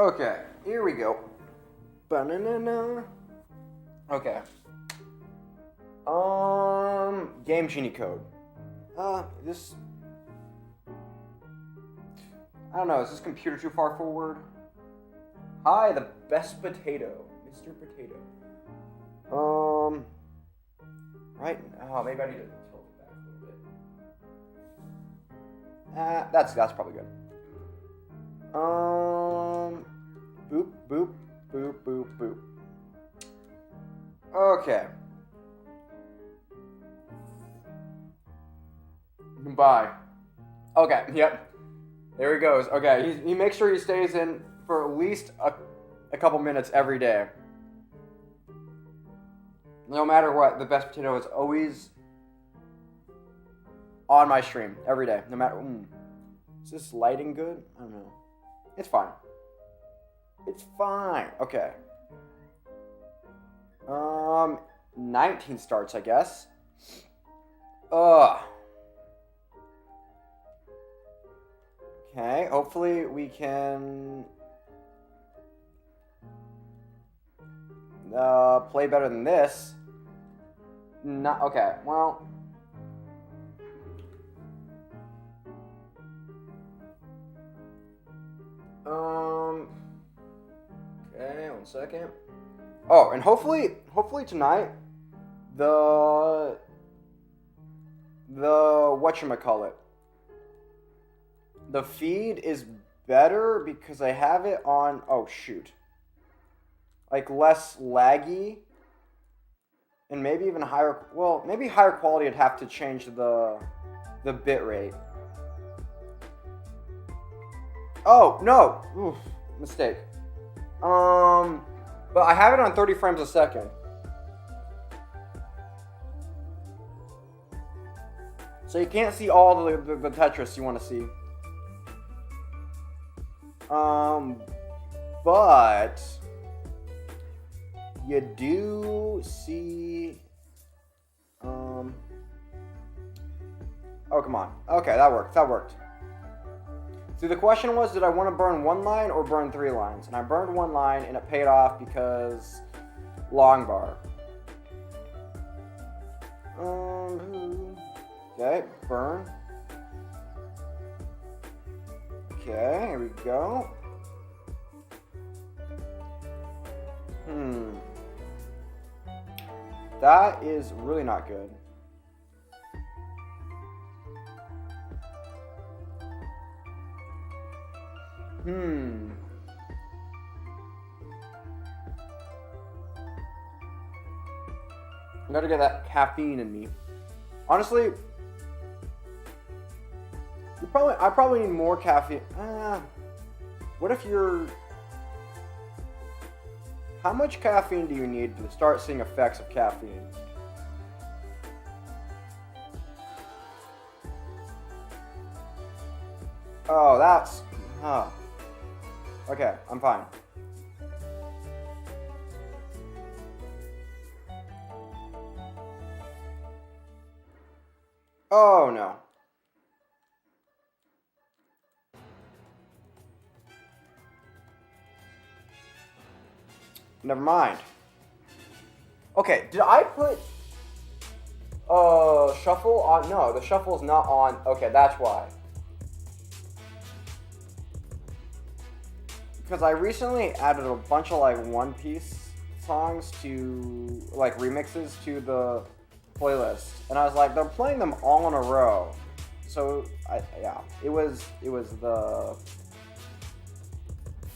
Okay, here we go. Ba-na-na-na. Okay. Game Genie code. This... I don't know, is this computer too far forward? Hi, the best potato. Mr. Potato. Right? Oh, maybe I need to tilt it back a little bit. That's probably good. Boop, boop, boop, boop, boop. Okay. Bye. Okay, yep. There he goes. Okay, he makes sure he stays in for at least a couple minutes every day. No matter what, the best potato is always on my stream every day. No matter. Is this lighting good? I don't know. It's fine. It's fine. Okay. 19 starts, I guess. Okay, hopefully we can play better than this. Not okay. Well, okay, 1 second. Oh, and hopefully tonight the whatchamacallit, the feed is better because I have it on, oh shoot, like less laggy and maybe even higher, well, maybe higher quality. I'd have to change the bit rate. Oh, no, oof, mistake. But I have it on 30 frames a second. So you can't see all the Tetris you want to see. But you do see, oh, come on. Okay, that worked. See, the question was, did I want to burn 1 line or burn 3 lines? And I burned 1 line, and it paid off because long bar. Okay, burn. Okay, here we go. That is really not good. I gotta get that caffeine in me. Honestly, I probably need more caffeine. What if you're... How much caffeine do you need to start seeing effects of caffeine? Oh, that's... Okay, I'm fine. Oh, no. Never mind. Okay, did I put shuffle on? No, the shuffle's not on. Okay, that's why. Because I recently added a bunch of like One Piece songs to, like, remixes to the playlist, and I was like, they're playing them all in a row. So it was the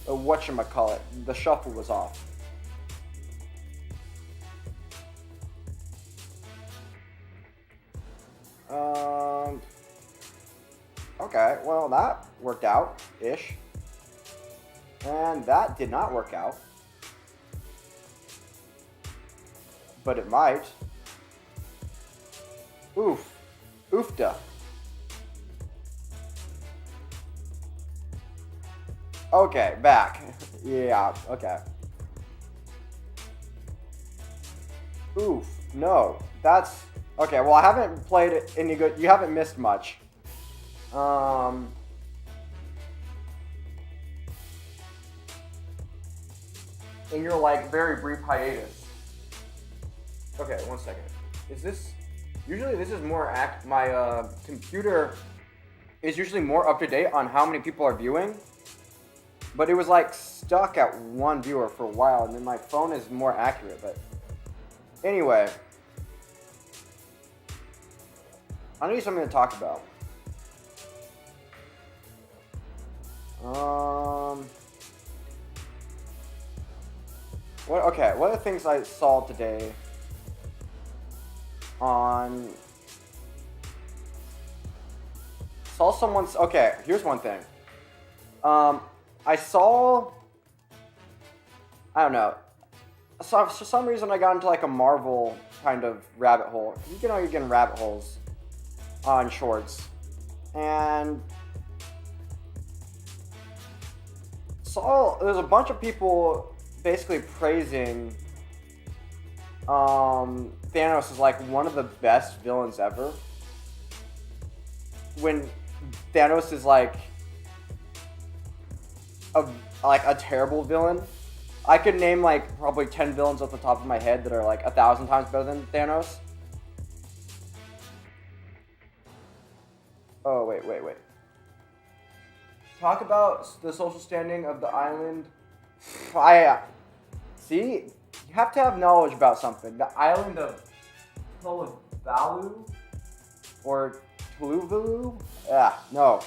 whatchamacallit, the shuffle was off. Okay, well, that worked out-ish. And that did not work out. But it might. Oof. Oofda. Okay, back. Yeah, okay. Oof. No. That's... Okay, well, I haven't played it any good... You haven't missed much. in your like very brief hiatus. Okay, 1 second. Is this usually this is more my computer is usually more up to date on how many people are viewing, but it was like stuck at 1 viewer for a while, and then my phone is more accurate. But anyway, I need something to talk about. What are the things I saw today on... Saw someone's... Okay, here's one thing. I saw... I don't know. So for some reason I got into like a Marvel kind of rabbit hole. You know you get in rabbit holes on shorts. And... there's a bunch of people basically praising Thanos is like one of the best villains ever. When Thanos is like a terrible villain. I could name like probably 10 villains off the top of my head that are like 1,000 times better than Thanos. Oh, wait. Talk about the social standing of the island. See, you have to have knowledge about something. The island of Tuluvalu or Tuluvalu? No.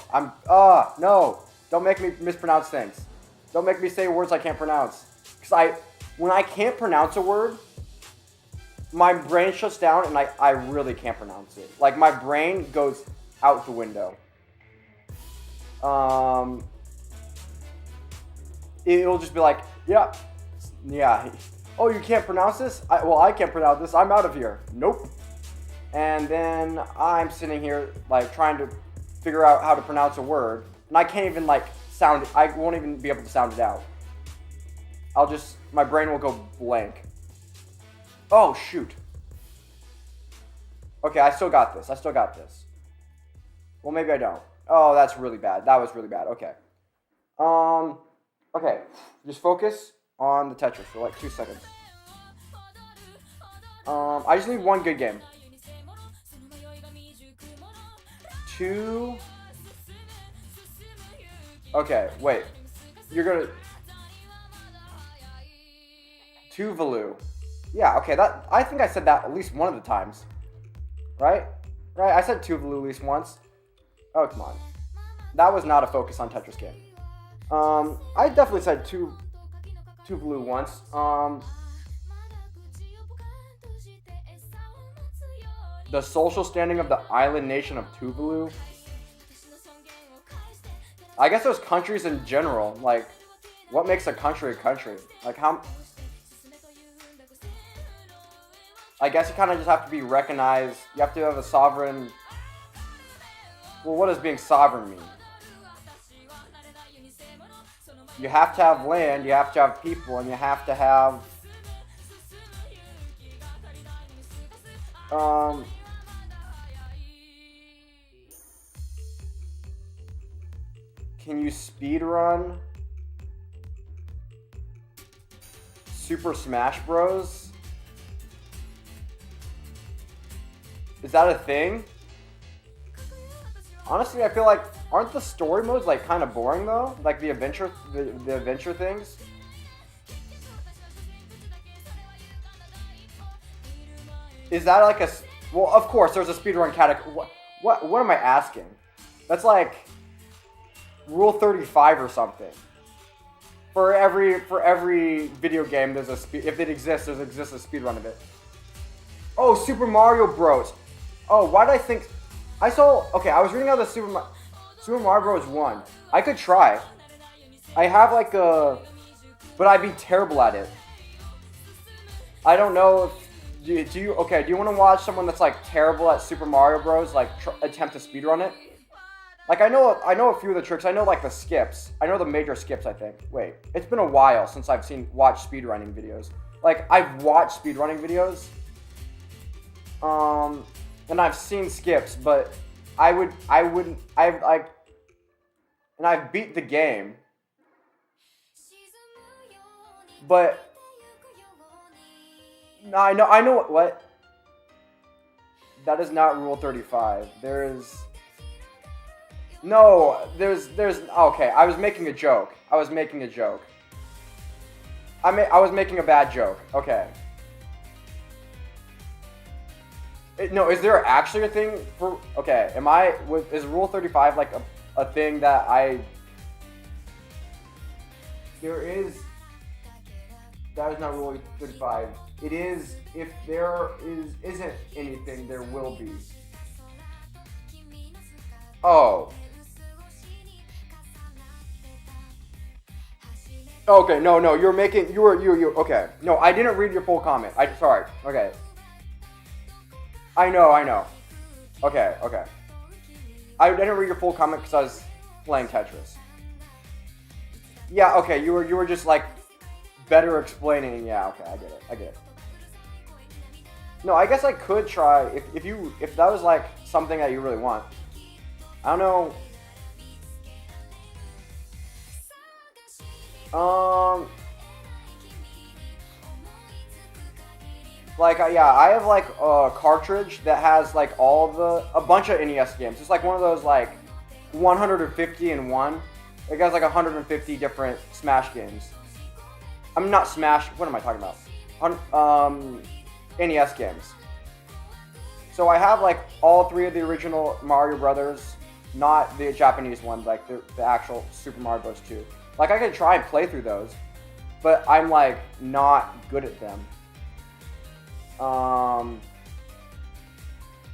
Don't make me mispronounce things. Don't make me say words I can't pronounce. Because when I can't pronounce a word, my brain shuts down and I really can't pronounce it. Like my brain goes out the window. It'll just be like, yeah. Oh, you can't pronounce this? I can't pronounce this. I'm out of here. Nope. And then I'm sitting here like trying to figure out how to pronounce a word, and I can't even like sound it. I won't even be able to sound it out. My brain will go blank. Oh, shoot. Okay, I still got this. Well, maybe I don't. Oh, that's really bad. That was really bad. Okay. Okay. Just focus on the Tetris for like 2 seconds. I just need one good game. 2. Okay, wait. You're gonna... Tuvalu. Yeah, okay, I think I said that at least one of the times. Right? I said Tuvalu at least once. Oh, come on. That was not a focus on Tetris game. I definitely said Tuvalu once. The social standing of the island nation of Tuvalu. I guess those countries in general, like, what makes a country a country? Like, how... I guess you kind of just have to be recognized. You have to have a sovereign... Well, what does being sovereign mean? You have to have land, you have to have people, and you have to have... Can you speedrun Super Smash Bros? Is that a thing? Honestly, I feel like, aren't the story modes like kind of boring though? Like the adventure things? Is that like a... Well, of course, there's a speedrun category. What am I asking? That's like Rule 35 or something. For every video game, there's a if it exists, there exists a speedrun of it. Oh, Super Mario Bros. Oh, why did I think... I was reading out the Super Mario Bros. 1. I could try. I have like a... But I'd be terrible at it. I don't know if... Do you want to watch someone that's like terrible at Super Mario Bros. Like attempt to speedrun it? Like I know a few of the tricks. I know like the skips. I know the major skips, I think. Wait, it's been a while since I've watched speedrunning videos. Like I've watched speedrunning videos. And I've seen skips, but and I've beat the game. But No, I know what? That is not Rule 35. No, okay, I was making a joke. I was making a bad joke. Okay. No, is there actually a thing for, okay, is Rule 35 like a thing that that is not Rule 35. It is, if there isn't anything, there will be. Oh. Okay, no, okay. No, I didn't read your full comment. Sorry. Okay. I know. Okay. I didn't read your full comment because I was playing Tetris. Yeah, okay, you were just like better explaining. Yeah, okay, I get it. No, I guess I could try if that was like something that you really want. I don't know. Yeah, I have like a cartridge that has like a bunch of NES games. It's like one of those like 150 in one. It has like 150 different Smash games. I'm not Smash. What am I talking about? NES games. So I have like all three of the original Mario Brothers, not the Japanese one, like the actual Super Mario Bros. 2. Like I could try and play through those, but I'm like not good at them.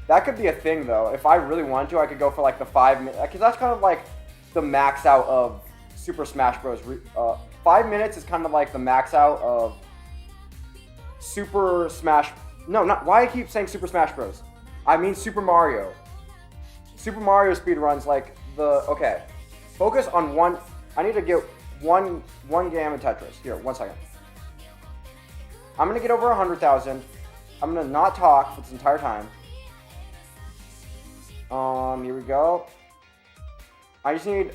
That could be a thing though. If I really wanted to, I could go for like the 5 minutes, because that's kind of like the max out of Super Smash Bros. 5 minutes is kind of like the max out of Super Smash. No, not why I keep saying Super Smash Bros. I mean Super Mario. Super Mario speedruns like okay. Focus on one. I need to get one game of Tetris. Here, 1 second. I'm gonna get over 100,000. I'm gonna not talk for this entire time. Here we go. I just need,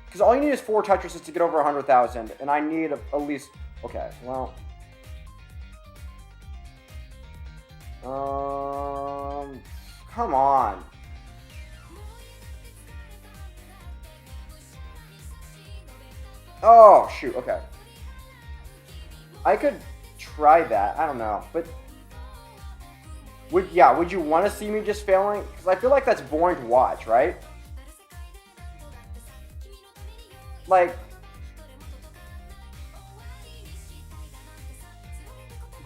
because all you need is 4 Tetrises to get over 100,000, and I need at least. Okay, well. Come on. Oh, shoot, okay. I could try that, I don't know, but would you want to see me just failing? Because I feel like that's boring to watch, right? Like,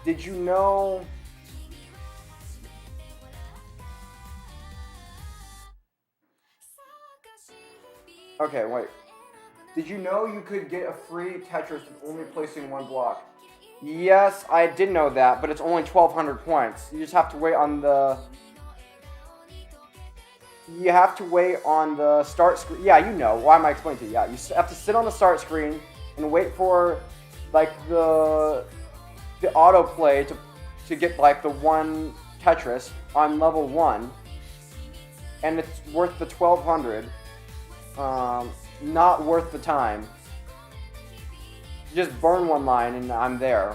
did you know? Okay, wait. Did you know you could get a free Tetris with only placing 1 block? Yes, I did know that, but it's only 1,200 points. You just have to wait on the... You have to wait on the start screen. Yeah, you know. Why am I explaining to you? Yeah, you have to sit on the start screen and wait for, like, the autoplay to get, like, the 1 Tetris on level 1. And it's worth the 1,200. Not worth the time. Just burn 1 line and I'm there.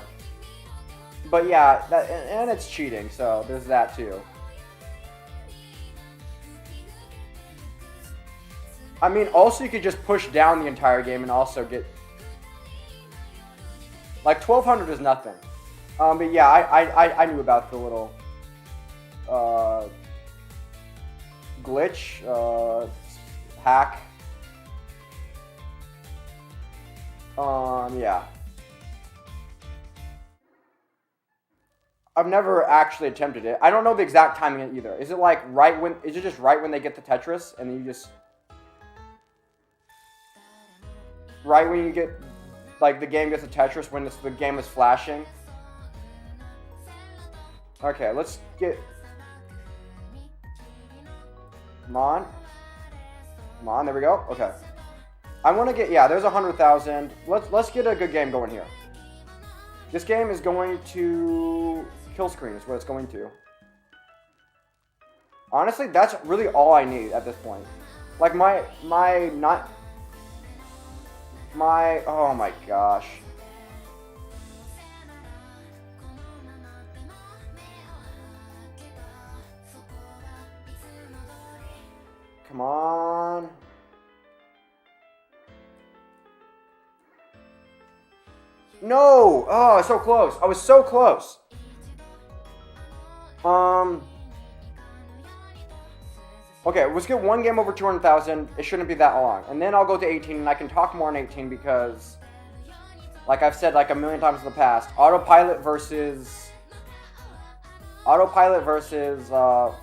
But yeah, and it's cheating, so there's that too. I mean, also you could just push down the entire game and also get... Like, 1,200 is nothing. But yeah, I knew about the little... glitch, hack. Yeah. I've never actually attempted it. I don't know the exact timing either. Is it like is it just right when they get the Tetris and then you just... Right when you get, like, the game gets the Tetris when the game is flashing? Okay, let's get... Come on, there we go. Okay. I want to get, yeah, there's 100,000. Let's get a good game going here. This game is going to kill screen is what it's going to. Honestly, that's really all I need at this point. Like oh my gosh. No! Oh, so close. I was so close. Okay, let's get one game over 200,000. It shouldn't be that long. And then I'll go to 18, and I can talk more on 18 because, like I've said like a million times in the past, autopilot versus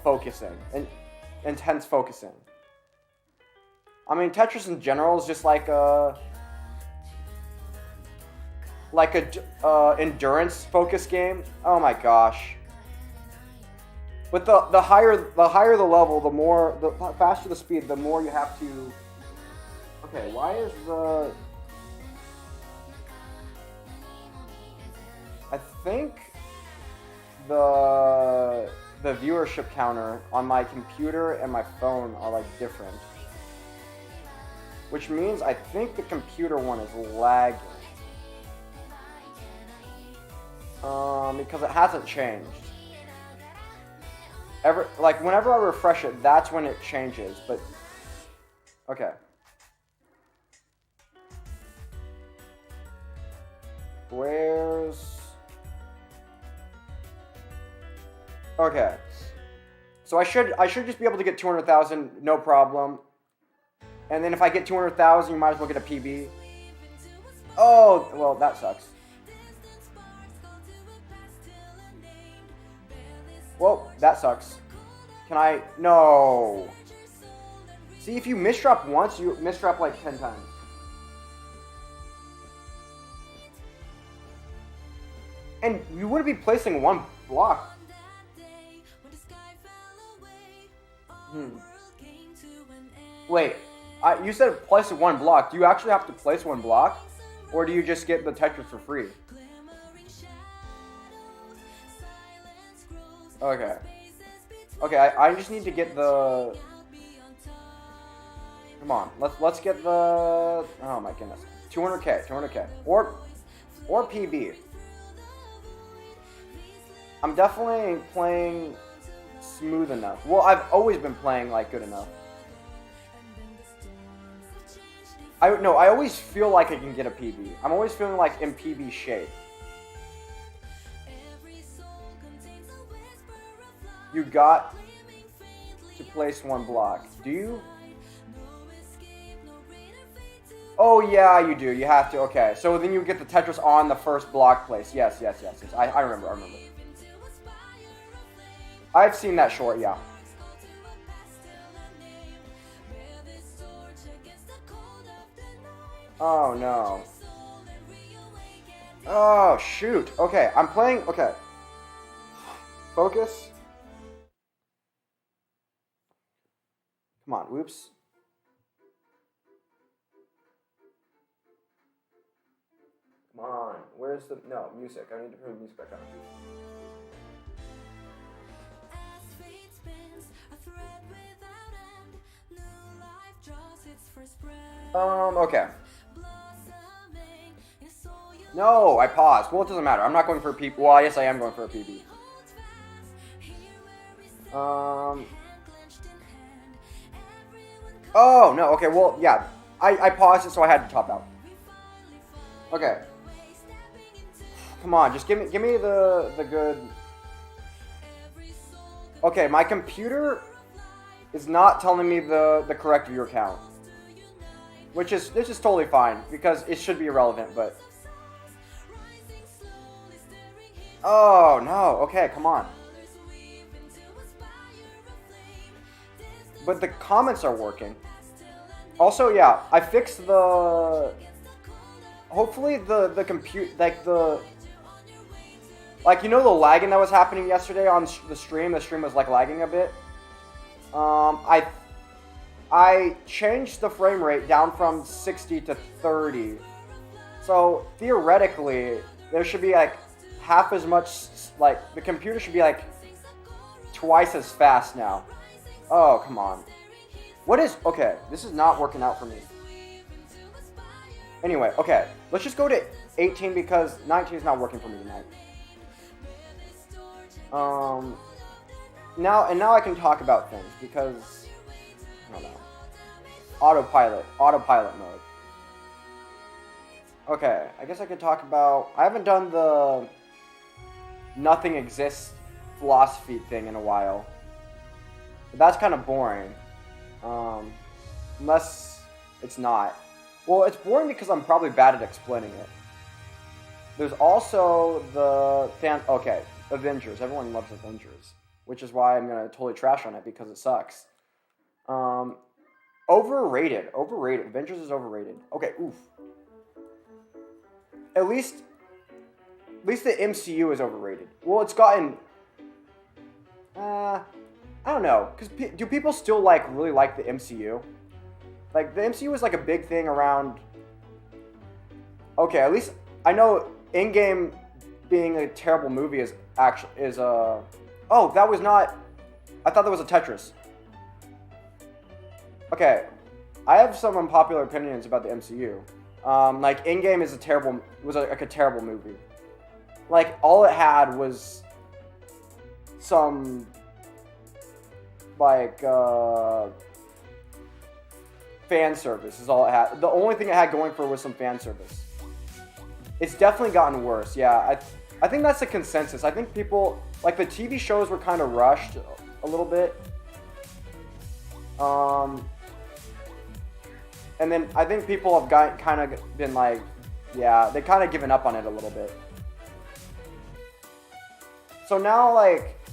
focusing. And intense focusing. I mean, Tetris in general is just like a endurance focus game. Oh my gosh. But the higher the level, the faster the speed, the more you have to. Okay, why is I think the viewership counter on my computer and my phone are like different. Which means I think the computer one is lagging. Because it hasn't changed. Whenever I refresh it, that's when it changes, but okay. Okay. So I should just be able to get 200,000, no problem. And then if I get 200,000, you might as well get a PB. Oh, well, that sucks. Well, that sucks. Can I? No. See, if you misdrop once, you misdrop like 10 times. And you wouldn't be placing one block. Wait, you said place one block. Do you actually have to place one block? Or do you just get the Tetris for free? Okay. Okay, I just need to get the... Come on, let's get the... Oh my goodness. 200k. Or PB. I'm definitely playing smooth enough. Well, I've always been playing like good enough. I always feel like I can get a PB. I'm always feeling like in PB shape. You got to place one block. Do you? Oh yeah, you do. You have to. Okay, so then you get the Tetris on the first block place. Yes. I remember. I've seen that short. Yeah. Oh no. Oh shoot. Okay, I'm playing. Okay. Focus. Come on, whoops. Come on, where's the... No, music. I need to put music back on. Okay. No, I paused. Well, it doesn't matter. I'm not going for a PB. Well, yes, I am going for a PB. Oh, no, okay, well, yeah. I paused it, so I had to top out. Okay. Come on, just give me the good... Okay, my computer is not telling me the correct viewer count. This is totally fine, because it should be irrelevant, but... Oh, no, okay, come on. But the comments are working. Also, yeah, I fixed the... Hopefully the compute... Like, you know the lagging that was happening yesterday on the stream? The stream was, like, lagging a bit. I changed the frame rate down from 60 to 30. So, theoretically, there should be, like, half as much... Like, the computer should be, like, twice as fast now. Oh, come on. What is... Okay, this is not working out for me. Anyway, okay. Let's just go to 18 because 19 is not working for me tonight. Now I can talk about things because... I don't know. Autopilot mode. Okay, I guess I could talk about... I haven't done the nothing exists philosophy thing in a while. But that's kind of boring. Unless it's not. Well, it's boring because I'm probably bad at explaining it. There's also the okay, Avengers. Everyone loves Avengers, which is why I'm gonna totally trash on it because it sucks. Overrated. Overrated. Avengers is overrated. Okay, oof. At least the MCU is overrated. Well, it's gotten. I don't know, because do people still really like the MCU? Like the MCU is like a big thing around. Okay, at least I know Endgame being a terrible movie is oh, that was not. I thought that was a Tetris. Okay, I have some unpopular opinions about the MCU. Like Endgame is a terrible movie. Like all it had was some fan service is all it had. The only thing it had going for it was some fan service. It's definitely gotten worse. Yeah, I think that's the consensus. I think people the TV shows were kind of rushed a little bit. And then I think people have kind of been yeah, they kind of given up on it a little bit. So now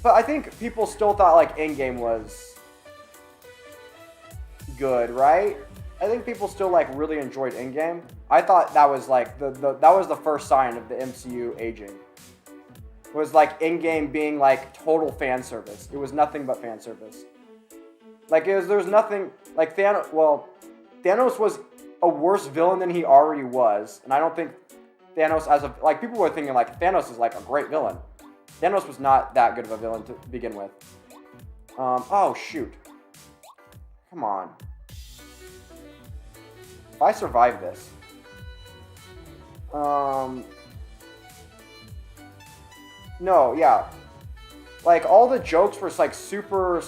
but I think people still thought Endgame was good, right? I think people still really enjoyed Endgame. I thought that was that was the first sign of the MCU aging. It was Endgame being total fan service. It was nothing but fan service. There was nothing Thanos. Well, Thanos was a worse villain than he already was, and I don't think Thanos people were thinking Thanos is a great villain. Thanos was not that good of a villain to begin with. Oh shoot. Come on. If I survive this. No, yeah. All the jokes were super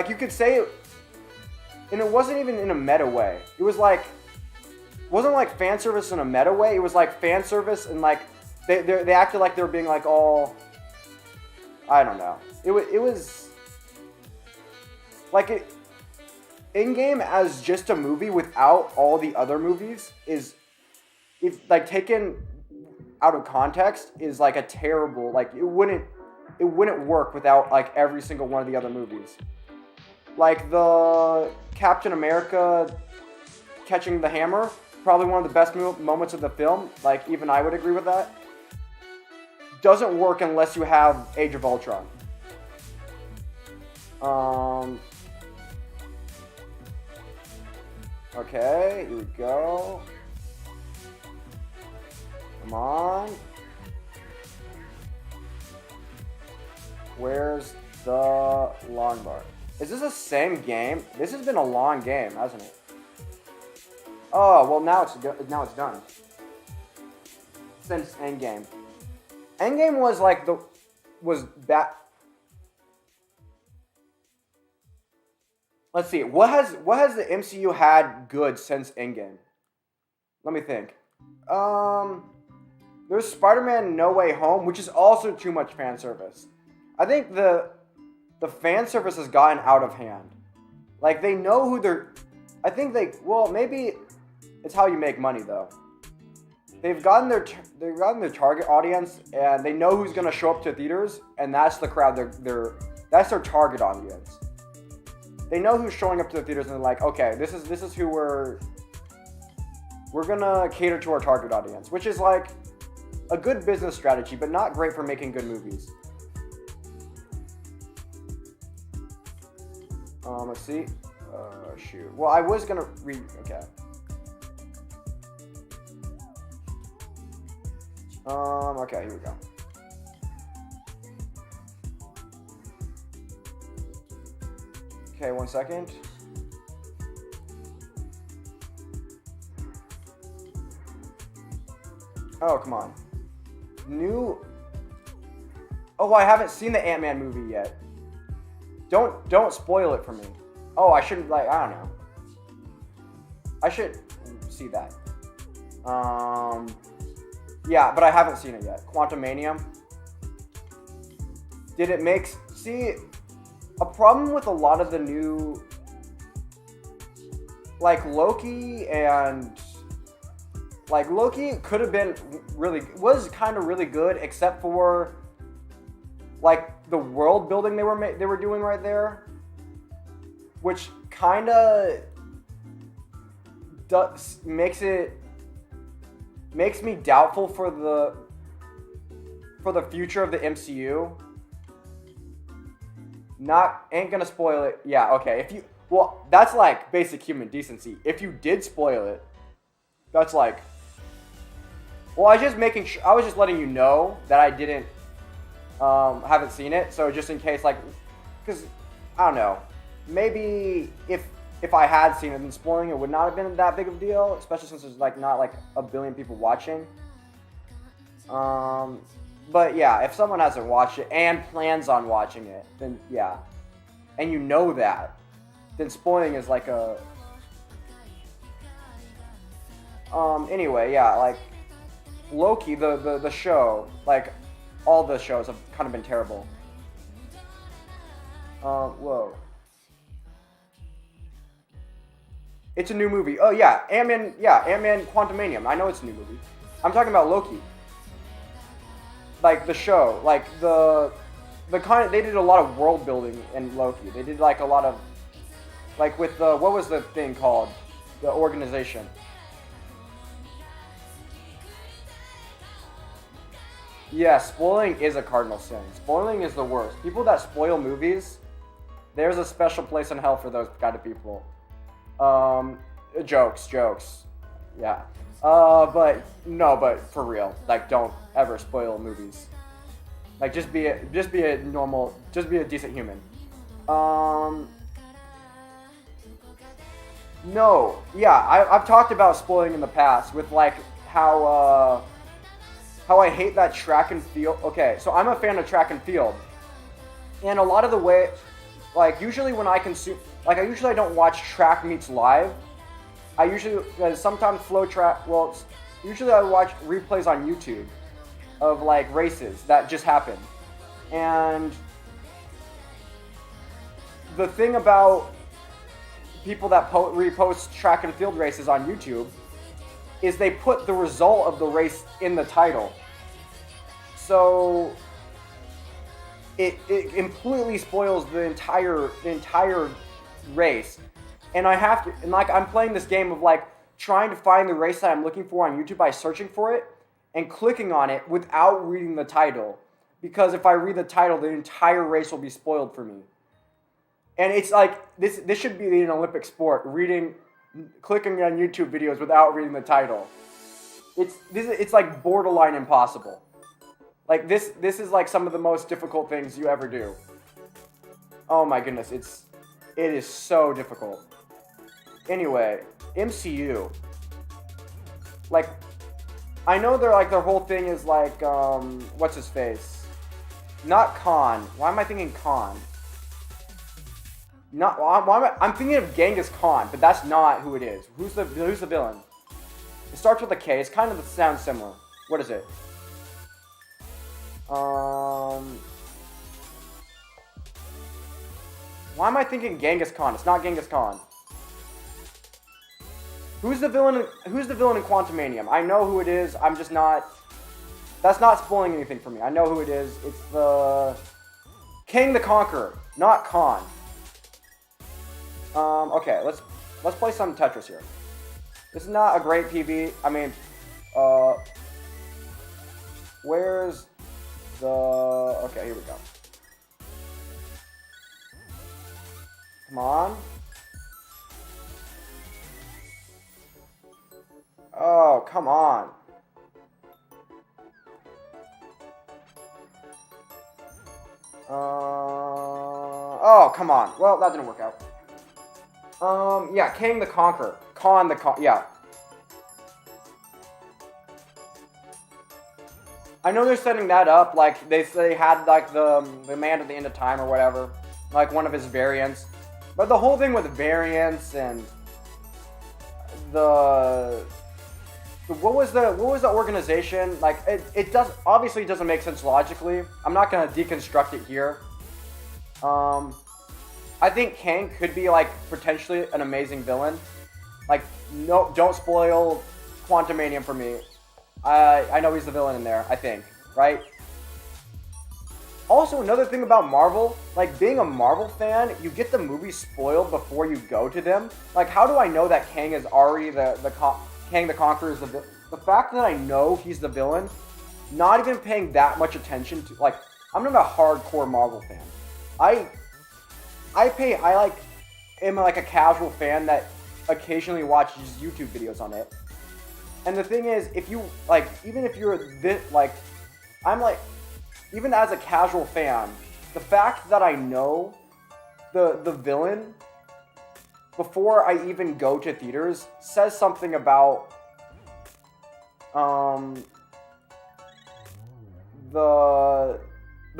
you could say it, and it wasn't even in a meta way. It was wasn't fan service in a meta way. It was fan service and they acted like they were being all, I don't know. It was Endgame as just a movie without all the other movies is, if taken out of context, is a terrible, it wouldn't work without every single one of the other movies. The Captain America catching the hammer, probably one of the best moments of the film. Even I would agree with that. Doesn't work unless you have Age of Ultron. Okay, here we go. Come on. Where's the long bar? Is this the same game? This has been a long game, hasn't it? Oh, well now it's done. Since Endgame. Endgame was was that. Let's see. What has the MCU had good since Endgame? Let me think. There's Spider-Man No Way Home, which is also too much fan service. I think the fan service has gotten out of hand. They know who they're. I think maybe it's how you make money though. They've gotten their target audience, and they know who's gonna show up to theaters, and that's the crowd. That's their target audience. They know who's showing up to the theaters, and they're okay, this is who we're gonna cater to our target audience, which is a good business strategy, but not great for making good movies. Let's see. Shoot. Well, I was gonna read. Okay. Okay, here we go. Okay, 1 second. Oh, come on. Oh, I haven't seen the Ant-Man movie yet. Don't spoil it for me. Oh, I shouldn't I don't know. I should see that. Yeah, but I haven't seen it yet. Quantumania. Did it make... See, a problem with a lot of the new... Like, Loki and... Like, Loki could have been really... Was kind of really good, except for... Like, the world building they were doing right there. Which kind of... Makes me doubtful for the future of the MCU. Ain't gonna spoil it. Yeah, okay. Well, that's like basic human decency. If you did spoil it, that's like, well, I was just letting you know that I didn't, haven't seen it. So just in case, like, because I don't know, maybe if I had seen it, then spoiling it would not have been that big of a deal, especially since there's like not like a billion people watching. But yeah, if someone hasn't watched it and plans on watching it, then yeah, and you know that, then spoiling is like a. Anyway, yeah, like Loki, the show, like all the shows have kind of been terrible. Whoa. It's a new movie. Oh yeah, Ant-Man Quantumania. I know it's a new movie. I'm talking about Loki. Like the show, like the kind of, they did a lot of world building in Loki. They did like a lot of, like with the, what was the thing called? The organization. Yeah, spoiling is a cardinal sin. Spoiling is the worst. People that spoil movies, there's a special place in hell for those kind of people. Jokes. Yeah. But for real, like, don't ever spoil movies. Like, just be a decent human. No, yeah, I've talked about spoiling in the past with like how I hate that track and field. Okay, so I'm a fan of track and field, and a lot of the way, like usually when I consume, like I don't watch track meets live. I usually sometimes flow track. Well, usually I watch replays on YouTube of like races that just happened, and the thing about people that repost track and field races on YouTube is they put the result of the race in the title. So it completely spoils the entire race. And I have to, and like I'm playing this game of like trying to find the race that I'm looking for on YouTube by searching for it and clicking on it without reading the title. Because if I read the title, the entire race will be spoiled for me. And it's like, this should be an Olympic sport, clicking on YouTube videos without reading the title. It's like borderline impossible. Like this is like some of the most difficult things you ever do. Oh my goodness, it is so difficult. Anyway, MCU. Like, I know their whole thing is like, what's his face? Not Khan. Why am I thinking Khan? I'm thinking of Genghis Khan, but that's not who it is. Who's the villain? It starts with a K. It's kind of sounds similar. What is it? Why am I thinking Genghis Khan? It's not Genghis Khan. Who's the villain in Quantumania? I know who it is. I'm just not. That's not spoiling anything for me. I know who it is. It's the King the Conqueror, not Khan. Okay, let's play some Tetris here. This is not a great PB. I mean, where's the... Okay, here we go. Come on. Oh, come on. Oh, come on. Well, that didn't work out. Yeah, King the Conqueror. Yeah. I know they're setting that up, like, they had, like, the man at the end of time or whatever. Like, one of his variants. But the whole thing with variants and the what was the organization? Like it does obviously doesn't make sense logically. I'm not gonna deconstruct it here. I think Kang could be like potentially an amazing villain. Like no, don't spoil Quantumanium for me. I know he's the villain in there. I think, right? Also, another thing about Marvel, like being a Marvel fan, you get the movies spoiled before you go to them. Like, how do I know that Kang is already Kang the Conqueror is the fact that I know he's the villain, not even paying that much attention to, like, I'm not a hardcore Marvel fan. I am like a casual fan that occasionally watches YouTube videos on it. And the thing is, if you, like, even if you're this, like, I'm like, even as a casual fan, the fact that I know the villain before I even go to theaters says something about the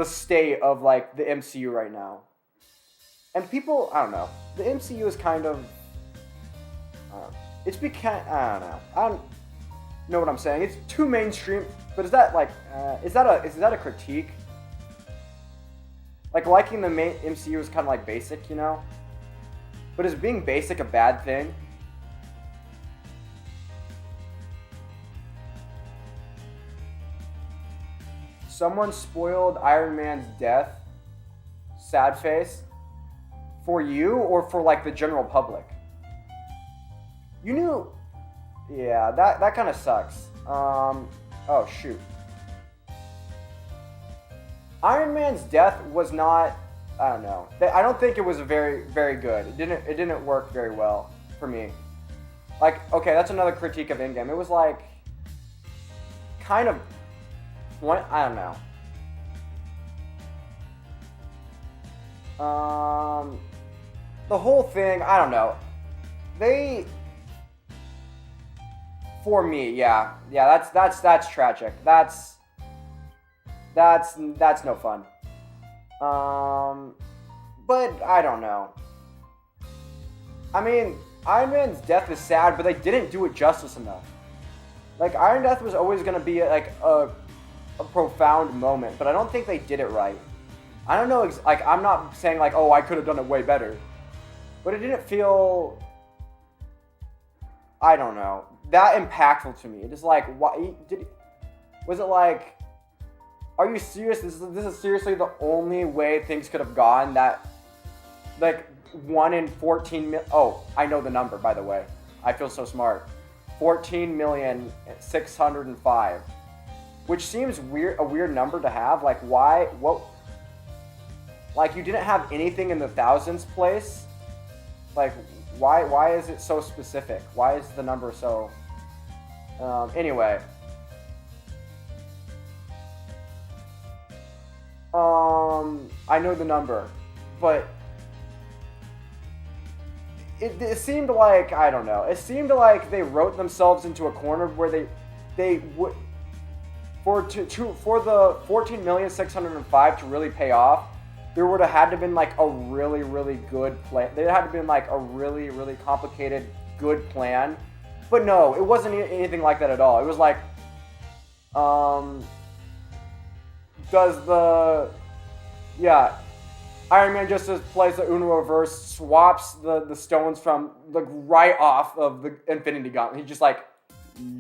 state of like the MCU right now. And people, I don't know, the MCU is kind of it's become, I don't know. I don't know what I'm saying. It's too mainstream. But is that like, is that a critique? Like liking the main MCU is kind of like basic, you know? But is being basic a bad thing? Someone spoiled Iron Man's death, sad face, for you or for like the general public? You knew, yeah, that kind of sucks. Oh, shoot. Iron Man's death was not, I don't know. I don't think it was very, very good. It didn't work very well for me. Like, okay, that's another critique of Endgame. It was like, kind of, what, I don't know. The whole thing, I don't know. For me, yeah, that's tragic. That's no fun. But I don't know. I mean, Iron Man's death is sad, but they didn't do it justice enough. Like Iron Death was always gonna be like a profound moment, but I don't think they did it right. I don't know. Like I'm not saying like, oh, I could have done it way better, but it didn't feel. I don't know. That impactful to me. It is like, why was it like, are you serious? This is seriously the only way things could have gone. That, like, 1 in 14 million. Oh, I know the number, by the way. I feel so smart. 14,605,000, which seems a weird number to have. Like, why? What? Like, you didn't have anything in the thousands place. Like, why is it so specific? Why is the number so? Anyway. I know the number, but it seemed like, I don't know. It seemed like they wrote themselves into a corner where they would for the 14,605,000 to really pay off. There would have had to been like a really, really good plan. There had to been like a really, really complicated, good plan. But no, it wasn't anything like that at all. It was like, Iron Man just plays the Uno reverse, swaps the stones from like right off of the Infinity Gauntlet. He just like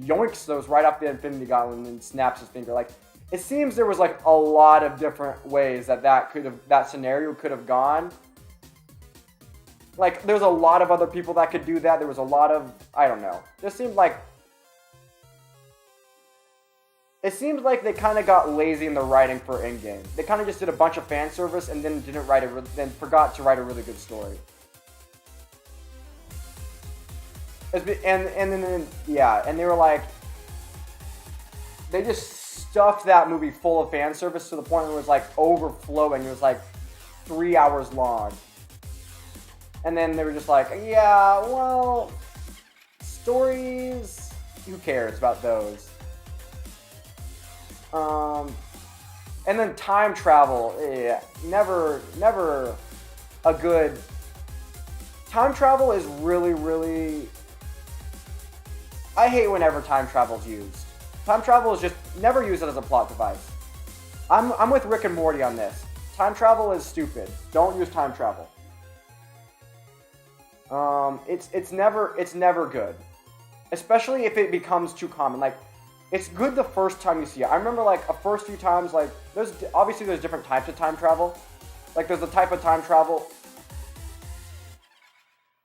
yoinks those right off the Infinity Gauntlet and snaps his finger. Like, it seems there was like a lot of different ways that scenario could have gone. Like, there's a lot of other people that could do that. There was a lot of, I don't know. It seems like they kind of got lazy in the writing for Endgame. They kind of just did a bunch of fan service and then then forgot to write a really good story. And they were like, they just stuffed that movie full of fan service to the point where it was like overflowing. It was like 3 hours long. And then they were just like, yeah, well, stories, who cares about those? And then time travel, yeah, never a good. Time travel is really, really I hate whenever time travel is used. Time travel is just never use it as a plot device. I'm with Rick and Morty on this. Time travel is stupid. Don't use time travel. It's never good, especially if it becomes too common. Like, it's good the first time you see it. I remember like a first few times, like there's different types of time travel. Like there's the type of time travel,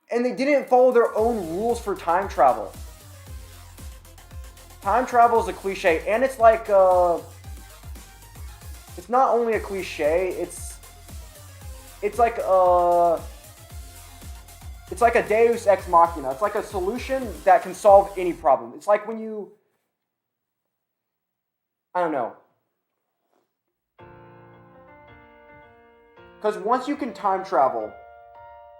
and they didn't follow their own rules for time travel. Time travel is a cliche, and it's like it's not only a cliche. It's like a Deus Ex Machina. It's like a solution that can solve any problem. It's like when you, I don't know. Because once you can time travel,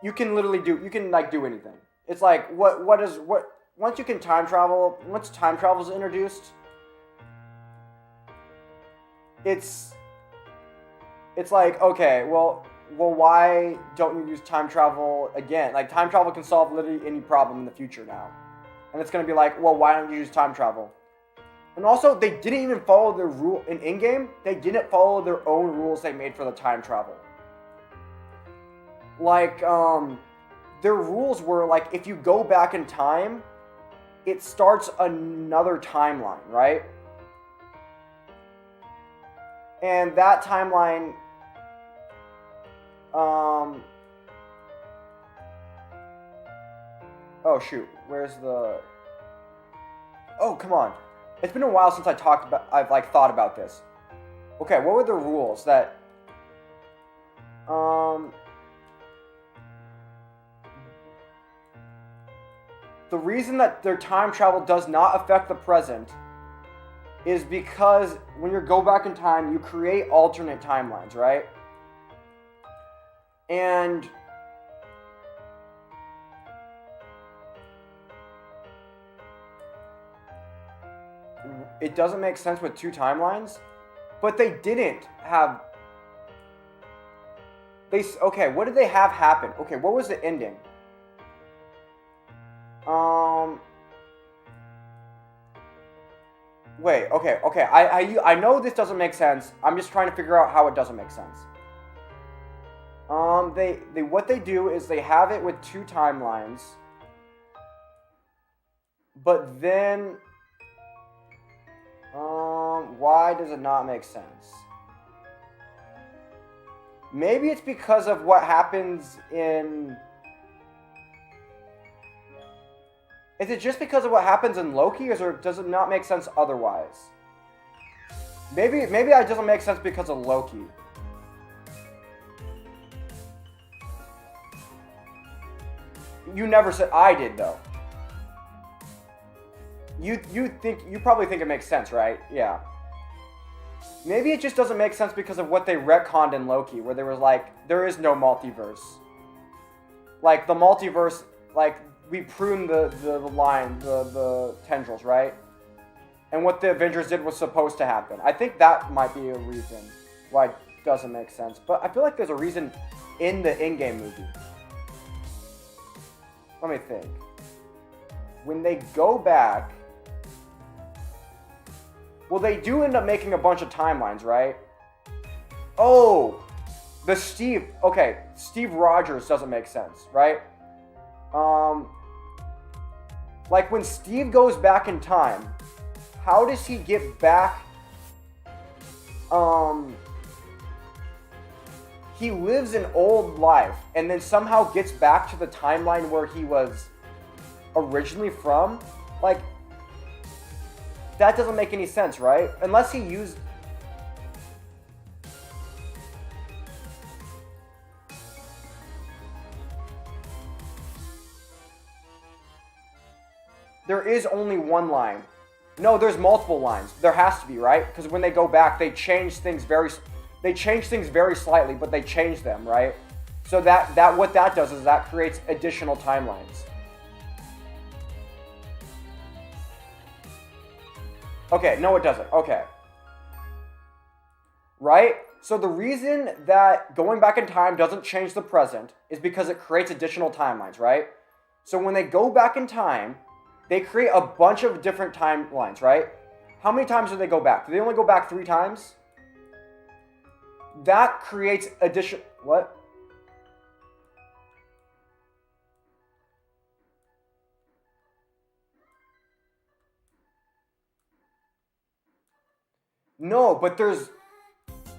you can literally do anything. It's like, once you can time travel, once time travel is introduced, it's like, okay, well, why don't you use time travel again? Like, time travel can solve literally any problem in the future now. And it's going to be like, well, why don't you use time travel? And also, they didn't even follow their rule in-game. They didn't follow their own rules they made for the time travel. Like, their rules were, like, if you go back in time, it starts another timeline, right? And that timeline, oh shoot, where's the, oh, come on. It's been a while since I've thought about this. Okay, what were the rules that, the reason that their time travel does not affect the present is because when you go back in time, you create alternate timelines, right? And it doesn't make sense with two timelines, but they didn't have. Okay, what did they have happen? Okay, what was the ending? Wait, okay. I know this doesn't make sense. I'm just trying to figure out how it doesn't make sense. What they do is they have it with two timelines, but then, why does it not make sense? Maybe it's because of what happens in. Is it just because of what happens in Loki, or does it not make sense otherwise? Maybe it doesn't make sense because of Loki. You never said I did, though. You probably think it makes sense, right? Yeah. Maybe it just doesn't make sense because of what they retconned in Loki, where there was like, there is no multiverse. Like, the multiverse, like, we pruned the tendrils, right? And what the Avengers did was supposed to happen. I think that might be a reason why it doesn't make sense. But I feel like there's a reason in the in-game movie. Let me think. When they go back, well, they do end up making a bunch of timelines, right? Oh, Steve Rogers doesn't make sense, right? Like when Steve goes back in time, how does he get back? He lives an old life and then somehow gets back to the timeline where he was originally from. Like, that doesn't make any sense, right? Unless he used. There is only one line. No, there's multiple lines. There has to be, right? Because when they go back, they change things very slightly, but they change them, right? So that what that does is that creates additional timelines. Okay, no, it doesn't. Okay. Right? So the reason that going back in time doesn't change the present is because it creates additional timelines, right? So when they go back in time, they create a bunch of different timelines, right? How many times do they go back? Do they only go back 3 times? That creates additional... What? No, but there's...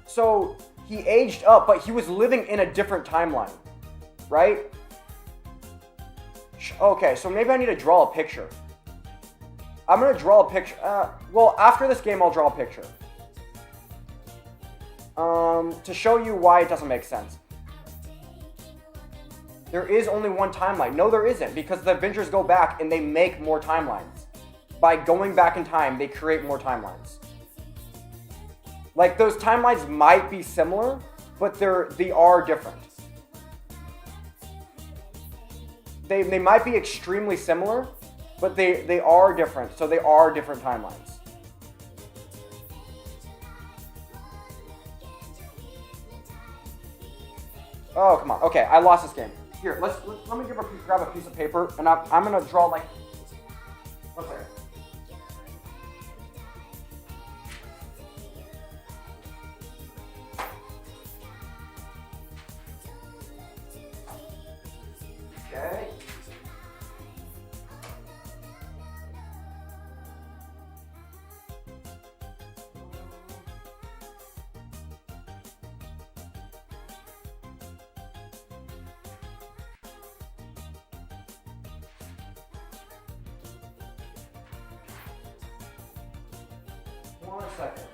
So, he aged up, but he was living in a different timeline, right? Okay, so maybe I need to draw a picture. I'm going to draw a picture. Well, after this game, I'll draw a picture. To show you why it doesn't make sense. There is only one timeline. No, there isn't, because the Avengers go back and they make more timelines. By going back in time, they create more timelines. Like, those timelines might be similar, but they are different. They might be extremely similar, but they are different, so they are different timelines. Oh, come on. Okay, I lost this game. Here, let me grab a piece of paper, and I'm gonna draw like... One second. Okay. One second.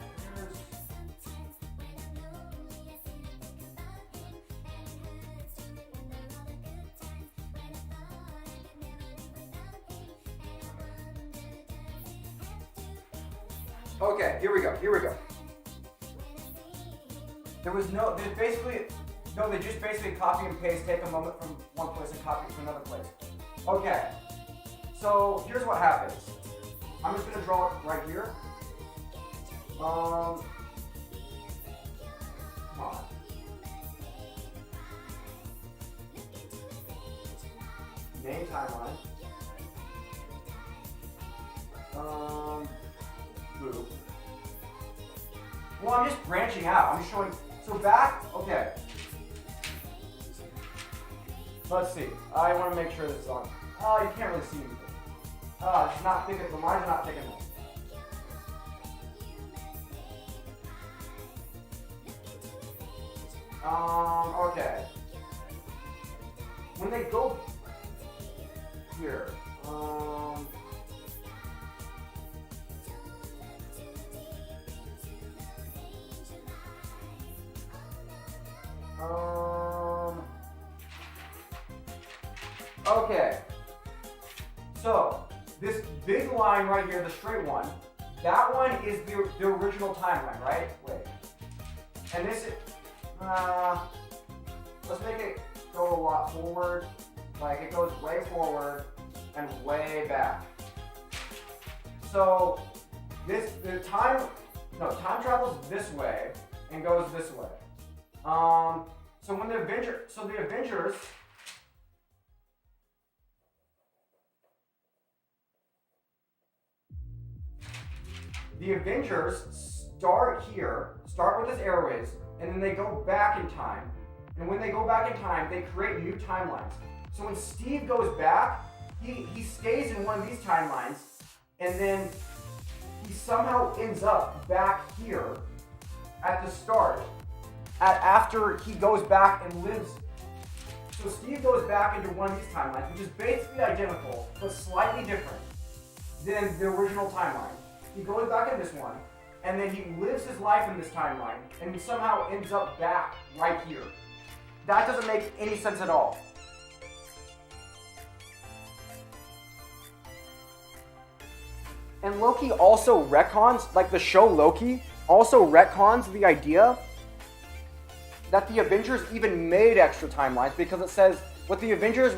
Okay, here we go. They just basically copy and paste, take a moment from one place and copy it to another place. Okay, so here's what happens. I'm just gonna draw it right here. Come on. Main timeline. Blue. Well, I'm just branching out. I'm showing. So back. Okay. Let's see. I want to make sure this is on. Oh, you can't really see anything. It's not thick. The line's not thick enough. Okay. When they go here, okay. So this big line right here, the straight one, that one is the original timeline, right? Wait. And this is, let's make it go a lot forward. Like it goes way forward and way back. So time travels this way and goes this way. So when the Avengers start where this arrow is, and then they go back in time. And when they go back in time, they create new timelines. So when Steve goes back, he stays in one of these timelines, and then he somehow ends up back here at the start, after he goes back and lives. So Steve goes back into one of these timelines, which is basically identical, but slightly different than the original timeline. He goes back in this one, and then he lives his life in this timeline, and he somehow ends up back right here. That doesn't make any sense at all. And Loki also retcons, like the show Loki, also retcons the idea that the Avengers even made extra timelines, because it says what the Avengers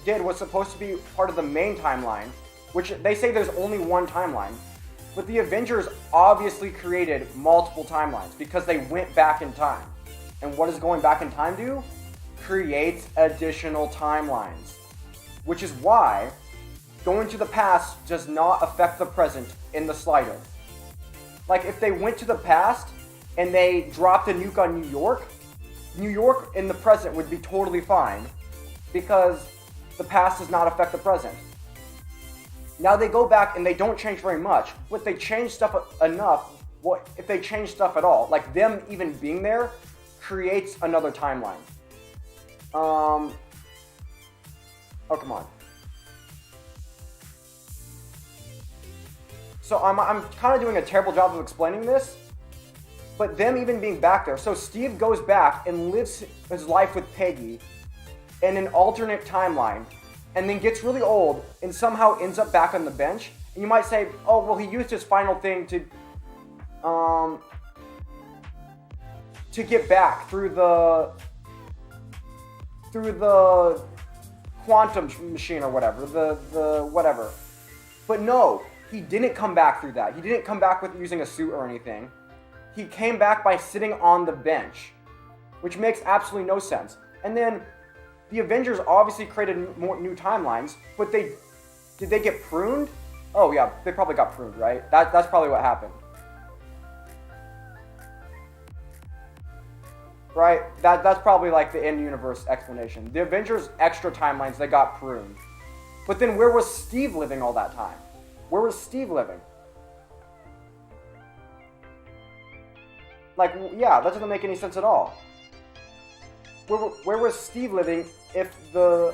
did was supposed to be part of the main timeline, which they say there's only one timeline. But the Avengers obviously created multiple timelines because they went back in time. And what does going back in time do? Creates additional timelines. Which is why going to the past does not affect the present in the slightest. Like, if they went to the past and they dropped a nuke on New York in the present would be totally fine because the past does not affect the present. Now they go back and they don't change very much, but they change stuff enough. Well, if they change stuff at all, like them even being there, creates another timeline. Oh, come on. So I'm kind of doing a terrible job of explaining this, but them even being back there. So Steve goes back and lives his life with Peggy in an alternate timeline, and then gets really old and somehow ends up back on the bench. And you might say, oh, well, he used his final thing to get back through the quantum machine or whatever, the whatever. But no, he didn't come back through that. He didn't come back with using a suit or anything. He came back by sitting on the bench, which makes absolutely no sense. And then the Avengers obviously created more new timelines, but did they get pruned? Oh yeah, they probably got pruned, right? That's probably what happened. Right? That's probably like the in-universe explanation. The Avengers' extra timelines, they got pruned. But then where was Steve living all that time? Where was Steve living? Like, yeah, that doesn't make any sense at all. Where was Steve living if the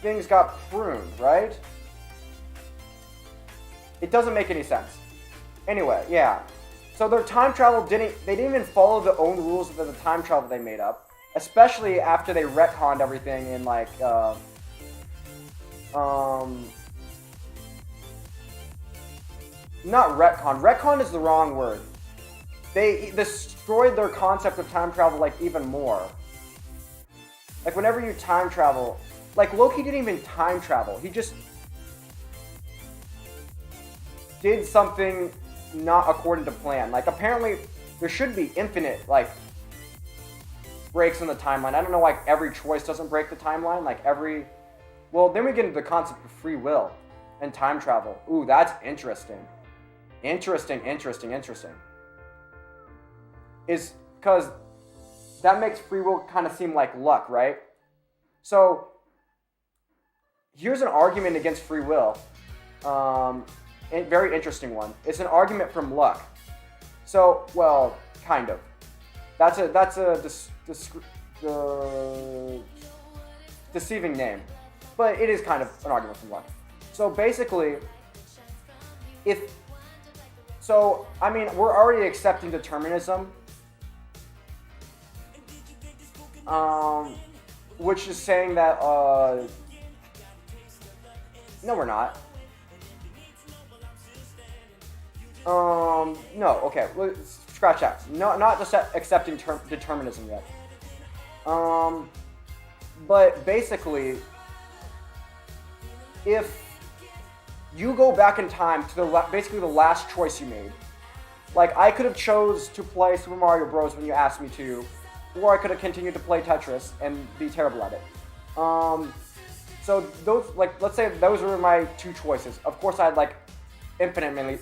things got pruned, right? It doesn't make any sense. Anyway, yeah. So their time travel they didn't even follow the own rules of the time travel they made up, especially after they retconned everything in like not retcon. Retcon is the wrong word. They destroyed their concept of time travel like even more. Like whenever you time travel, like Loki didn't even time travel. He just did something not according to plan. Like apparently there should be infinite like breaks in the timeline. I don't know why every choice doesn't break the timeline. Like well, then we get into the concept of free will and time travel. Ooh, that's interesting. Interesting. Is because that makes free will kind of seem like luck, right? So here's an argument against free will. A very interesting one. It's an argument from luck. So, well, kind of. That's a deceiving name, but it is kind of an argument from luck. So basically, I mean, we're already accepting determinism, which is saying that, no, we're not. No, okay, let's scratch that. No, not just accepting determinism yet. But basically, if you go back in time to basically the last choice you made, like I could have chose to play Super Mario Bros. When you asked me to, or I could have continued to play Tetris and be terrible at it. So those, like, let's say those were my two choices. Of course, I had like infinitely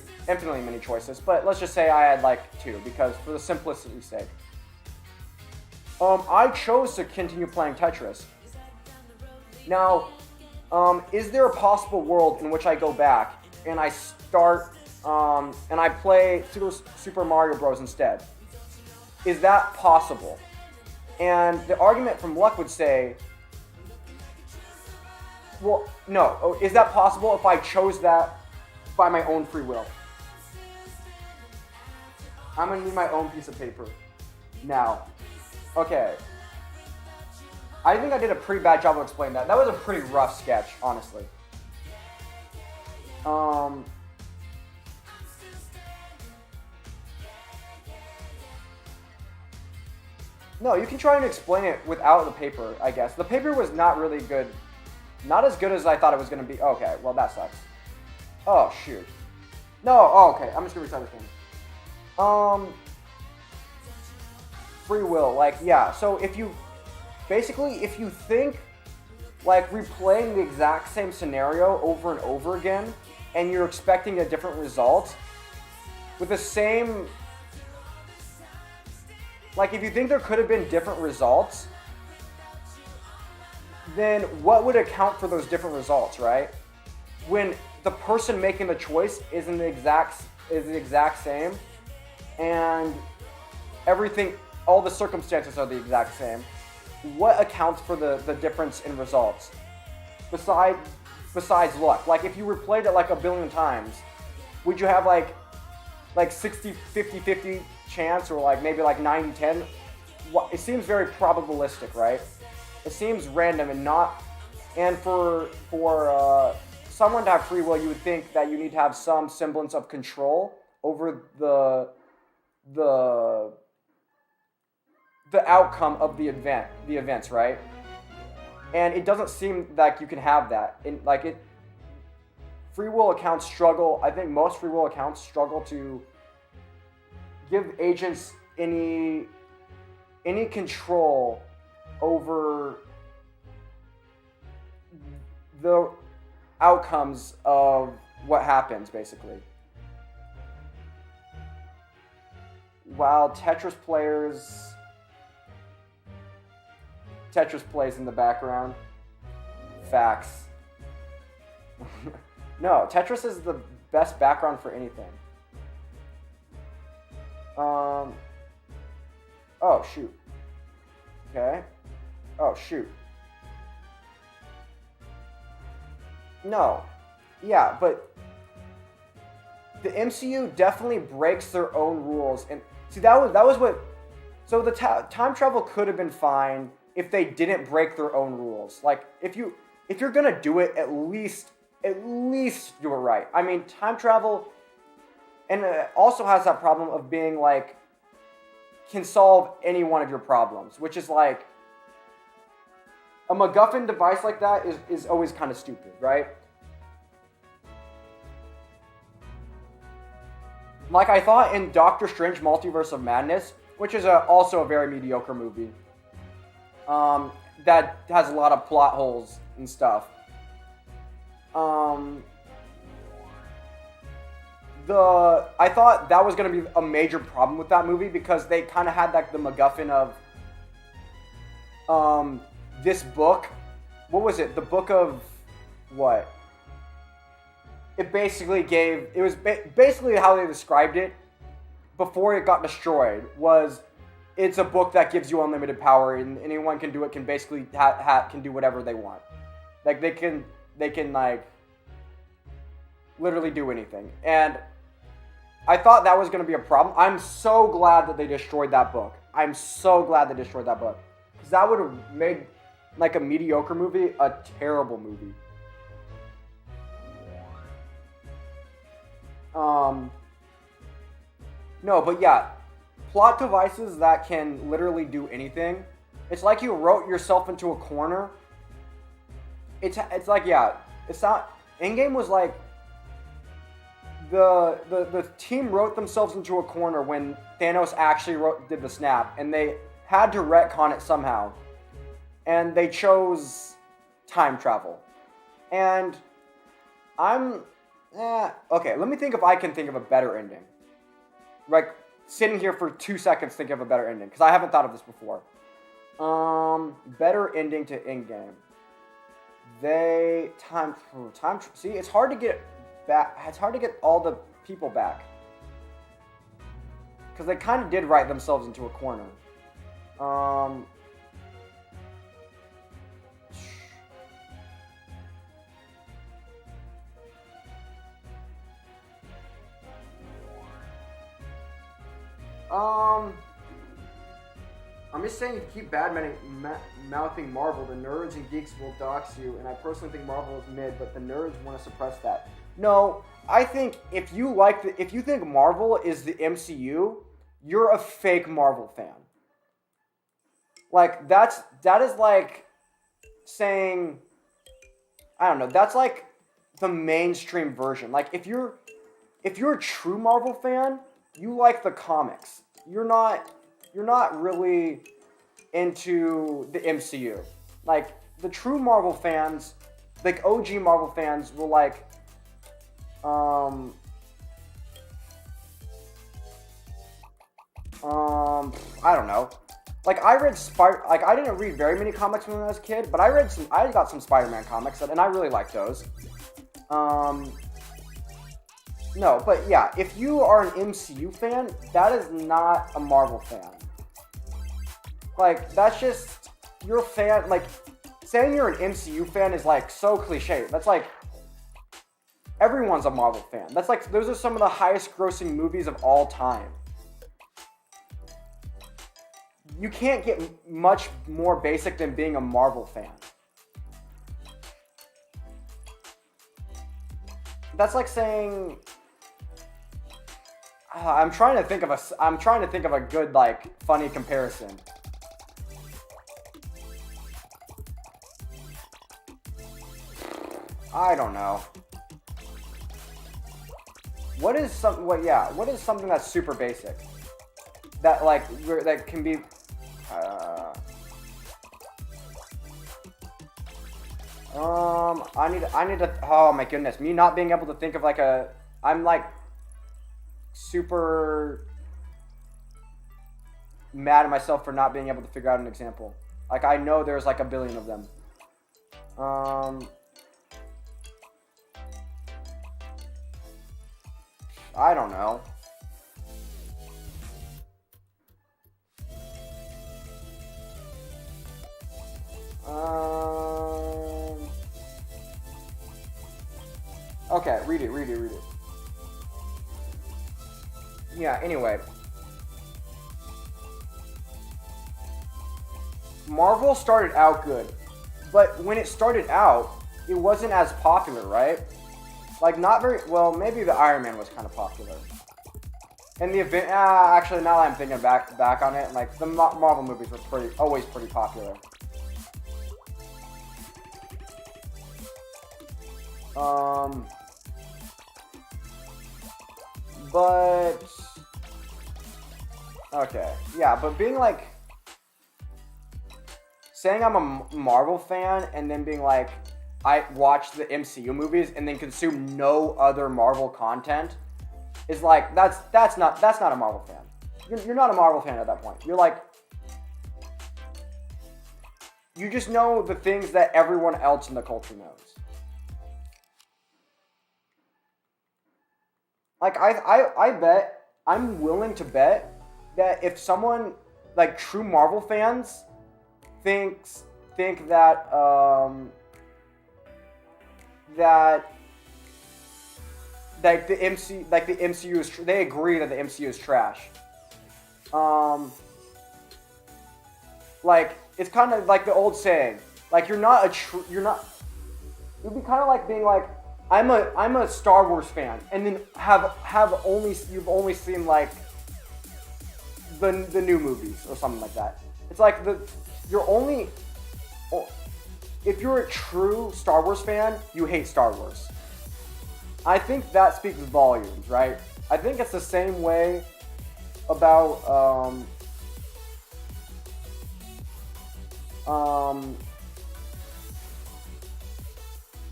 many choices, but let's just say I had like two because for the simplicity's sake. I chose to continue playing Tetris. Now, is there a possible world in which I go back and I start and I play Super Mario Bros. Instead? Is that possible? And the argument from luck would say, well, no. Is that possible if I chose that by my own free will? I'm going to need my own piece of paper now. Okay. I think I did a pretty bad job of explaining that. That was a pretty rough sketch, honestly. No, you can try and explain it without the paper, I guess. The paper was not really good. Not as good as I thought it was going to be. Okay, well, that sucks. Oh, shoot. No, okay. I'm just going to restart this game. Free will, like, yeah. So if you basically, if you think like replaying the exact same scenario over and over again, and you're expecting a different result with the same, like if you think there could have been different results, then what would account for those different results, right? When the person making the choice is the exact same, and everything, all the circumstances are the exact same. What accounts for the difference in results? Besides luck. Like if you replayed it like a billion times, would you have like 60, 50, 50 chance, or like maybe like 90, 10? It seems very probabilistic, right? It seems random and not, and for someone to have free will, you would think that you need to have some semblance of control over the outcome of the events, right? And it doesn't seem like you can have that. Free will accounts struggle. I think most free will accounts struggle to give agents any control over the outcomes of what happens, basically. While Tetris plays in the background. Facts. No, Tetris is the best background for anything. Oh, shoot. Okay. Oh, shoot. No. Yeah, but the MCU definitely breaks their own rules. And see, that was what... So the time travel could have been fine if they didn't break their own rules. Like, if you're gonna do it, at least do it right. I mean, time travel, and it also has that problem of being like, can solve any one of your problems, which is like, a MacGuffin device like that is always kind of stupid, right? Like I thought in Doctor Strange Multiverse of Madness, which is also a very mediocre movie, that has a lot of plot holes and stuff. I thought that was going to be a major problem with that movie because they kind of had like the MacGuffin of this book. What was it? The book of what? It basically basically how they described it before it got destroyed was, it's a book that gives you unlimited power and anyone can do it, can basically can do whatever they want. Like they can like literally do anything. And I thought that was going to be a problem. I'm so glad that they destroyed that book. I'm so glad they destroyed that book. Because that would have made like a mediocre movie a terrible movie. No, but yeah, plot devices that can literally do anything. It's like you wrote yourself into a corner. It's like, yeah, it's not... Endgame was like... The team wrote themselves into a corner when Thanos actually did the snap, and they had to retcon it somehow. And they chose time travel. And okay, let me think if I can think of a better ending. Like, sitting here for 2 seconds thinking of a better ending, because I haven't thought of this before. Better ending to Endgame. See, it's hard to get back. It's hard to get all the people back, because they kind of did write themselves into a corner. I'm just saying, if you keep mouthing Marvel, the nerds and geeks will dox you, and I personally think Marvel is mid, but the nerds want to suppress that. No, I think if you think Marvel is the MCU, you're a fake Marvel fan. Like, that is like saying, I don't know, that's like the mainstream version. Like, if you're a true Marvel fan, you like the comics. You're not really into the MCU. Like, the true Marvel fans, like OG Marvel fans, will like, I don't know. Like, I read I didn't read very many comics when I was a kid, but I got some Spider-Man comics, and I really like those. No, but yeah, if you are an MCU fan, that is not a Marvel fan. Like, that's just, you're a fan, like, saying you're an MCU fan is, like, so cliche. That's like, everyone's a Marvel fan. That's like, those are some of the highest grossing movies of all time. You can't get much more basic than being a Marvel fan. That's like saying, I'm trying to think of a good, like, funny comparison. I don't know. What is something that's super basic? That, like, that can be, I need to, oh my goodness, me not being able to think of like I'm like super mad at myself for not being able to figure out an example. Like, I know there's like a billion of them. I don't know. Okay, read it. Yeah, anyway. Marvel started out good, but when it started out, it wasn't as popular, right? Like, not very, well, maybe the Iron Man was kind of popular. And the event, actually, now that I'm thinking back on it, like, the Marvel movies were always pretty popular. But, okay, yeah, but being like, saying I'm a Marvel fan and then being like, I watch the MCU movies and then consume no other Marvel content is like, that's not a Marvel fan. You're not a Marvel fan at that point. You're like, you just know the things that everyone else in the culture knows. Like, I bet, I'm willing to bet that if someone, like, true Marvel fans think that, like, the MCU is, they agree that the MCU is trash. Like, it's kind of like the old saying, like, it would be kind of like being like, I'm a Star Wars fan, and then you've only seen like the new movies or something like that. It's like if you're a true Star Wars fan, you hate Star Wars. I think that speaks volumes, right? I think it's the same way about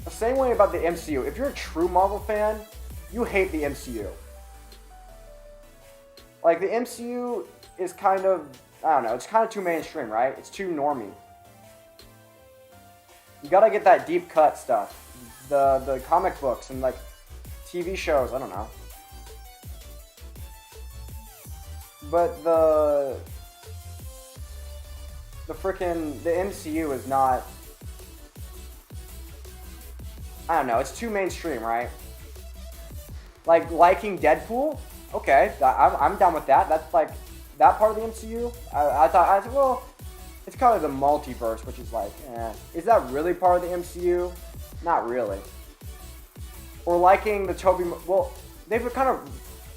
the same way about the MCU. If you're a true Marvel fan, you hate the MCU. Like, the MCU is kind of, I don't know, it's kind of too mainstream, right? It's too normie. You gotta get that deep cut stuff. The comic books and, like, TV shows, I don't know. But the MCU is not, I don't know, it's too mainstream, right? Like, liking Deadpool? Okay, I'm down with that. That's like, that part of the MCU? I thought, well, it's kind of the multiverse, which is like, is that really part of the MCU? Not really. Or liking the well, they've kind of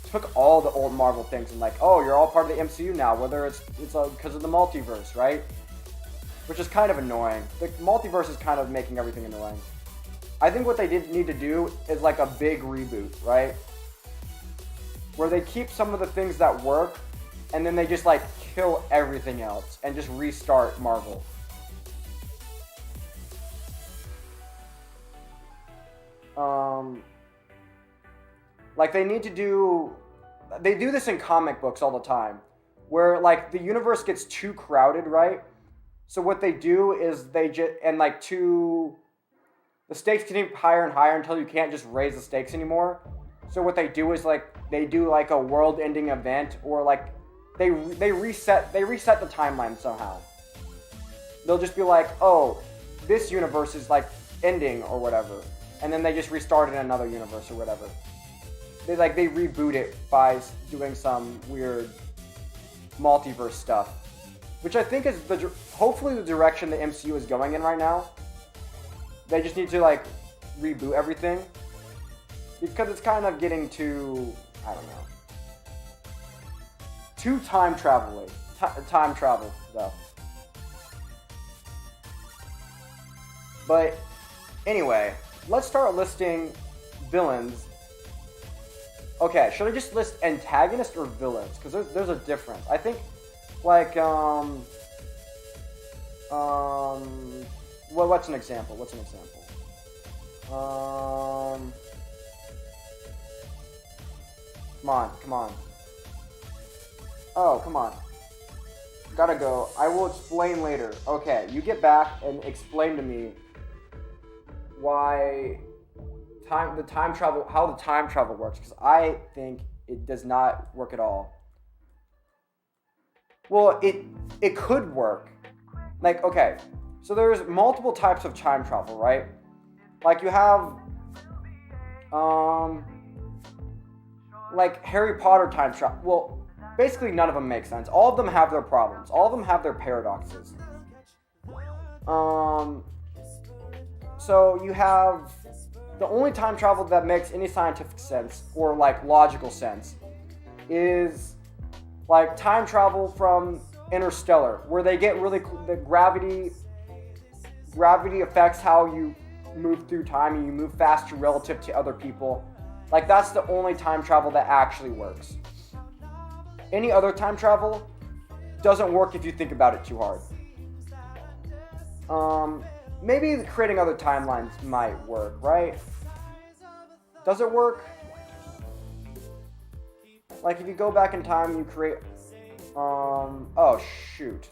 took all the old Marvel things and like, oh, you're all part of the MCU now, whether it's because of the multiverse, right? Which is kind of annoying. The multiverse is kind of making everything annoying. I think what they need to do is like a big reboot, right? Where they keep some of the things that work and then they just like kill everything else and just restart Marvel. Like they do this in comic books all the time, where like the universe gets too crowded, right? So what they do is they just, and like the stakes get higher and higher until you can't just raise the stakes anymore. So what they do is like they do like a world-ending event, or like they reset the timeline somehow. They'll just be like, oh, this universe is like ending or whatever, and then they just restart in another universe or whatever. They reboot it by doing some weird multiverse stuff, which I think is hopefully the direction the MCU is going in right now. They just need to like reboot everything, because it's kind of getting too, I don't know, too time travel though. But anyway, let's start listing villains. Okay, should I just list antagonists or villains? Because there's a difference. I think, like, well, what's an example? Come on. Oh, come on. Gotta go. I will explain later. Okay, you get back and explain to me why how the time travel works, because I think it does not work at all. Well, it could work. Like, okay, so there's multiple types of time travel, right? Like you have like Harry Potter time travel. Well, basically none of them make sense. All of them have their problems. All of them have their paradoxes. So you have the only time travel that makes any scientific sense or like logical sense is like time travel from Interstellar, where they get really the gravity affects how you move through time and you move faster relative to other people. Like that's the only time travel that actually works. Any other time travel doesn't work if you think about it too hard. Maybe creating other timelines might work, right? Does it work? Like if you go back in time and you create oh shoot.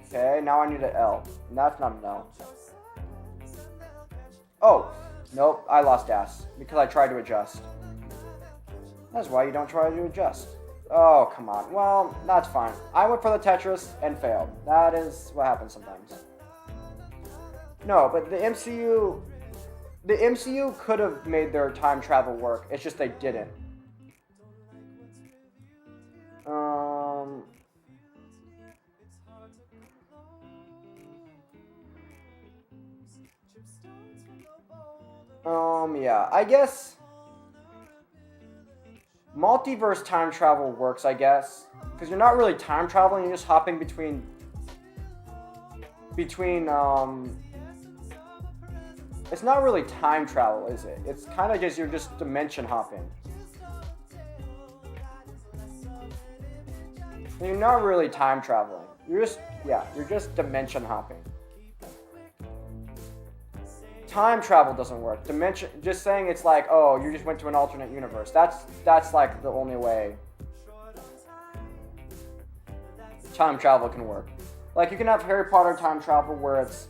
Okay, now I need an L. And that's not an L. Oh, nope, I lost ass because I tried to adjust. That's why you don't try to adjust. Oh, come on. Well, that's fine. I went for the Tetris and failed. That is what happens sometimes. No, but the MCU could have made their time travel work. It's just they didn't. Yeah, I guess multiverse time travel works, I guess, because you're not really time traveling, you're just hopping between it's not really time travel, is it? It's kind of just, you're just dimension hopping. You're not really time traveling. You're just dimension hopping. Time travel doesn't work. Dimension, just saying it's like, oh, you just went to an alternate universe. That's like the only way time travel can work. Like you can have Harry Potter time travel where it's,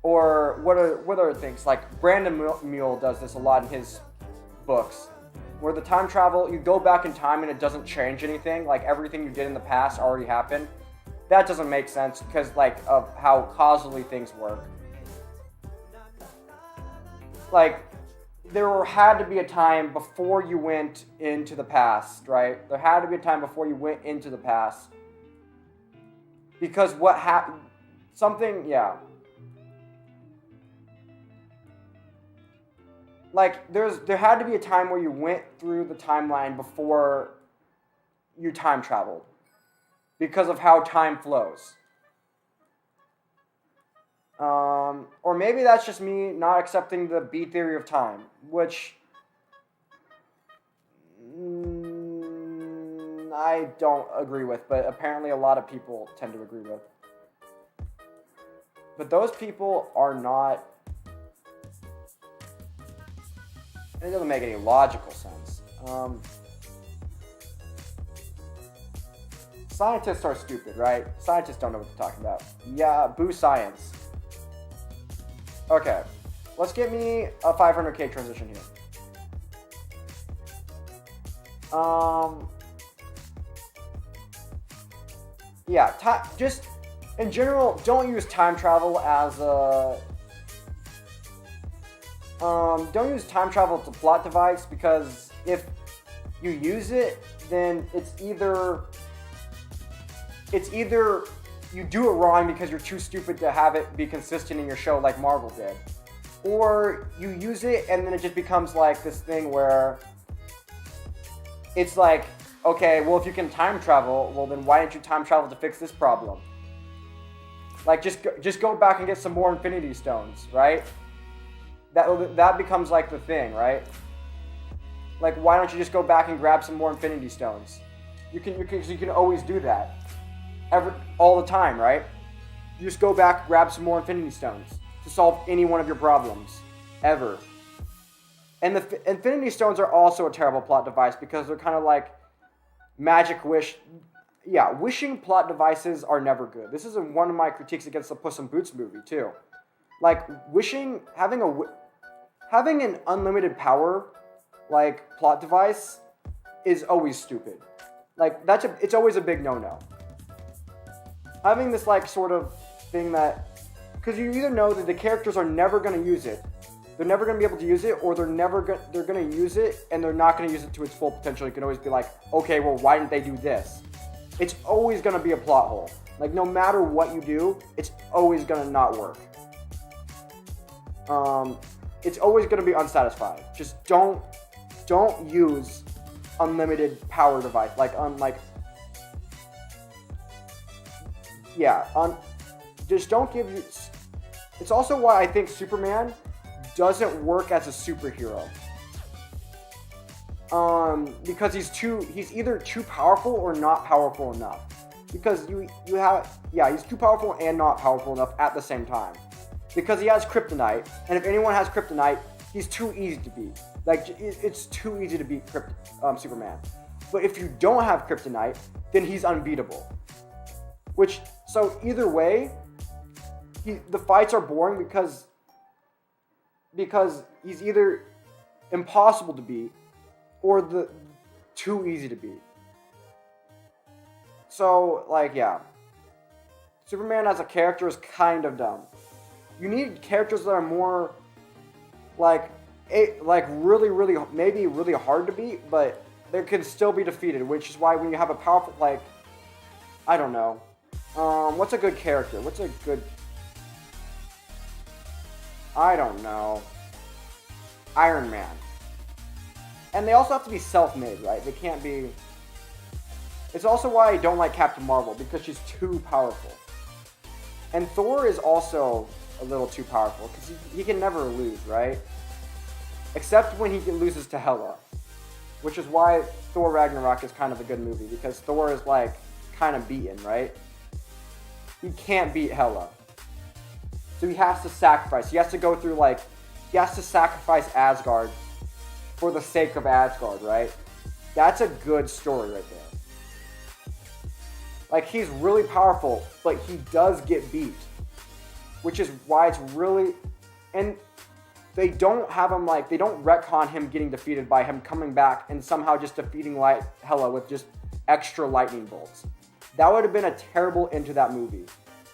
or what are things like Brandon Mule does this a lot in his books, where the time travel, you go back in time and it doesn't change anything. Like everything you did in the past already happened. That doesn't make sense because like of how causally things work. Like, there had to be a time before you went into the past, right? There had to be a time before you went into the past. Because what happened, Like, there had to be a time where you went through the timeline before you time traveled. Because of how time flows. Or maybe that's just me not accepting the B theory of time, which I don't agree with, but apparently a lot of people tend to agree with. But those people are not... It doesn't make any logical sense. Scientists are stupid, right? Scientists don't know what they're talking about. Yeah, boo science. Okay, let's get me a 500k transition here. Yeah, just in general, don't use time travel as a... don't use time travel as a plot device, because if you use it, then it's either you do it wrong because you're too stupid to have it be consistent in your show like Marvel did, or you use it and then it just becomes like this thing where it's like, okay, well, if you can time travel, well, then why didn't you time travel to fix this problem? Like, just go back and get some more Infinity Stones, right? That becomes like the thing, right? Like, why don't you just go back and grab some more Infinity Stones? You can always do that, all the time, right? You just go back, grab some more Infinity Stones to solve any one of your problems, ever. And the Infinity Stones are also a terrible plot device because they're kind of like magic wish. Yeah, wishing plot devices are never good. This is one of my critiques against the Puss in Boots movie too. Like, wishing, having an unlimited power, like, plot device is always stupid. Like, it's always a big no-no. Having this, like, sort of thing that, because you either know that the characters are never going to use it, they're never going to be able to use it, or they're going to use it and they're not going to use it to its full potential. You can always be like, okay, well, why didn't they do this? It's always going to be a plot hole. Like, no matter what you do, it's always going to not work. It's always going to be unsatisfying. Just don't use unlimited power device. Just don't give you... It's also why I think Superman doesn't work as a superhero. Because he's either too powerful or not powerful enough. Because he's too powerful and not powerful enough at the same time. Because he has kryptonite, and if anyone has kryptonite, he's too easy to beat. Like, it's too easy to beat Superman. But if you don't have kryptonite, then he's unbeatable. So either way, the fights are boring because he's either impossible to beat or too easy to beat. So, like, yeah. Superman as a character is kind of dumb. You need characters that are more, really, really, maybe really hard to beat, but they can still be defeated, which is why when you have a powerful, I don't know. What's a good character? I don't know. Iron Man. And they also have to be self-made, right? They can't be... It's also why I don't like Captain Marvel, because she's too powerful. And Thor is also a little too powerful, because he can never lose, right? Except when he loses to Hela. Which is why Thor Ragnarok is kind of a good movie, because Thor is, kind of beaten, right? He can't beat Hela. So he has to sacrifice. He has to go through, he has to sacrifice Asgard for the sake of Asgard, right? That's a good story right there. He's really powerful, but he does get beat. Which is why it's really... And they don't have him, they don't retcon him getting defeated by him coming back and somehow just defeating Hela with just extra lightning bolts. That would have been a terrible end to that movie.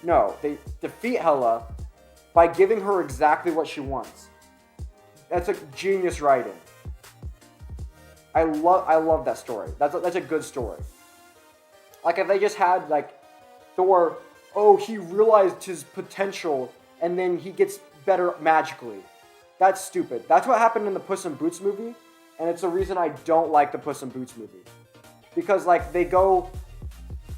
No, they defeat Hela by giving her exactly what she wants. That's a genius writing. I love that story. That's a good story. If they just had, Thor, he realized his potential and then he gets better magically. That's stupid. That's what happened in the Puss in Boots movie, and it's the reason I don't like the Puss in Boots movie. Because,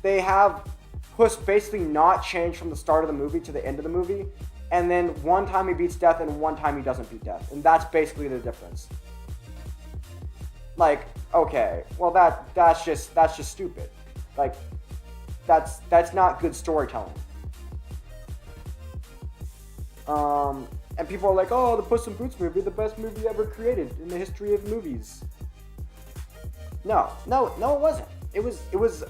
they have Puss basically not change from the start of the movie to the end of the movie. and then one time he beats death and one time he doesn't beat death. And that's basically the difference. Like, okay, well that's just stupid. Like, that's not good storytelling. And people are like, oh, the Puss in Boots movie, the best movie ever created in the history of movies. No, it wasn't. It was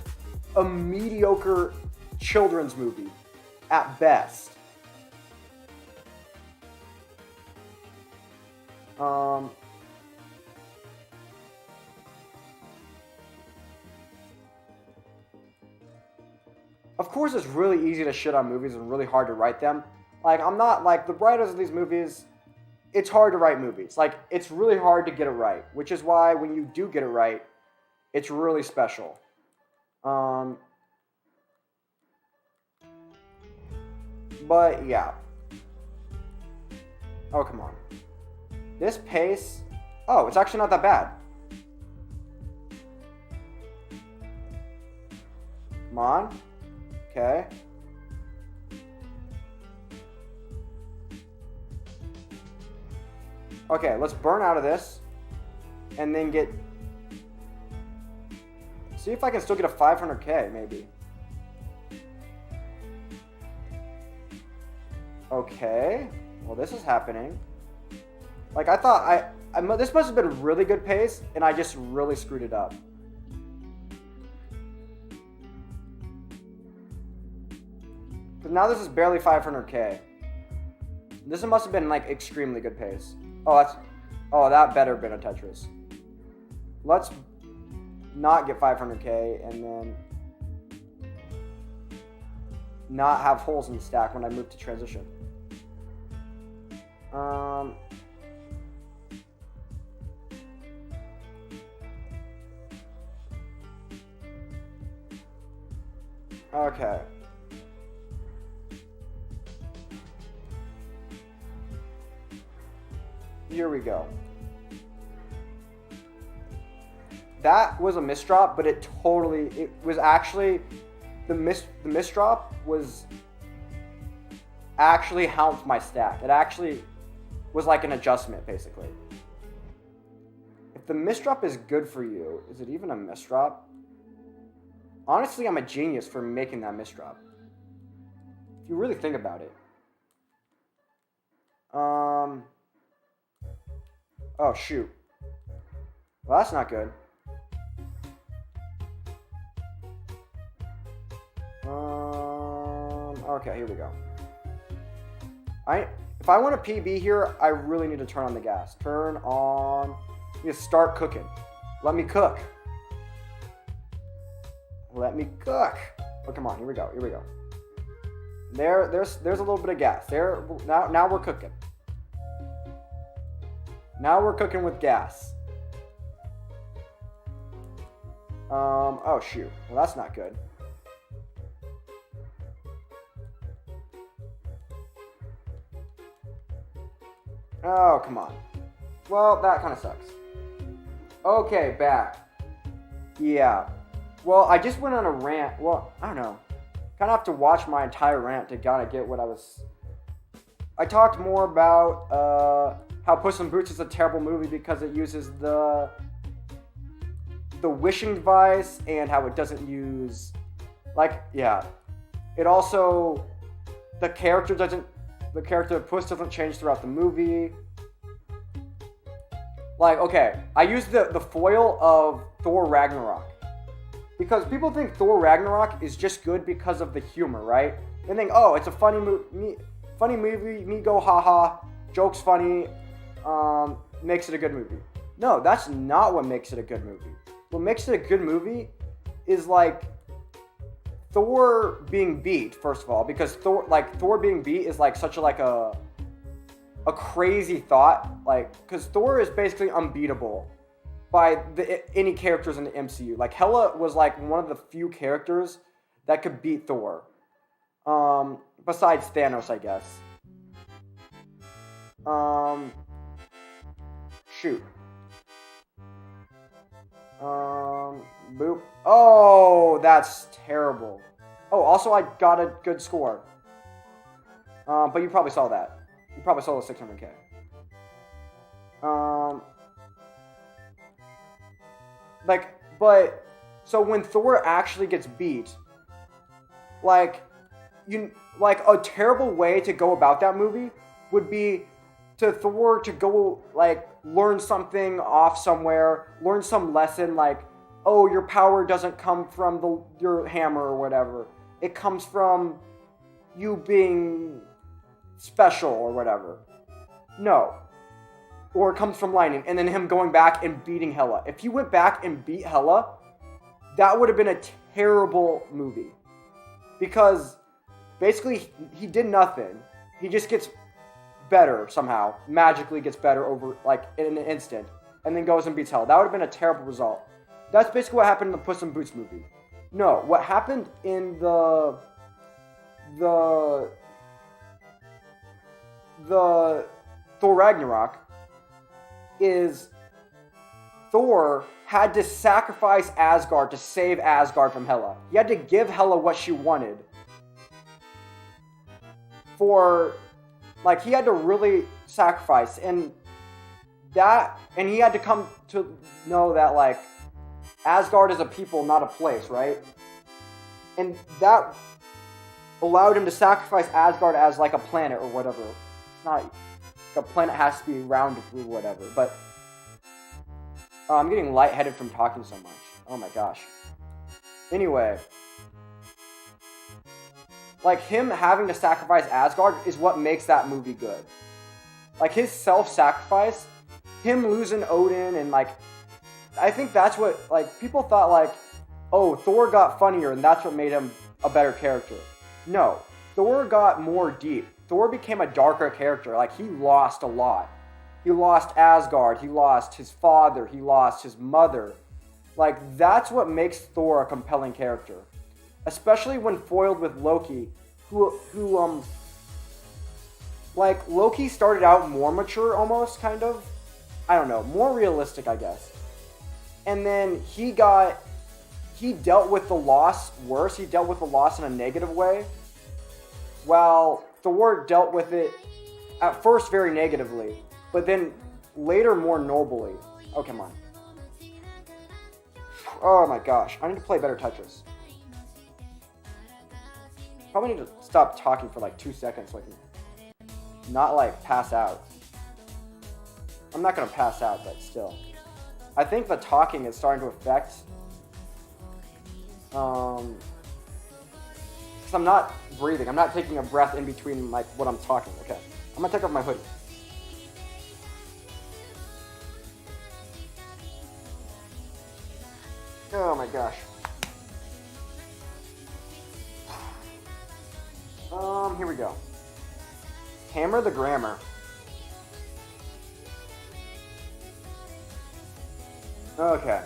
a mediocre children's movie at best. Of course, it's really easy to shit on movies and really hard to write them. Like, I'm not, like, the writers of these movies, it's hard to write movies. Like, it's really hard to get it right, which is why when you do get it right, it's really special. But, yeah. Oh, come on. This pace, oh, it's actually not that bad. Come on. Okay. Okay, let's burn out of this. And then get... See if I can still get a 500k, maybe. Okay. Well, this is happening. Like, I thought this must have been a really good pace, and I just really screwed it up. But now this is barely 500k. This must have been, like, extremely good pace. Oh, that better have been a Tetris. Let's not get 500k and then not have holes in the stack when I move to transition. Okay. Here we go. That was a misdrop, but it was actually, the misdrop was actually helped my stack. It actually was like an adjustment, basically. If the misdrop is good for you, is it even a misdrop? Honestly, I'm a genius for making that misdrop. If you really think about it. Oh, shoot. Well, that's not good. Okay, here we go. If I want a PB here, I really need to turn on the gas. Turn on... I need to start cooking. Let me cook. Let me cook. Oh, come on. Here we go. Here we go. There's a little bit of gas. There. Now we're cooking. Now we're cooking with gas. Oh, shoot. Well, that's not good. Oh, come on. Well, that kind of sucks. Okay, back. Yeah. Well, I just went on a rant. Well, I don't know. Kind of have to watch my entire rant to kind of get what I was... I talked more about how Puss in Boots is a terrible movie because it uses the wishing device and how it doesn't use... Like, yeah. It also... The character of Puss doesn't change throughout the movie. Like, okay, I used the foil of Thor Ragnarok. Because people think Thor Ragnarok is just good because of the humor, right? They think, oh, it's a funny movie, me go haha, joke's funny, makes it a good movie. No, that's not what makes it a good movie. What makes it a good movie is like Thor being beat, first of all, because Thor being beat is like such a crazy thought, like, because Thor is basically unbeatable by any characters in the MCU. Like, Hela was like one of the few characters that could beat Thor, besides Thanos, I guess. Shoot. Boop. Oh, that's terrible. Oh, also I got a good score. But you probably saw that. You probably saw the 600K. So when Thor actually gets beat, like a terrible way to go about that movie would be to Thor to go, like, learn something off somewhere, learn some lesson, like, oh, your power doesn't come from your hammer or whatever. It comes from you being special or whatever. No. Or it comes from lightning, and then him going back and beating Hela. If he went back and beat Hela, that would have been a terrible movie. Because basically he did nothing. He just gets better somehow. Magically gets better over, like, in an instant. And then goes and beats Hela. That would have been a terrible result. That's basically what happened in the Puss in Boots movie. No, what happened in the Thor Ragnarok is Thor had to sacrifice Asgard to save Asgard from Hela. He had to give Hela what she wanted. He had to really sacrifice, and he had to come to know that, like, Asgard is a people, not a place, right? And that allowed him to sacrifice Asgard as, like, a planet or whatever. It's not, a planet has to be rounded or whatever, but I'm getting lightheaded from talking so much. Oh my gosh. Anyway, like, him having to sacrifice Asgard is what makes that movie good. Like, his self-sacrifice, him losing Odin, and, like, I think that's what, like, people thought, like, oh, Thor got funnier and that's what made him a better character. No, Thor got more deep. Thor became a darker character. Like, he lost a lot. He lost Asgard, he lost his father, he lost his mother. Like, that's what makes Thor a compelling character. Especially when foiled with Loki, like, Loki started out more mature almost, kind of. I don't know, more realistic, I guess. And then he dealt with the loss worse. He dealt with the loss in a negative way. While Thor dealt with it at first very negatively, but then later more nobly. Oh, come on. Oh my gosh, I need to play better Tetris. Probably need to stop talking for like 2 seconds so I can not, like, pass out. I'm not gonna pass out, but still. I think the talking is starting to affect, because I'm not breathing. I'm not taking a breath in between, like, what I'm talking. Okay, I'm gonna take off my hoodie. Oh my gosh. Here we go. Hammer the grammar. Okay.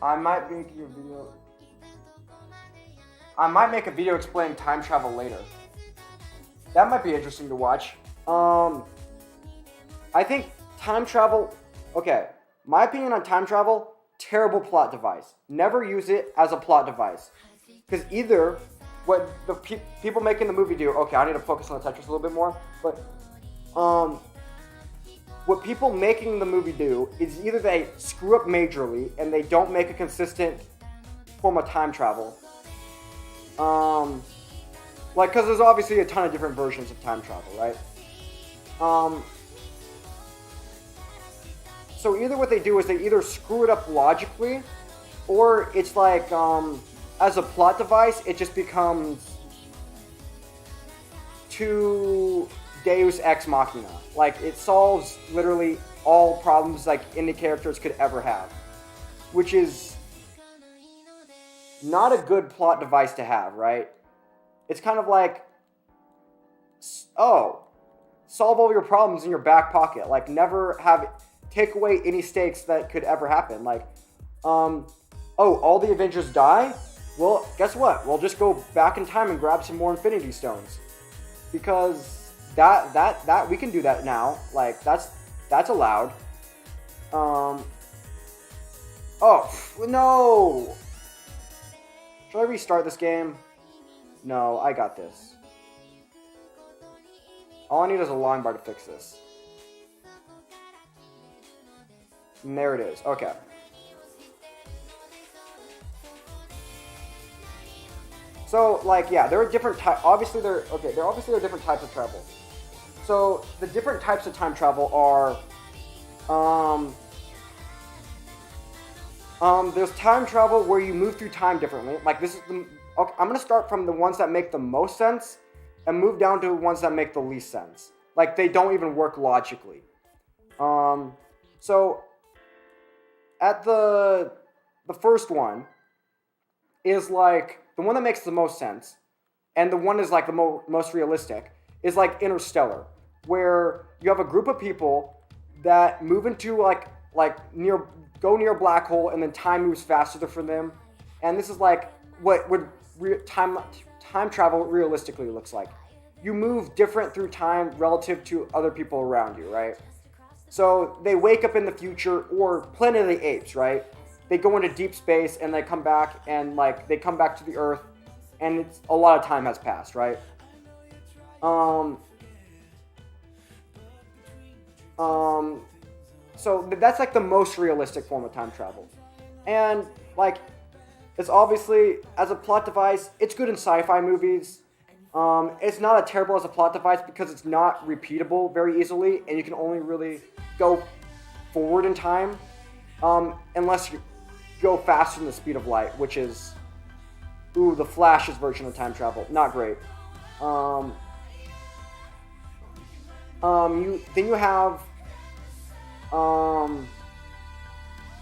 I might make a video. I might make a video explaining time travel later. That might be interesting to watch. I think time travel. Okay, my opinion on time travel: terrible plot device. Never use it as a plot device, because either what the people making the movie do. Okay, I need to focus on the Tetris a little bit more. But what people making the movie do is either they screw up majorly and they don't make a consistent form of time travel. Like, because there's obviously a ton of different versions of time travel, right? So either what they do is they either screw it up logically, or it's like, as a plot device, it just becomes too Deus Ex Machina. Like, it solves literally all problems, like, any characters could ever have. Which is not a good plot device to have, right? It's kind of like, oh, solve all your problems in your back pocket. Like, never take away any stakes that could ever happen. Like, Oh, all the Avengers die? Well, guess what? We'll just go back in time and grab some more Infinity Stones. Because that we can do that now. Like, that's allowed. Oh, no! Should I restart this game? No, I got this. All I need is a line bar to fix this. And there it is. Okay. So, like, yeah, there are different types. Obviously, there are different types of travel. So, the different types of time travel are, there's time travel where you move through time differently. Like, this is the. Okay, I'm gonna start from the ones that make the most sense, and move down to the ones that make the least sense. Like, they don't even work logically. So, at the first one is like the one that makes the most sense, and the one is like the most realistic, is like Interstellar, where you have a group of people that move into go near a black hole, and then time moves faster for them, and this is like what would time travel realistically looks like. You move different through time relative to other people around you, right? So they wake up in the future, or Planet of the Apes, right? They go into deep space and they come back, and like they come back to the Earth, and it's a lot of time has passed, right? So that's like the most realistic form of time travel, and like it's obviously as a plot device, it's good in sci-fi movies. It's not as terrible as a plot device because it's not repeatable very easily, and you can only really go forward in time, unless you go faster than the speed of light, which is, the Flash's version of time travel. Not great. Then you have, the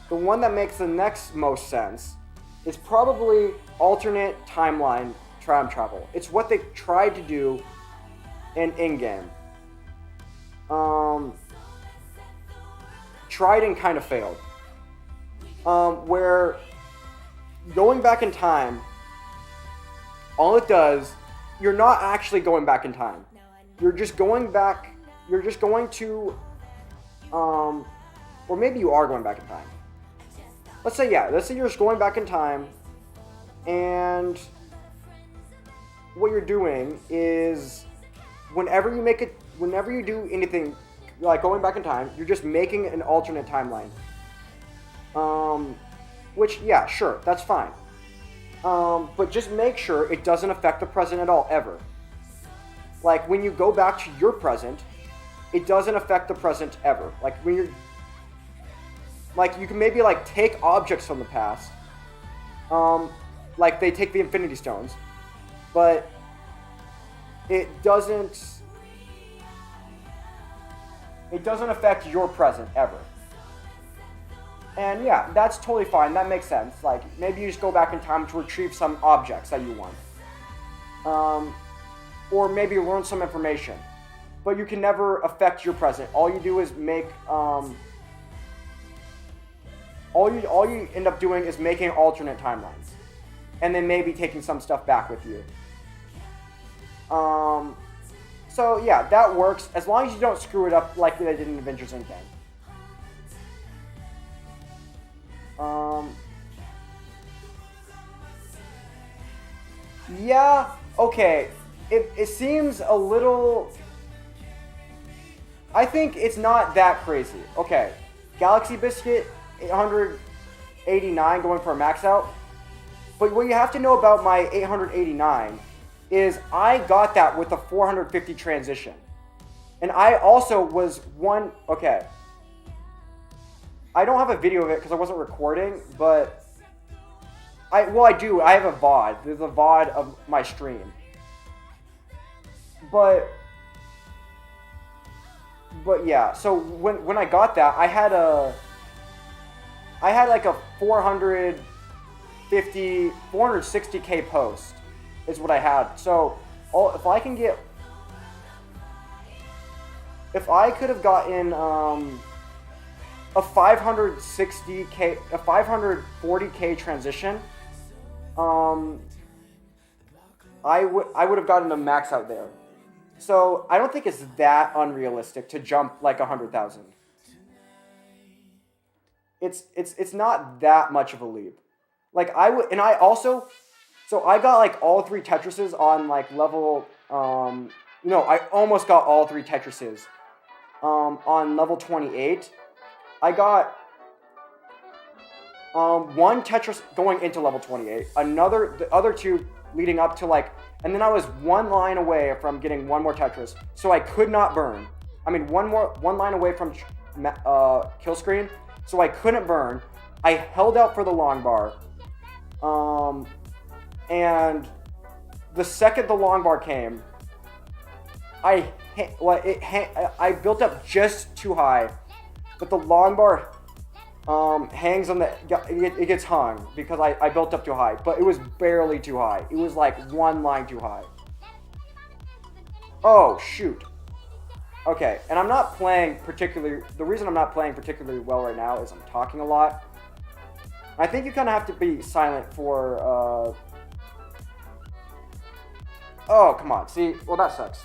one that makes the next most sense is probably alternate timeline time travel. It's what they tried to do in Endgame. Tried and kind of failed. Where going back in time, all it does, you're not actually going back in time. You're just going back, you're just going to, or maybe you are going back in time. Let's say you're just going back in time, and what you're doing is whenever you do anything like going back in time, you're just making an alternate timeline. Which, yeah, sure, that's fine. But just make sure it doesn't affect the present at all, ever. Like, when you go back to your present, it doesn't affect the present ever. Like, when you're... Like, you can maybe, like, take objects from the past. Like, they take the Infinity Stones. But it doesn't affect your present, ever. And yeah, that's totally fine. That makes sense. Like, maybe you just go back in time to retrieve some objects that you want. Or maybe learn some information. But you can never affect your present. All you do is make, all you end up doing is making alternate timelines. And then maybe taking some stuff back with you. So yeah, that works, as long as you don't screw it up like they did in Avengers Endgame. Yeah, okay. It seems a little... I think it's not that crazy. Okay, Galaxy Biscuit, 889 going for a Maxout. But what you have to know about my 889 is I got that with a 450 transition. And I also was okay. I don't have a video of it because I wasn't recording, but I do. I have a VOD. There's a VOD of my stream. But yeah, so when I got that, I had like a 460K post is what I had. So if I could have gotten a 560k, a 540k transition, I would have gotten a max out there. So I don't think it's that unrealistic to jump like 100,000. It's not that much of a leap. Like I would, and I also, so I got like all 3 Tetrises on like level, I almost got all 3 Tetrises, on level 28. I got, one Tetris going into level 28, the other 2 leading up to like, and then I was 1 line away from getting 1 more Tetris, so I could not burn. I mean, one line away from kill screen, so I couldn't burn. I held out for the long bar, and the second the long bar came, I built up just too high, but the long bar hangs on it gets hung because I built up too high, but it was barely too high. It was like 1 line too high. Oh, shoot. Okay, and I'm not playing particularly, the reason I'm not playing particularly well right now is I'm talking a lot. I think you kind of have to be silent for, oh, come on, see, well that sucks.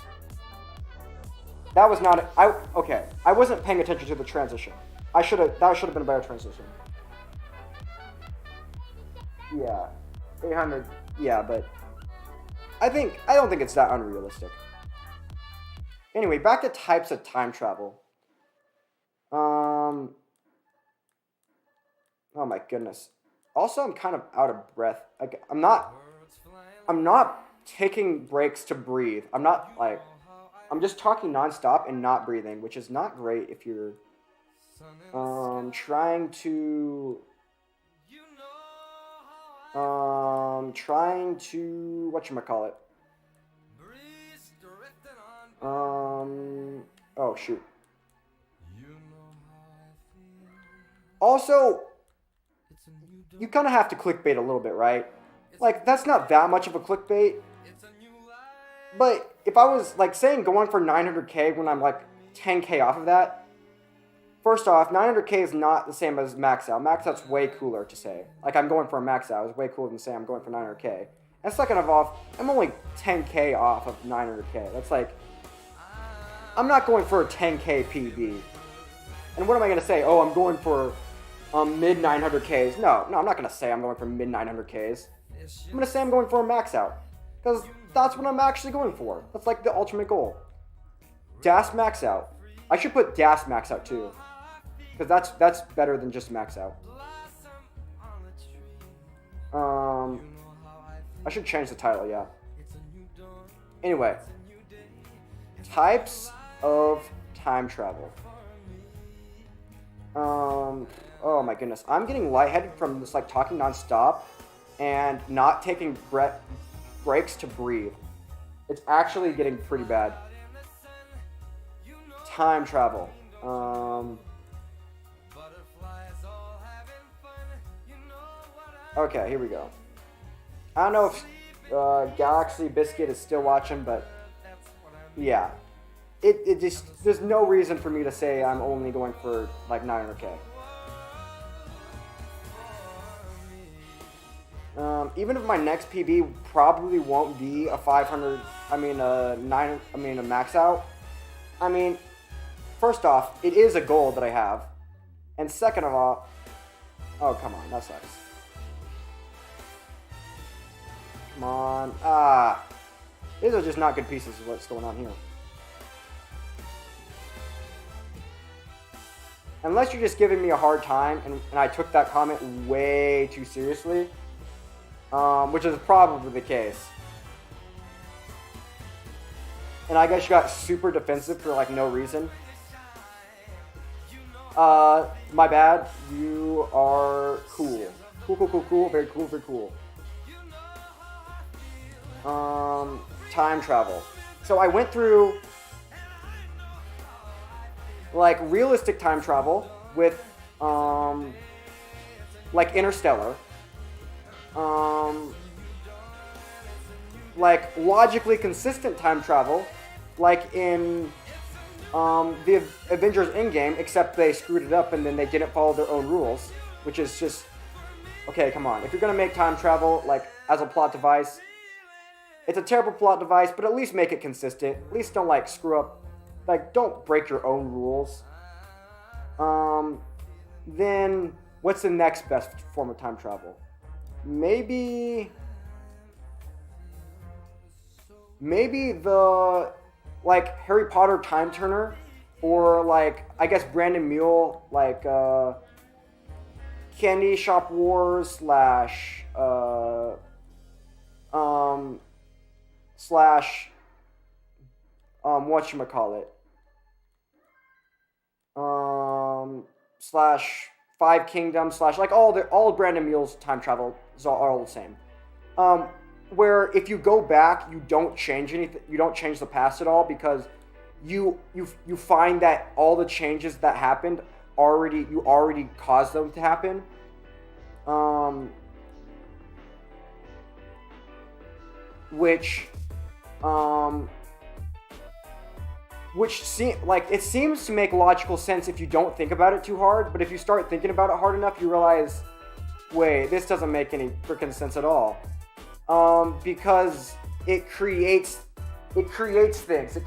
That was not, okay, I wasn't paying attention to the transition. That should have been a better transition. Yeah, 800. Yeah, but I don't think it's that unrealistic. Anyway, back to types of time travel. Oh my goodness. Also, I'm kind of out of breath. Like, I'm not taking breaks to breathe. I'm just talking nonstop and not breathing, which is not great if you're trying to whatchamacallit. Oh shoot. Also, you kind of have to clickbait a little bit, right? Like, that's not that much of a clickbait. But if I was, like, saying going for 900k when I'm, like, 10k off of that, first off, 900k is not the same as Maxout. Maxout's way cooler to say. Like, I'm going for a Maxout. It's way cooler than saying I'm going for 900k. And second of all, I'm only 10k off of 900k. That's like, I'm not going for a 10k PB. And what am I going to say? Oh, I'm going for mid 900ks. No, I'm not going to say I'm going for mid 900ks. I'm going to say I'm going for a Maxout. Because that's what I'm actually going for. That's like the ultimate goal. Das Maxout. I should put Das Maxout too. Because that's better than just Maxout. I should change the title, yeah. Anyway. Types of time travel. Oh my goodness. I'm getting lightheaded from just like talking nonstop and not taking breaks to breathe. It's actually getting pretty bad. Time travel. Okay, here we go. I don't know if Galaxy Biscuit is still watching, but yeah. It just, there's no reason for me to say I'm only going for like 900k. Even if my next PB probably won't be a 500, a max out. I mean, first off, it is a goal that I have. And second of all, oh, come on, that sucks. Come on. These are just not good pieces of what's going on here. Unless you're just giving me a hard time, and I took that comment way too seriously, which is probably the case. And I guess you got super defensive for like no reason. My bad. You are cool. Cool. Very cool, very cool. Time travel. So I went through like realistic time travel with like Interstellar, like logically consistent time travel like in the Avengers Endgame, except they screwed it up and then they didn't follow their own rules, which is just, okay, come on. If you're gonna make time travel, like, as a plot device, it's a terrible plot device, but at least make it consistent. At least don't, like, screw up, like, don't break your own rules. Then, what's the next best form of time travel? Maybe the, like, Harry Potter Time Turner, or, like, I guess Brandon Mule, like, Candy Shop Wars slash whatchamacallit, slash Five Kingdoms slash, like, all Brandon Mule's time travel are all the same. Where if you go back, you don't change anything, you don't change the past at all, because you find that all the changes that happened you already caused them to happen. It seems to make logical sense if you don't think about it too hard, but if you start thinking about it hard enough, you realize, wait, this doesn't make any freaking sense at all. Because it creates things.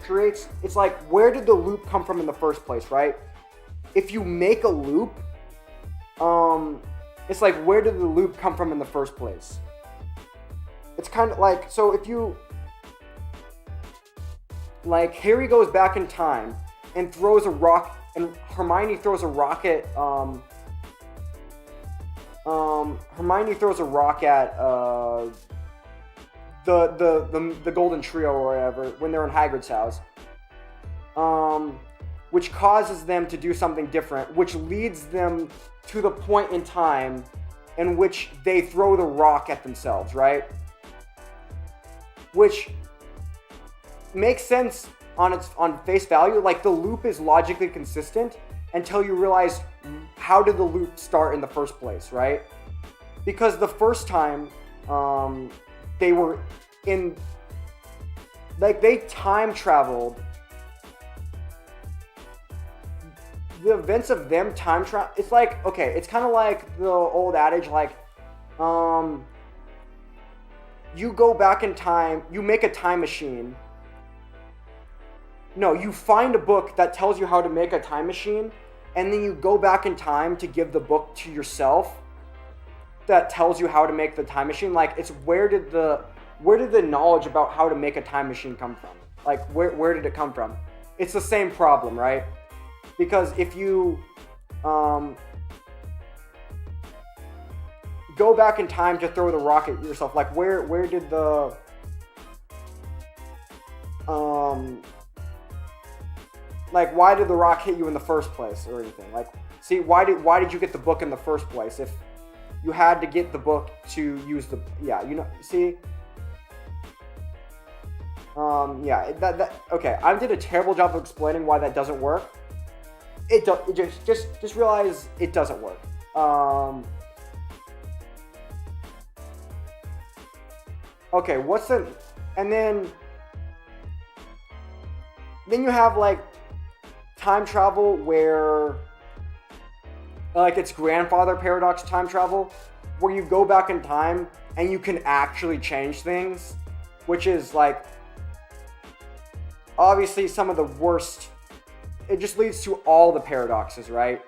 It's like, where did the loop come from in the first place, right? If you make a loop, it's like, where did the loop come from in the first place? It's kind of like, so if you, like, Harry goes back in time and throws a rock, and Hermione throws a rock at, the Golden Trio or whatever when they're in Hagrid's house, which causes them to do something different, which leads them to the point in time in which they throw the rock at themselves, right? Which makes sense on face value. Like, the loop is logically consistent until you realize, how did the loop start in the first place, right? Because the first time they were in, like, they time traveled. The events of them time travel, it's like, okay, it's kind of like the old adage, like, you go back in time, you make a time machine. No, you find a book that tells you how to make a time machine, and then you go back in time to give the book to yourself that tells you how to make the time machine. Like, it's where did the knowledge about how to make a time machine come from? Like, where did it come from? It's the same problem, right? Because if you go back in time to throw the rock at yourself, like, where did the like, why did the rock hit you in the first place or anything? Like, see, why did you get the book in the first place if you had to get the book to use the, yeah, you know, see? Yeah, okay, I did a terrible job of explaining why that doesn't work. Just realize it doesn't work. Okay, and then you have, like, time travel where, like, it's grandfather paradox time travel, where you go back in time and you can actually change things, which is, like, obviously some of the worst. It just leads to all the paradoxes, right?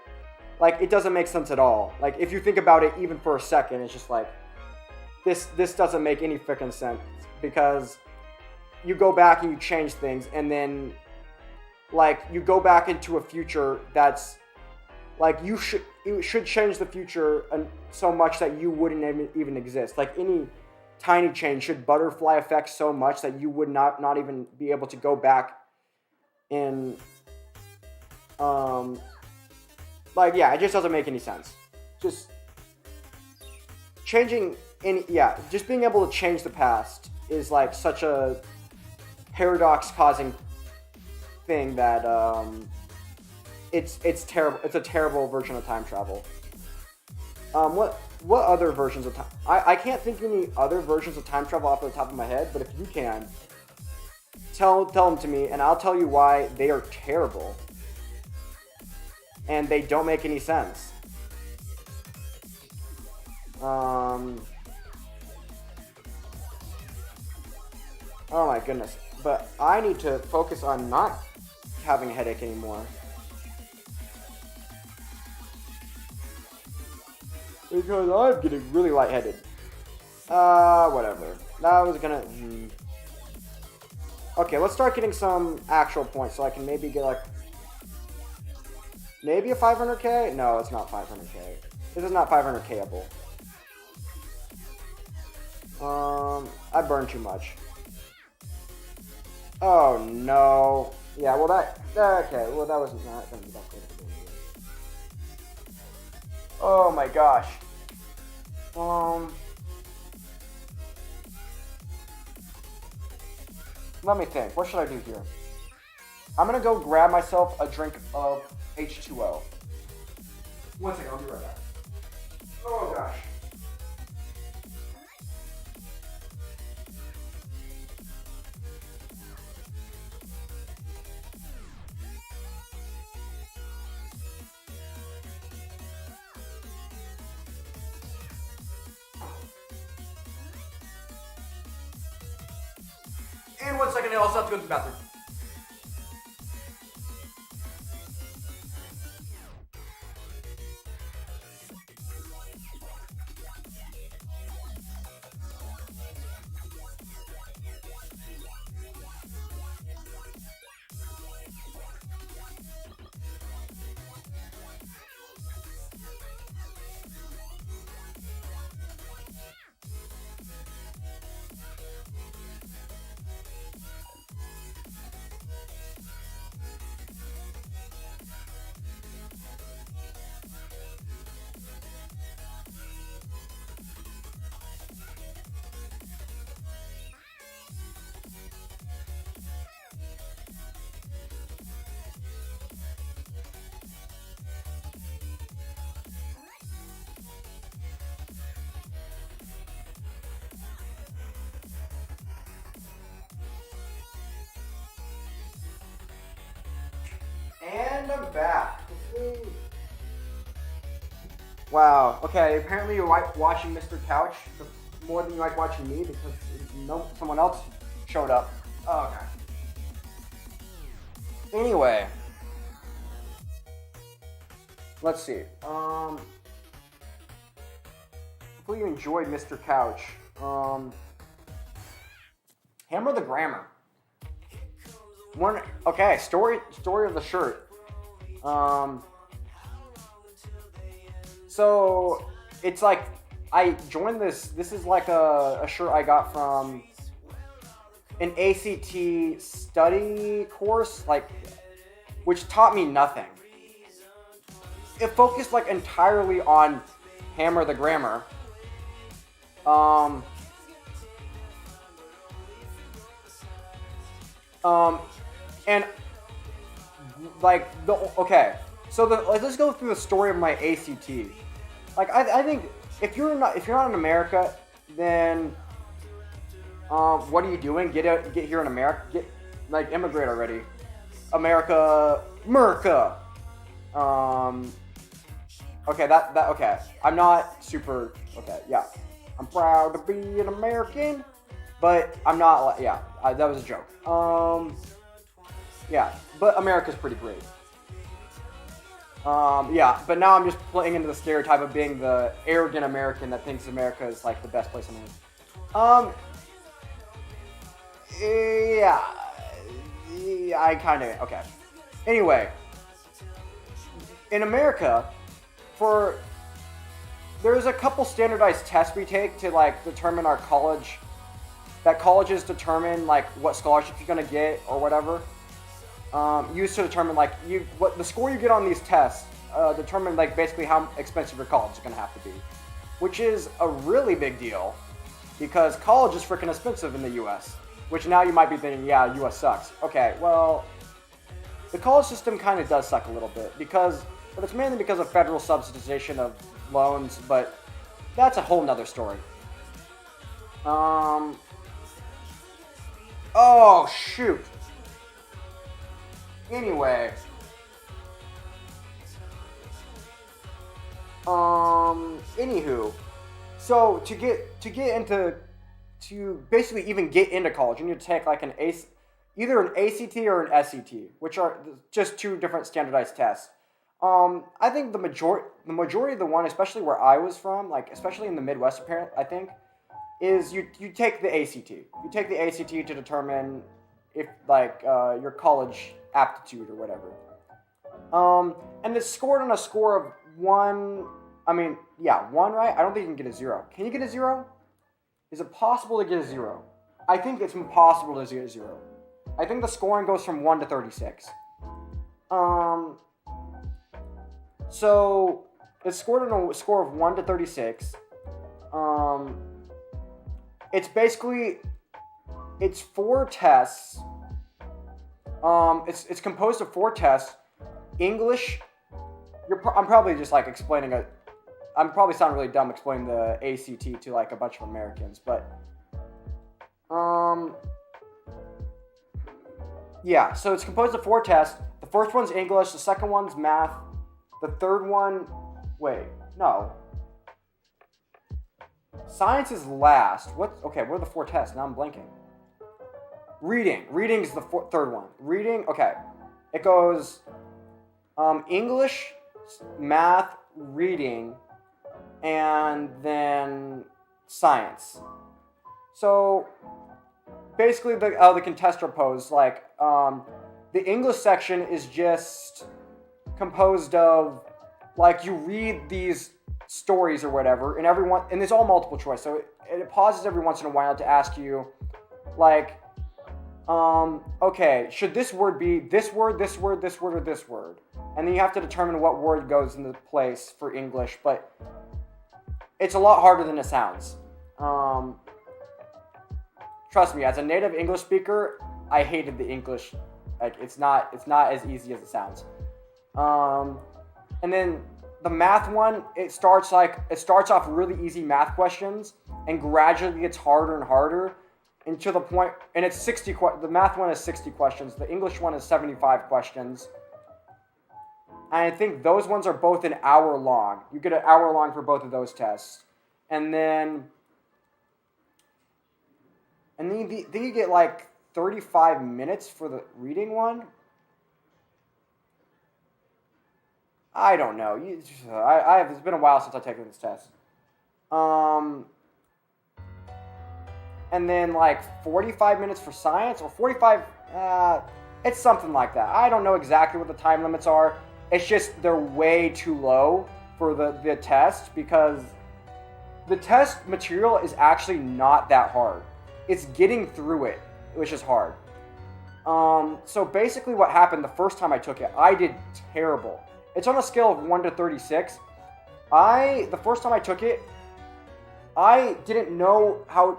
Like, it doesn't make sense at all. Like, if you think about it even for a second, it's just like, this doesn't make any freaking sense, because you go back and you change things, and then, like, you go back into a future that's, like, you should change the future so much that you wouldn't even exist. Like, any tiny change should butterfly effect so much that you would not even be able to go back in, like, yeah, it just doesn't make any sense. Just changing just being able to change the past is, like, such a paradox causing thing that it's terrible. It's a terrible version of time travel. What other versions of time? I can't think of any other versions of time travel off the top of my head, but if you can, tell them to me, and I'll tell you why they are terrible. And they don't make any sense. Oh my goodness. But I need to focus on not having a headache anymore. Because I'm getting really lightheaded. Whatever. That was gonna... Okay, let's start getting some actual points so I can maybe get like... Maybe a 500k? No, it's not 500k. This is not 500k-able. I burned too much. Oh, no. Yeah, well that... Okay, well that wasn't not gonna be that good. Oh my gosh. Let me think. What should I do here? I'm gonna go grab myself a drink of H2O. One second, I'll be right back. Oh gosh. And 1 second, I also have to go to the bathroom. And I'm back. Wow. Okay. Apparently you like watching Mr. Couch more than you like watching me because someone else showed up. Oh, okay. Anyway, let's see. Hopefully you enjoyed Mr. Couch. Hammer the Grammar. Okay, story of the shirt. So it's like I joined this. This is like a shirt I got from an ACT study course, like which taught me nothing. It focused like entirely on Hammer the Grammar. And like okay, so let's go through the story of my ACT. Like I think if you're not in America, then what are you doing? Get here in America. Immigrate already. America. Okay, okay. I'm not super. Okay, yeah. I'm proud to be an American, but I'm not. Yeah, that was a joke. Yeah, but America's pretty great. Yeah, but now I'm just playing into the stereotype of being the arrogant American that thinks America is like the best place on earth. Yeah, I kind of, okay. Anyway, in America, there's a couple standardized tests we take to like determine our college, that colleges determine like what scholarship you're gonna get or whatever. Used to determine like what the score you get on these tests determine like basically how expensive your college is gonna have to be, which is a really big deal because college is freaking expensive in the U.S. Which now you might be thinking, yeah, U.S. sucks. Okay, well, the college system kind of does suck a little bit but it's mainly because of federal subsidization of loans, but that's a whole nother story. Oh, shoot. Anyway. Anywho. So, to basically even get into college, you need to take like either an ACT or an SET, which are just two different standardized tests. I think the majority of the one, especially where I was from, like especially in the Midwest, apparently, I think, is you take the ACT. You take the ACT to determine if like your college aptitude or whatever. And it's scored on a score of 1. I mean, yeah, 1, right? I don't think you can get a 0. Can you get a 0? Is it possible to get a 0? I think it's impossible to get a 0. I think the scoring goes from 1 to 36. So it's scored on a score of 1 to 36. It's basically, it's 4 tests. It's composed of 4 tests. English. I'm probably just like explaining it. I'm probably sounding really dumb explaining the ACT to like a bunch of Americans, but yeah. So it's composed of 4 tests. The first one's English. The second one's math. The third one, no. Science is last. What are the 4 tests? Now I'm blanking. Reading. Reading is the third one. Reading, okay. It goes English, math, reading, and then science. So basically the contest are posed like the English section is just composed of like you read these stories or whatever, and it's all multiple choice. So it pauses every once in a while to ask you like okay, should this word be this word, this word, this word, or this word? And then you have to determine what word goes into place for English, but it's a lot harder than it sounds. Trust me, as a native English speaker, I hated the English. Like it's not as easy as it sounds. And then the math one, it starts off really easy math questions and gradually gets harder and harder. And to the point, and it's 60. The math one is 60 questions. The English one is 75 questions. And I think those ones are both an hour long. You get an hour long for both of those tests, and then you get like 35 minutes for the reading one. I don't know. It's been a while since I've taken this test. And then like 45 minutes for science, or 45, it's something like that. I don't know exactly what the time limits are. It's just they're way too low for the test, because the test material is actually not that hard. It's getting through it, which is hard. So basically what happened the first time I took it, I did terrible. It's on a scale of 1 to 36. The first time I took it, I didn't know how,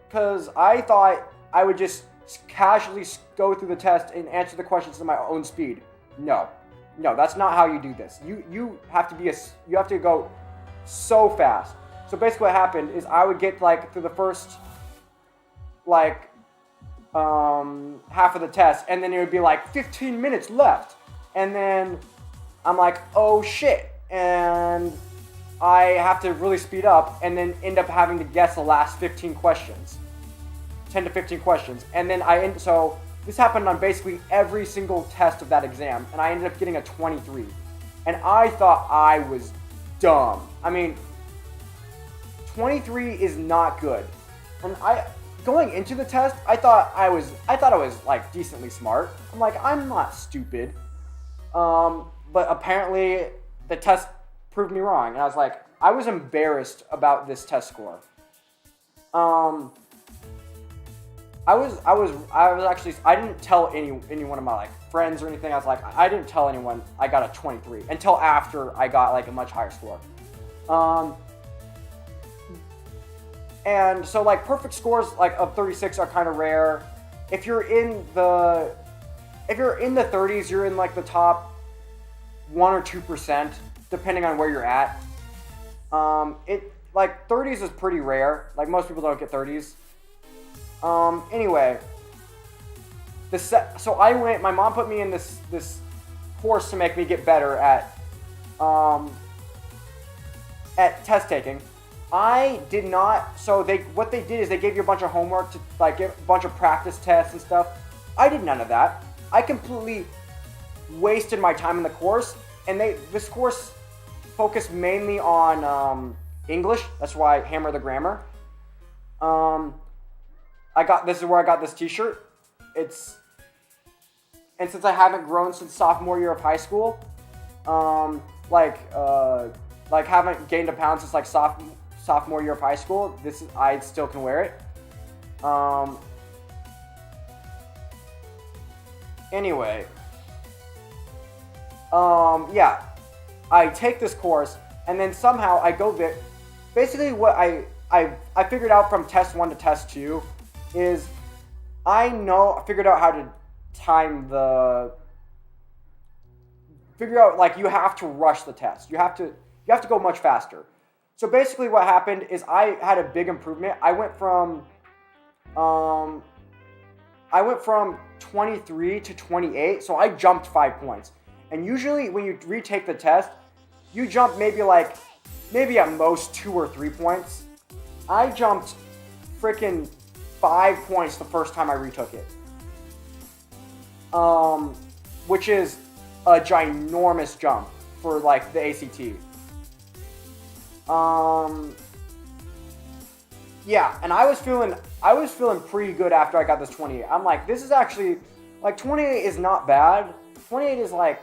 because I thought I would just casually go through the test and answer the questions at my own speed. No, that's not how you do this. You have to go so fast. So basically what happened is I would get like through the first like half of the test, and then it would be like 15 minutes left, and then I'm like, oh shit, and I have to really speed up, and then end up having to guess the last 15 questions, 10 to 15 questions, and then so this happened on basically every single test of that exam, and I ended up getting a 23, and I thought I was dumb. I mean, 23 is not good, and going into the test, I thought I was like decently smart. I'm like, I'm not stupid, but apparently the test proved me wrong, and I was embarrassed about this test score. I didn't tell any one of my like friends or anything. I didn't tell anyone I got a 23 until after I got like a much higher score. And so like perfect scores like of 36 are kind of rare. If you're in the 30s, you're in like the top 1 or 2%, depending on where you're at. It like 30s is pretty rare. Like most people don't get 30s. Anyway, So my mom put me in this course to make me get better at test taking. I did not. So what they did is they gave you a bunch of homework to like get a bunch of practice tests and stuff. I did none of that. I completely wasted my time in the course, and this course focused mainly on English. That's why I hammer the grammar. This is where I got this T-shirt. And since I haven't grown since sophomore year of high school, haven't gained a pound since like sophomore year of high school, I still can wear it. Anyway, yeah, I take this course, and then somehow I go there. Basically, what I figured out from test 1 to test 2 is I figured out how to time figure out like you have to rush the test. You have to go much faster. So basically what happened is I had a big improvement. I went from 23 to 28, so I jumped 5 points. And usually when you retake the test, you jump maybe at most 2 or 3 points. I jumped freaking 5 points the first time I retook it. Which is a ginormous jump for like the ACT. Yeah, and I was feeling pretty good after I got this 28. I'm like, this is actually like 28 is not bad. 28 is like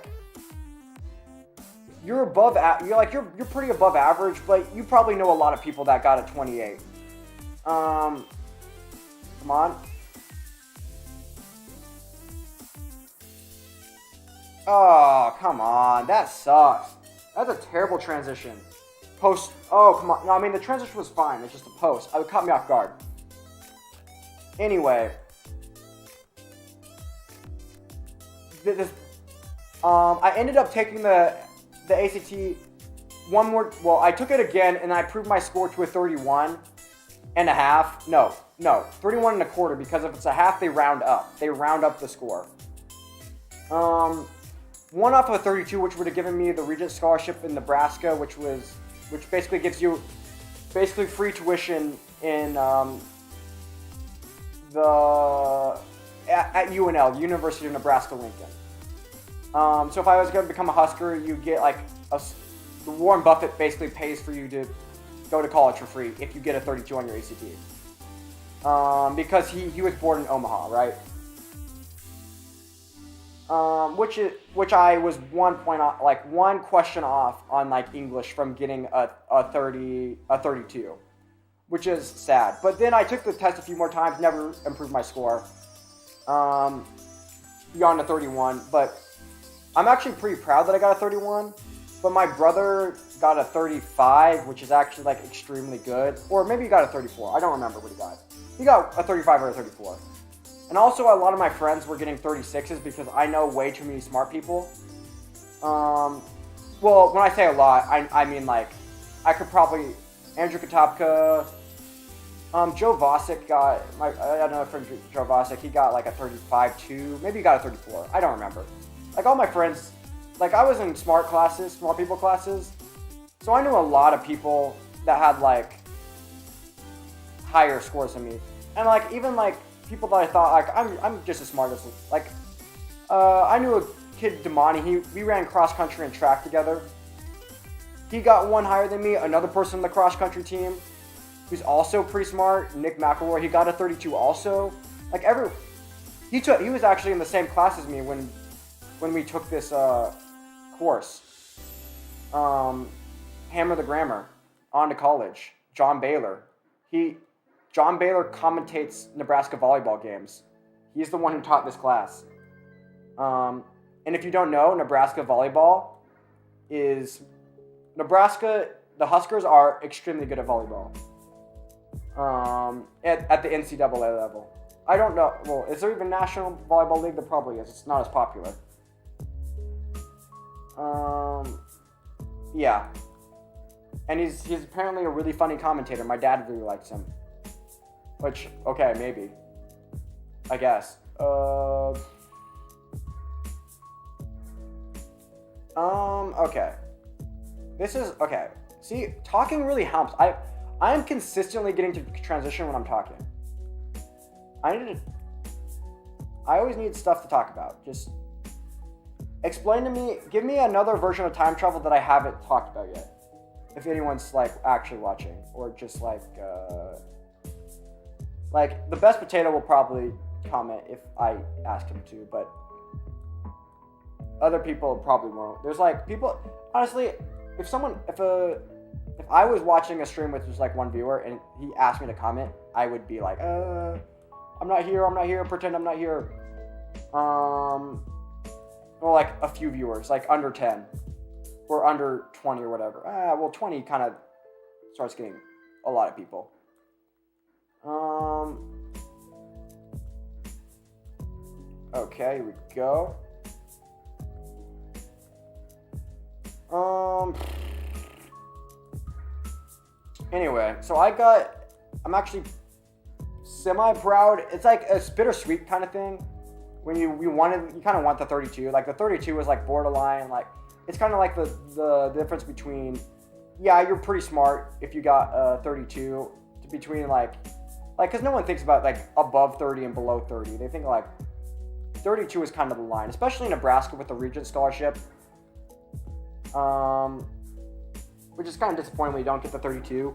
you're pretty above average, but you probably know a lot of people that got a 28. Come on. Oh, come on. That sucks. That's a terrible transition. Post. Oh, come on. No, I mean, the transition was fine. It's just the post. It caught me off guard. Anyway. I ended up taking the ACT one more. Well, I took it again, and I proved my score to a 31 and a half. No, 31 and a quarter, because if it's a half, they round up. They round up the score. One off of a 32, which would have given me the Regent Scholarship in Nebraska, which basically gives you free tuition in at UNL, University of Nebraska Lincoln. So if I was going to become a Husker, you get like Warren Buffett basically pays for you to go to college for free if you get a 32 on your ACT. Because he was born in Omaha, right? Which I was 1 point off, like one question off on like English from getting a 32, which is sad. But then I took the test a few more times, never improved my score beyond a 31. But I'm actually pretty proud that I got a 31. But my brother got a 35, which is actually like extremely good. Or maybe he got a 34. I don't remember what he got. He got a 35 or a 34. And also, a lot of my friends were getting 36s because I know way too many smart people. Well, when I say a lot, I mean like, I could probably, Andrew Katopka, Joe Vosick got, I know a friend Joe Vosick, he got like a 35 too, maybe he got a 34, I don't remember. Like all my friends, like I was in smart people classes, so I knew a lot of people that had like higher scores than me. And like, even like, people that I thought, like, I'm just as smart as, like, I knew a kid, Damani, we ran cross-country and track together. He got one higher than me. Another person on the cross-country team, who's also pretty smart, Nick McElroy, he got a 32 also. Like, he was actually in the same class as me when we took this, course. Hammer the Grammar, on to college. John Baylor. John Baylor commentates Nebraska volleyball games. He's the one who taught this class. And if you don't know, Nebraska volleyball the Huskers are extremely good at volleyball. At the NCAA level. I don't know, well, is there even National Volleyball League? There probably is. It's not as popular. Yeah. And he's apparently a really funny commentator. My dad really likes him. Which, okay, maybe. I guess. Okay. This is, okay. See, talking really helps. I am consistently getting to transition when I'm talking. I always need stuff to talk about. Just explain to me, give me another version of time travel that I haven't talked about yet. If anyone's like actually watching, or just like the best potato will probably comment if I ask him to, but other people probably won't. There's like people, honestly, if I was watching a stream with just like one viewer and he asked me to comment, I would be like, I'm not here, pretend I'm not here. Or like a few viewers, like under 10 or under 20 or whatever. Well, 20 kind of starts getting a lot of people. Okay, here we go. Anyway, so I'm actually semi-proud. It's like a bittersweet kind of thing. When you kind of want the 32. Like the 32 is like borderline. Like it's kind of like the difference between, yeah, you're pretty smart if you got 32, between like, because no one thinks about like above 30 and below 30. They think like 32 is kind of the line, especially in Nebraska with the Regent Scholarship. Which is kind of disappointing when you don't get the 32.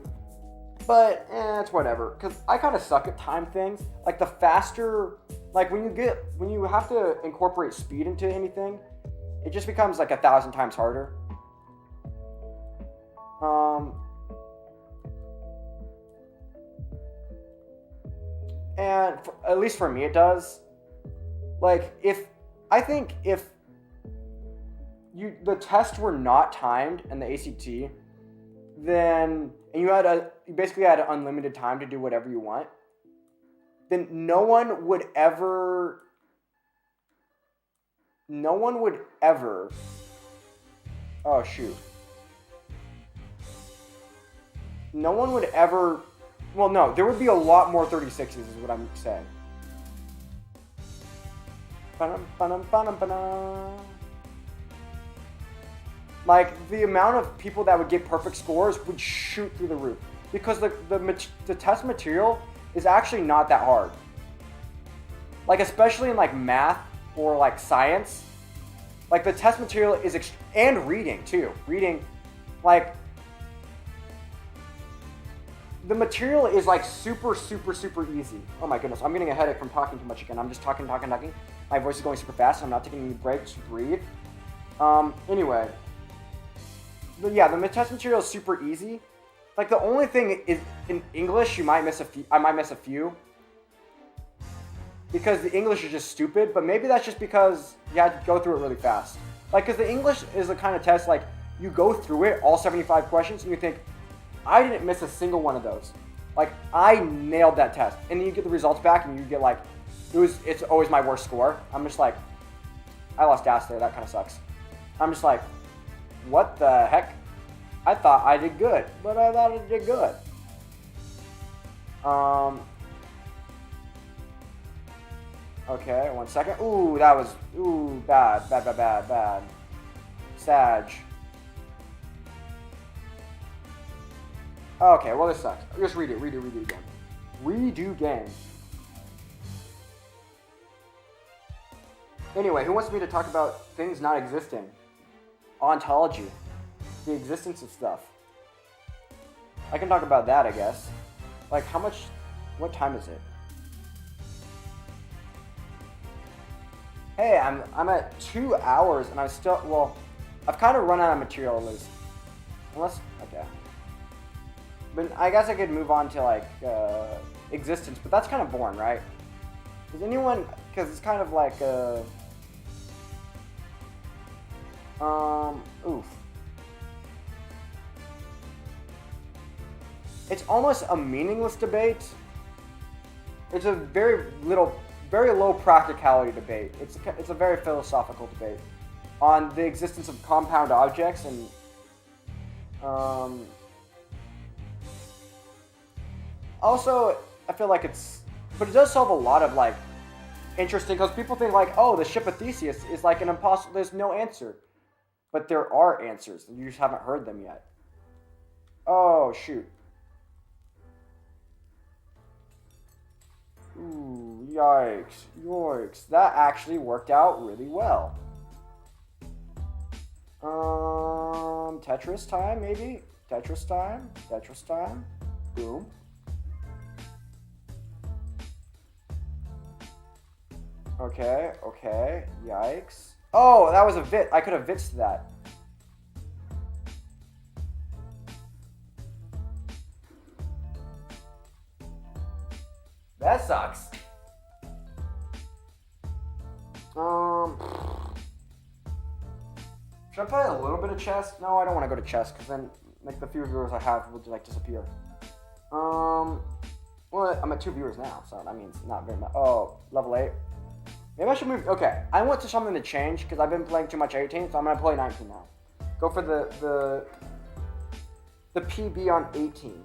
But, it's whatever. Because I kind of suck at time things. Like, the faster... Like, when you have to incorporate speed into anything, it just becomes, like, 1,000 times harder. And, at least for me, it does. Like, if the tests were not timed in the ACT, then and you basically had unlimited time to do whatever you want, then no one would ever oh shoot. No one would ever, well, no, there would be a lot more 36s is what I'm saying. Like, the amount of people that would get perfect scores would shoot through the roof. Because the test material is actually not that hard. Like, especially in, like, math or, like, science. Like, the test material is... and reading, too. Reading, like... The material is, like, super, super, super easy. Oh, my goodness. I'm getting a headache from talking too much again. I'm just talking. My voice is going super fast. I'm not taking any breaks to breathe. Anyway... But yeah, the test material is super easy. Like, the only thing is in English, I might miss a few. Because the English is just stupid, but maybe that's just because you had to go through it really fast. Like, because the English is the kind of test, like, you go through it, all 75 questions, and you think, I didn't miss a single one of those. Like, I nailed that test. And then you get the results back, and you get, like, it's always my worst score. I'm just like, I lost gas there, that kind of sucks. I'm just like, what the heck? I thought I did good, but I thought I did good. Okay, 1 second. Ooh, that was, bad. Sag. Okay, well, this sucks. Just redo again. Redo game. Anyway, who wants me to talk about things not existing? Ontology. The existence of stuff. I can talk about that, I guess. Like, what time is it? Hey, I'm at 2 hours and I've kind of run out of material at least. Okay. But I guess I could move on to, like, existence, but that's kind of boring, right? Because it's kind of like, oof. It's almost a meaningless debate. It's a very low practicality debate. It's a very philosophical debate on the existence of compound objects and also I feel like but it does solve a lot of, like, interesting because people think like, oh, the ship of Theseus is like an impossible. There's no answer, but there are answers. You just haven't heard them yet. Oh shoot! Ooh, yikes! Yikes! That actually worked out really well. Tetris time maybe. Tetris time. Tetris time. Boom. Okay, okay, yikes. Oh, that was a vit. I could have vitsed that. That sucks. Should I play a little bit of chess? No, I don't want to go to chess because then like the few viewers I have will like disappear. Well, I'm at 2 viewers now, so that means not very much. Oh, level 8. Maybe I should move. Okay, I want to something to change because I've been playing too much 18, so I'm gonna play 19 now. Go for the PB on 18.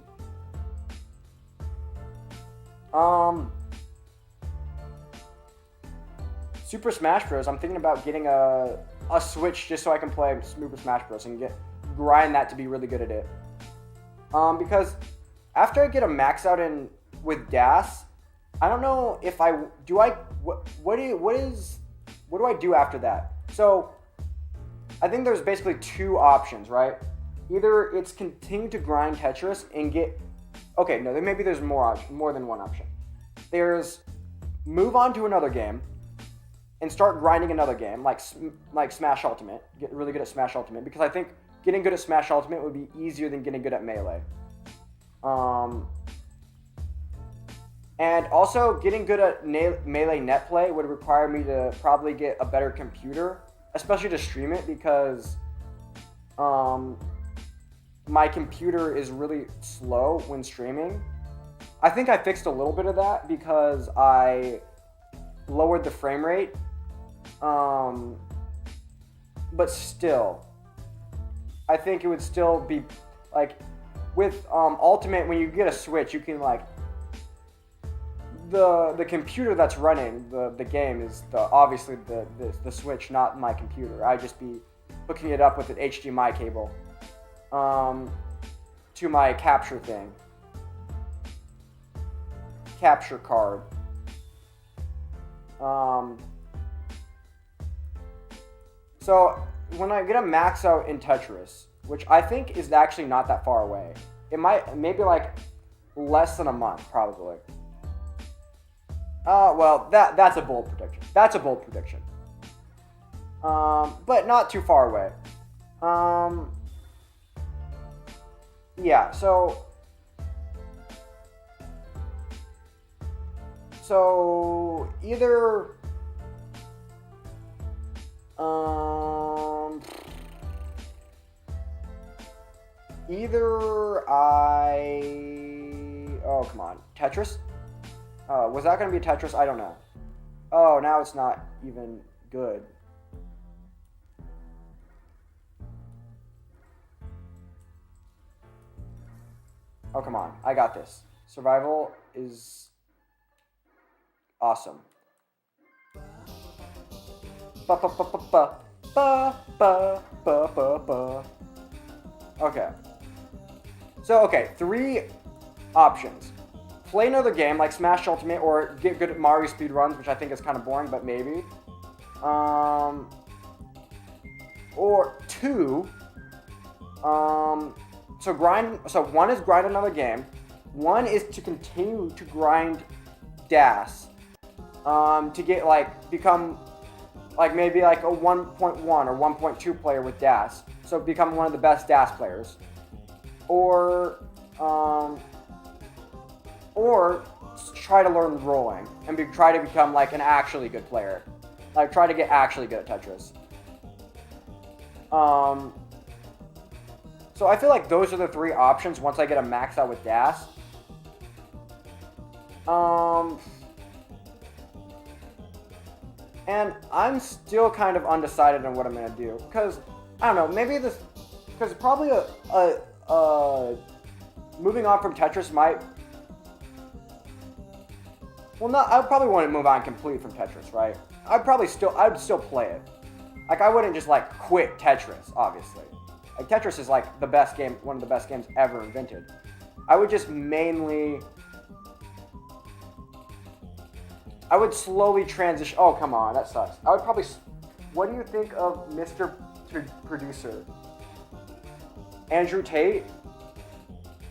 Super Smash Bros. I'm thinking about getting a Switch just so I can play Super Smash Bros. And grind that to be really good at it. Because after I get a max out in with DAS, I don't know if what do I do after that? So I think there's basically 2 options, right? Either it's continue to grind Tetris and get okay, no, maybe there's more than one option. There's move on to another game and start grinding another game like Smash Ultimate. Get really good at Smash Ultimate because I think getting good at Smash Ultimate would be easier than getting good at Melee. And also, getting good at Melee net play would require me to probably get a better computer, especially to stream it, because my computer is really slow when streaming. I think I fixed a little bit of that because I lowered the frame rate. But still, I think it would still be, like, with Ultimate, when you get a Switch, you can, like, the computer that's running the game is obviously the Switch, not my computer. I'd just be hooking it up with an HDMI cable to my capture thing. Capture card. So when I get a max out in Tetris, which I think is actually not that far away, maybe like less than a month probably. Well, that's a bold prediction. That's a bold prediction. But not too far away. Yeah, so either oh, come on, Tetris? Was that going to be Tetris? I don't know. Oh, now it's not even good. Oh, come on. I got this. Survival is awesome. Okay. So, okay, 3 options. Play another game like Smash Ultimate or get good at Mario speedruns, which I think is kind of boring, but maybe. Or 2, so one is grind another game. One is to continue to grind DAS, to get become maybe like a 1.1 or 1.2 player with DAS. So become one of the best DAS players. Or try to learn rolling and try to become like an actually good player. Like try to get actually good at Tetris. So I feel like those are the 3 options once I get a max out with DAS. And I'm still kind of undecided on what I'm gonna do because I don't know. Maybe because probably moving on from Tetris might Well, not. I probably wouldn't move on completely from Tetris, right? I'd still play it. Like, I wouldn't just like quit Tetris, obviously. Like, Tetris is like the best game, one of the best games ever invented. I would just mainly. I would slowly transition. Oh, come on, that sucks. I would probably. What do you think of Mr. Producer? Andrew Tate?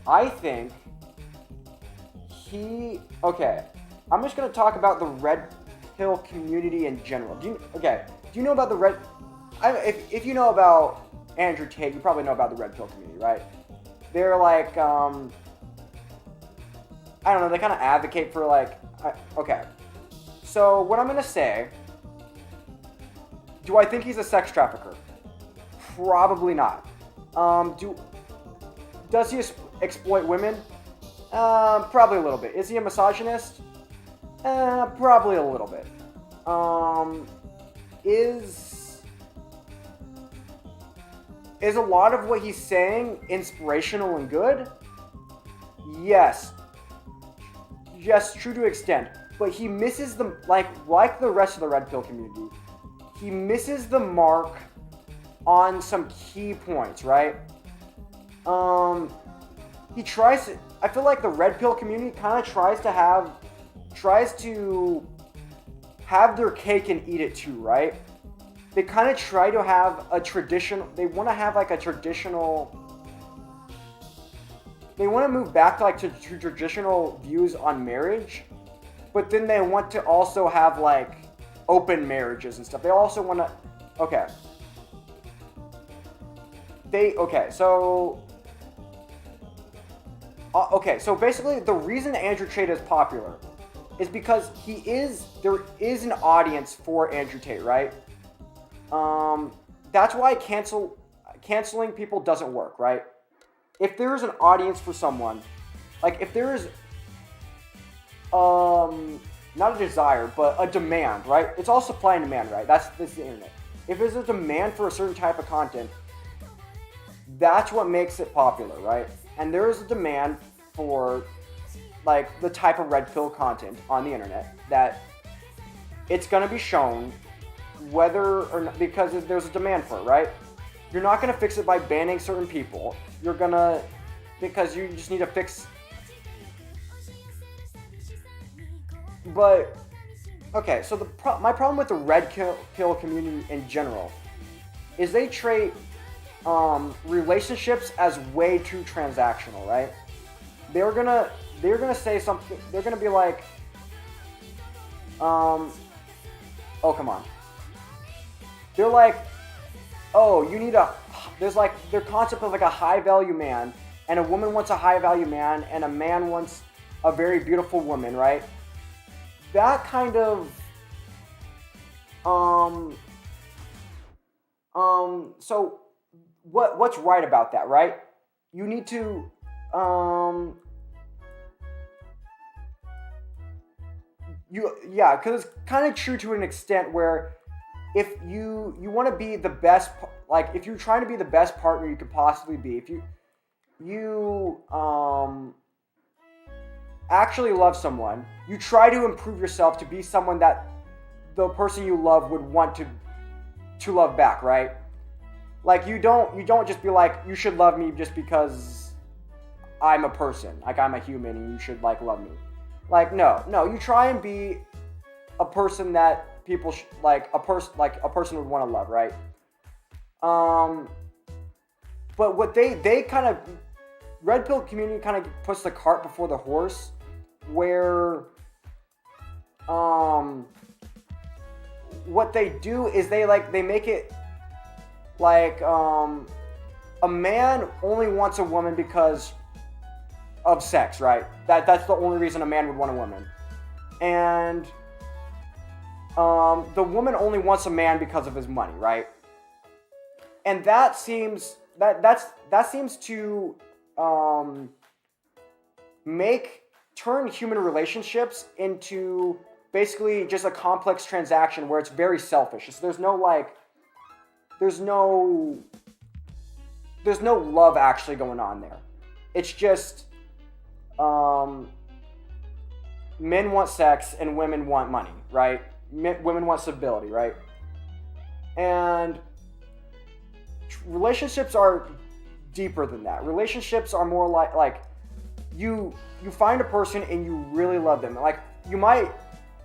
I think okay, I'm just going to talk about the Red Pill community in general. Do you know about the if you know about Andrew Tate, you probably know about the Red Pill community, right? They're like, I don't know, they kind of advocate for like, okay. So what I'm going to say, do I think he's a sex trafficker? Probably not. Does he exploit women? Probably a little bit. Is he a misogynist? Probably a little bit. Is a lot of what he's saying inspirational and good? Yes. Yes, true to extent. But he misses the, like the rest of the Red Pill community, he misses the mark on some key points, right? He tries to, I feel like the Red Pill community kind of tries to have their cake and eat it too, right? They kind of try to have a traditional, they want to have like a traditional, they want to move back to like to traditional views on marriage, but then they want to also have like open marriages and stuff. They also want to, okay. So basically the reason Andrew Tate is popular is because there is an audience for Andrew Tate, right? That's why canceling people doesn't work, right? If there is an audience for someone, like if there is, not a desire, but a demand, right? It's all supply and demand, right? That's the internet. If there's a demand for a certain type of content, that's what makes it popular, right? And there is a demand for like the type of red pill content on the internet that it's going to be shown whether or not, because there's a demand for it, right? You're not going to fix it by banning certain people. You're going to, because you just need to fix. But, okay, so my problem with the red pill community in general is they treat relationships as way too transactional, right? They're gonna say something. They're gonna be like, oh, come on. They're like, oh, you need there's like their concept of like a high value man, and a woman wants a high value man, and a man wants a very beautiful woman, right? That kind of, so what's right about that, right? You need to, because it's kind of true to an extent where if you want to be the best, like if you're trying to be the best partner you could possibly be, if you actually love someone, you try to improve yourself to be someone that the person you love would want to love back, right? Like you don't just be like, you should love me just because I'm a person, like I'm a human and you should like love me. Like no, you try and be a person that people like a person would want to love, right? But what they kind of, red pill community kind of puts the cart before the horse, where what they do is they make it like a man only wants a woman because of sex, right? That's the only reason a man would want a woman, and the woman only wants a man because of his money, right? And that seems to turn human relationships into basically just a complex transaction where it's very selfish. So there's no love actually going on there. It's just men want sex and women want money, right? Women want stability, right? And relationships are deeper than that. Relationships are more like you find a person and you really love them. Like you might,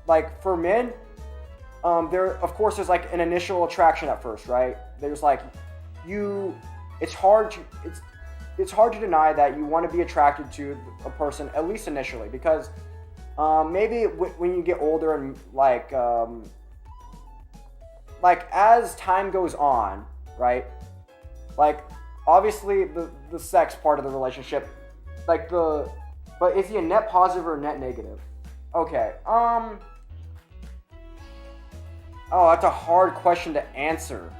like for men, there of course there's like an initial attraction at first, right? There's like it's hard to deny that you want to be attracted to a person at least initially, because maybe when you get older and like as time goes on, right? Like obviously the sex part of the relationship, but is he a net positive or a net negative? Okay. Oh, that's a hard question to answer.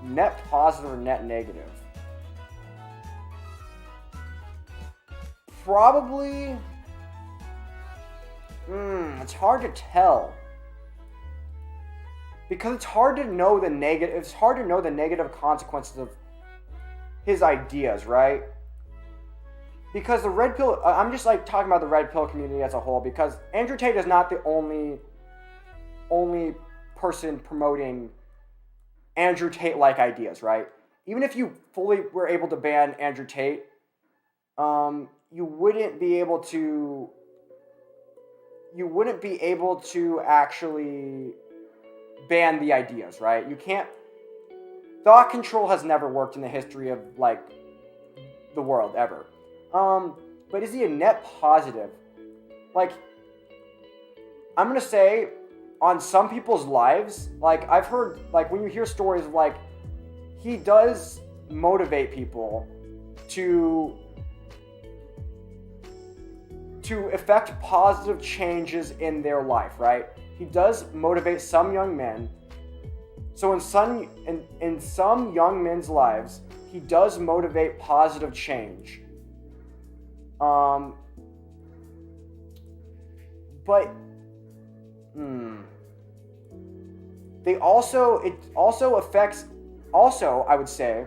Net positive or net negative? Probably. It's hard to tell. Because it's hard to know the negative. It's hard to know the negative consequences of his ideas, right? Because the red pill, I'm just like talking about the red pill community as a whole, because Andrew Tate is not the only person promoting Andrew Tate-like ideas, right? Even if you fully were able to ban Andrew Tate, you wouldn't be able to actually ban the ideas, right? You can't. Thought control has never worked in the history of like the world ever. But is he a net positive? Like, I'm gonna say, on some people's lives, like I've heard, like when you hear stories of like, he does motivate people to effect positive changes in their life, right? He does motivate some young men. So in some young men's lives, he does motivate positive change. But it also affects, I would say,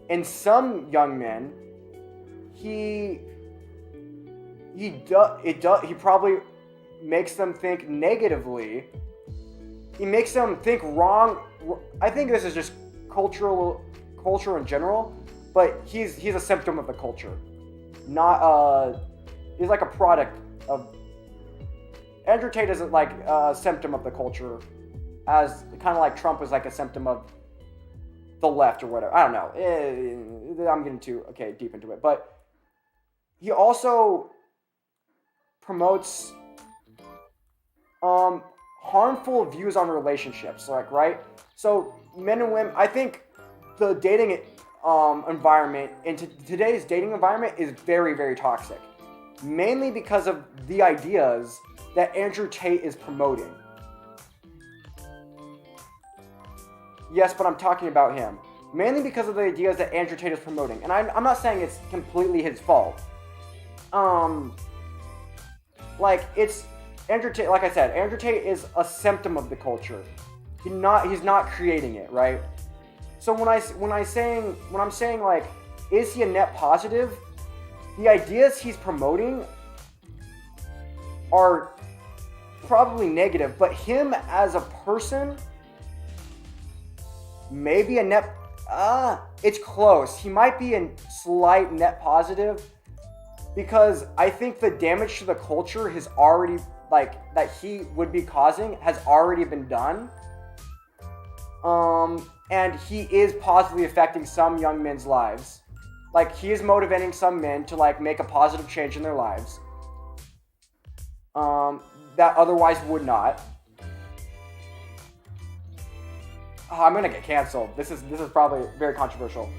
in some young men, he probably makes them think negatively. He makes them think wrong. I think this is just culture in general, but he's a symptom of the culture, not he's like a product of. Andrew Tate isn't like a symptom of the culture, as kind of like Trump was like a symptom of the left or whatever. I don't know. I'm getting too deep into it, but he also promotes harmful views on relationships, like, right? So men and women, I think the dating environment in today's dating environment is very, very toxic, mainly because of the ideas that Andrew Tate is promoting. Yes, but I'm talking about him. Mainly because of the ideas that Andrew Tate is promoting. And I'm not saying it's completely his fault. It's Andrew Tate, like I said, Andrew Tate is a symptom of the culture. He's not creating it, right? So when I'm saying like, is he a net positive? The ideas he's promoting are probably negative, but him as a person, maybe a net. It's close. He might be a slight net positive, because I think the damage to the culture has already, like, that he would be causing has already been done. And he is positively affecting some young men's lives. Like, he is motivating some men to like make a positive change in their lives. That otherwise would not. Oh, I'm gonna get canceled. This is probably very controversial.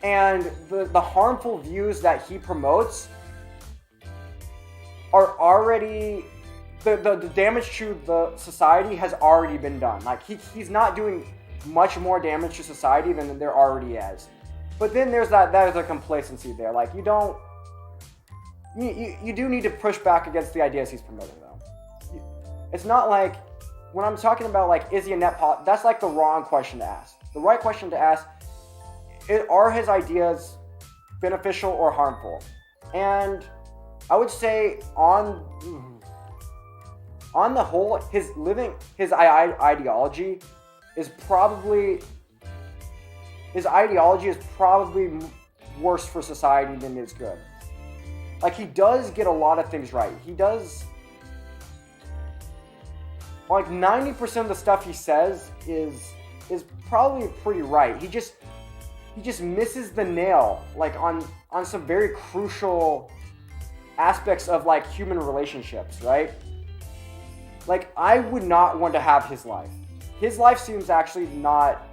And the harmful views that he promotes are already, the damage to the society has already been done. Like he's not doing much more damage to society than there already is. But then there's a complacency there. Like you do need to push back against the ideas he's promoting, though. It's not like when I'm talking about like, is he a net that's like the wrong question to ask. The right question to ask, are his ideas beneficial or harmful? And I would say on the whole, his ideology is probably worse for society than is good. Like, he does get a lot of things right. He does, like, 90% of the stuff he says is probably pretty right. He just misses the nail, like, on some very crucial aspects of, like, human relationships, right? Like, I would not want to have his life. His life seems actually not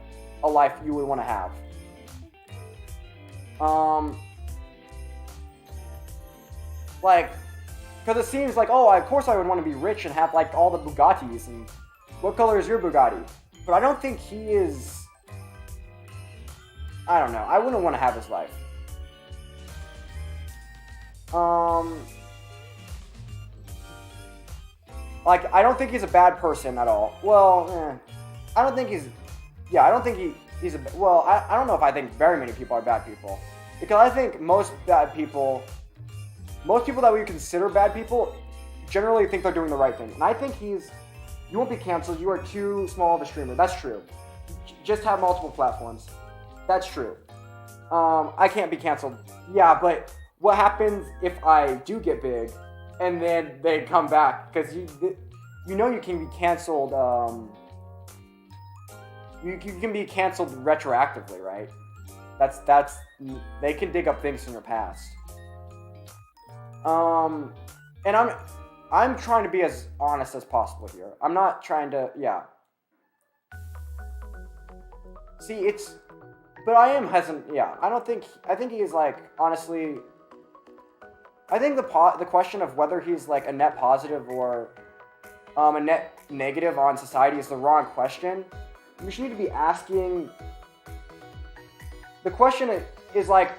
a life you would want to have. Like, because it seems like, oh, of course I would want to be rich and have, like, all the Bugattis, and what color is your Bugatti? But I don't think he is, I don't know, I wouldn't want to have his life. Like, I don't think he's a bad person at all. Well, I don't think he's a, well, I don't know if I think very many people are bad people. Because I think most people that we consider bad people generally think they're doing the right thing. And I think you won't be canceled, you are too small of a streamer. That's true. Just have multiple platforms. That's true. I can't be canceled. Yeah, but what happens if I do get big and then they come back? Because you know you can be canceled, you can be canceled retroactively, right? That's they can dig up things from your past. And I'm trying to be as honest as possible here. I'm not trying to, yeah. See, but I am hesitant, yeah. I think he is, like, honestly, I think the question of whether he's, like, a net positive or a net negative on society is the wrong question. You should need to be asking, the question is like,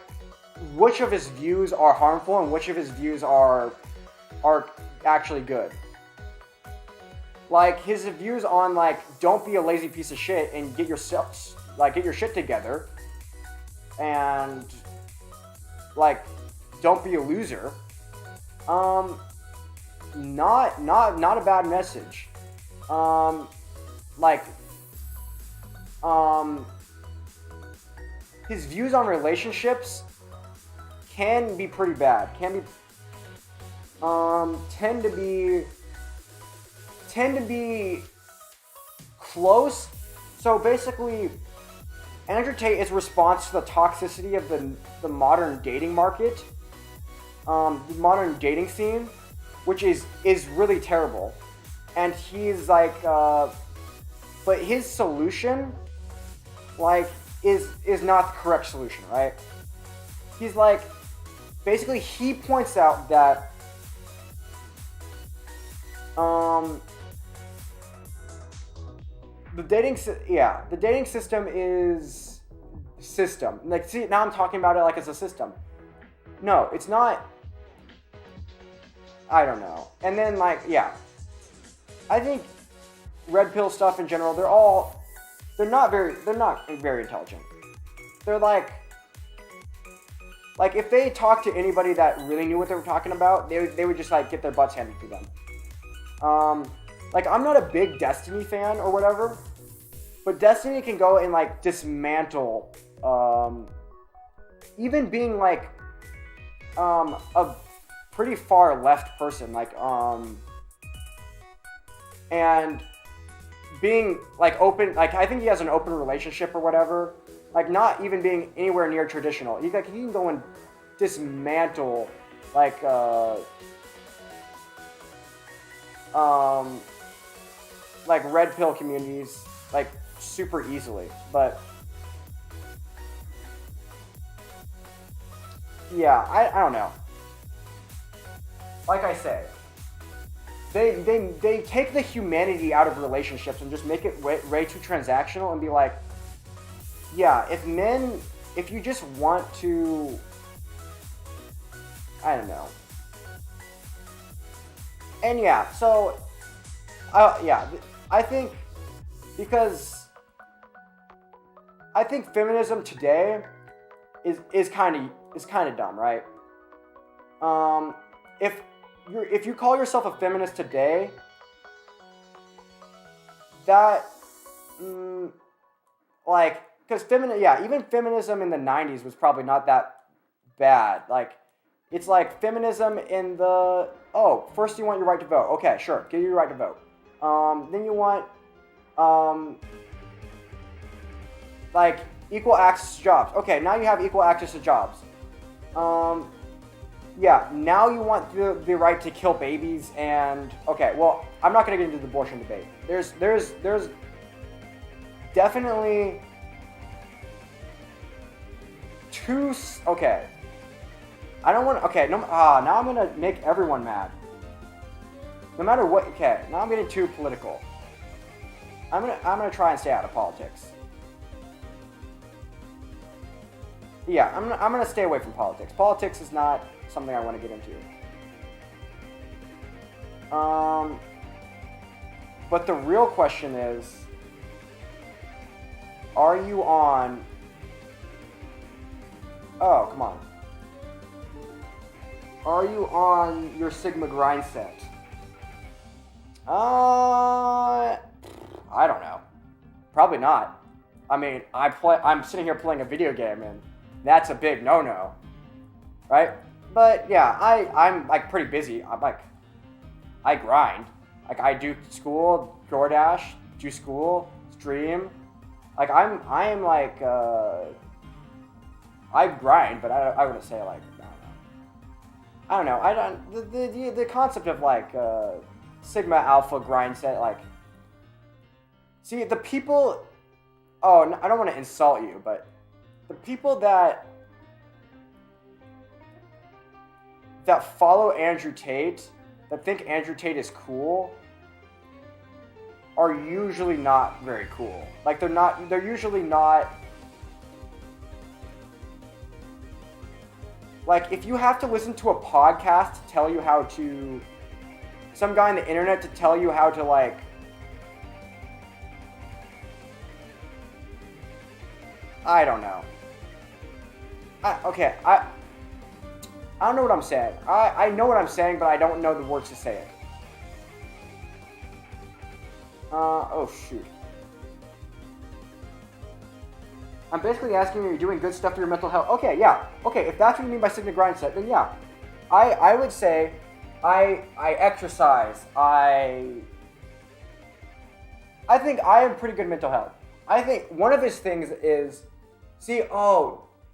which of his views are harmful and which of his views are actually good. Like, his views on, like, don't be a lazy piece of shit and get your shit together, and, like, don't be a loser. Not a bad message. His views on relationships can be pretty bad. Tend to be close. So basically, Andrew Tate is response to the toxicity of the modern dating market, the modern dating scene, which is really terrible. And he's like, but his solution, like, is not the correct solution, right? He's like, basically, he points out that the dating system is system. Like, see, now I'm talking about it like it's a system. No, it's not. I don't know. And then, like, yeah, I think red pill stuff in general, they're not very intelligent. They're like if they talked to anybody that really knew what they were talking about, they would just, like, get their butts handed to them. Like, I'm not a big Destiny fan or whatever, but Destiny can go and, like, dismantle, even being, like, a pretty far left person, like, and being, like, open, like, I think he has an open relationship or whatever, like, not even being anywhere near traditional. He can go and dismantle, like, red pill communities, like, super easily. But yeah, I don't know. Like I say, they take the humanity out of relationships and just make it way too transactional and be like, yeah, if you just want to, I don't know. And yeah, so, yeah, I think because I think feminism today is kind of dumb, right? If you call yourself a feminist today, that like because even feminism in the 90s was probably not that bad. Like it's like feminism in the first you want your right to vote. Okay, sure, give you your right to vote. Then you want like equal access to jobs. Okay, now you have equal access to jobs. Yeah, now you want the right to kill babies and okay, well, I'm not going to get into the abortion debate. There's definitely two. Okay, I don't want. Okay, no. Now I'm going to make everyone mad. No matter what. Okay, now I'm getting too political. I'm gonna try and stay out of politics. Yeah, I'm gonna stay away from politics. Politics is not something I want to get into. But the real question is, are you on? Oh, come on. Are you on your Sigma grind set? I don't know. Probably not. I mean, I'm sitting here playing a video game, and that's a big no-no, right? But yeah, I'm like pretty busy. I grind. Like I do school, DoorDash, do school, stream. Like I'm like I grind, but I wouldn't say like I don't know. The concept of like Sigma Alpha grind set like. See the people. Oh, I don't want to insult you, but the people that follow Andrew Tate, that think Andrew Tate is cool, are usually not very cool. Like they're usually not. Like if you have to listen to a podcast to tell you how to, some guy on the internet to tell you how to like, I don't know. I don't know what I'm saying. I know what I'm saying, but I don't know the words to say it. Oh shoot. I'm basically asking you, are you doing good stuff for your mental health? Okay, yeah. Okay, if that's what you mean by Sigma grind set, then yeah. I would say I exercise. I think I have pretty good mental health. I think one of his things is,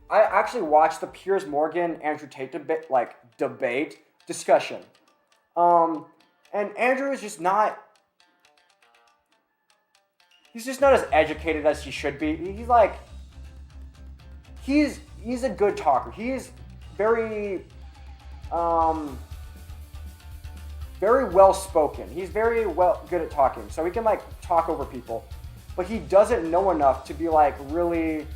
I actually watched the Piers Morgan Andrew Tate debate discussion. And Andrew is just not. He's just not as educated as he should be. He's a good talker. He's very very well spoken. He's very good at talking. So he can like talk over people. But he doesn't know enough to be like really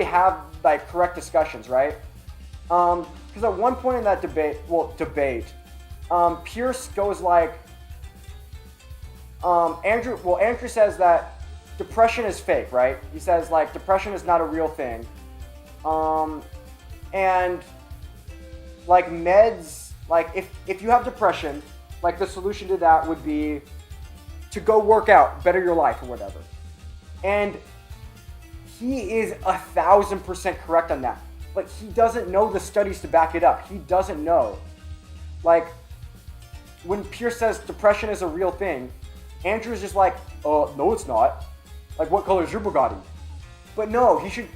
have like correct discussions, right? Because at one point in that debate, Pierce goes like, Andrew says that depression is fake, right? He says like depression is not a real thing, and like meds, like if you have depression, like the solution to that would be to go work out, better your life or whatever, and he is 1,000% correct on that. But he doesn't know the studies to back it up. He doesn't know. Like, when Pierce says depression is a real thing, Andrew's just like, no it's not. Like, what color is your Bugatti? But no, he should,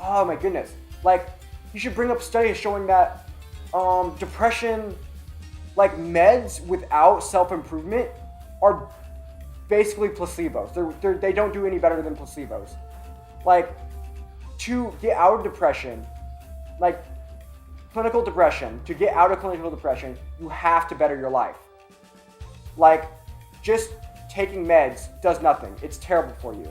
oh my goodness. Like, he should bring up studies showing that depression, like meds without self-improvement are basically placebos. They don't do any better than placebos. Like, to get out of depression, like clinical depression, to get out of clinical depression, you have to better your life. Like, just taking meds does nothing. It's terrible for you.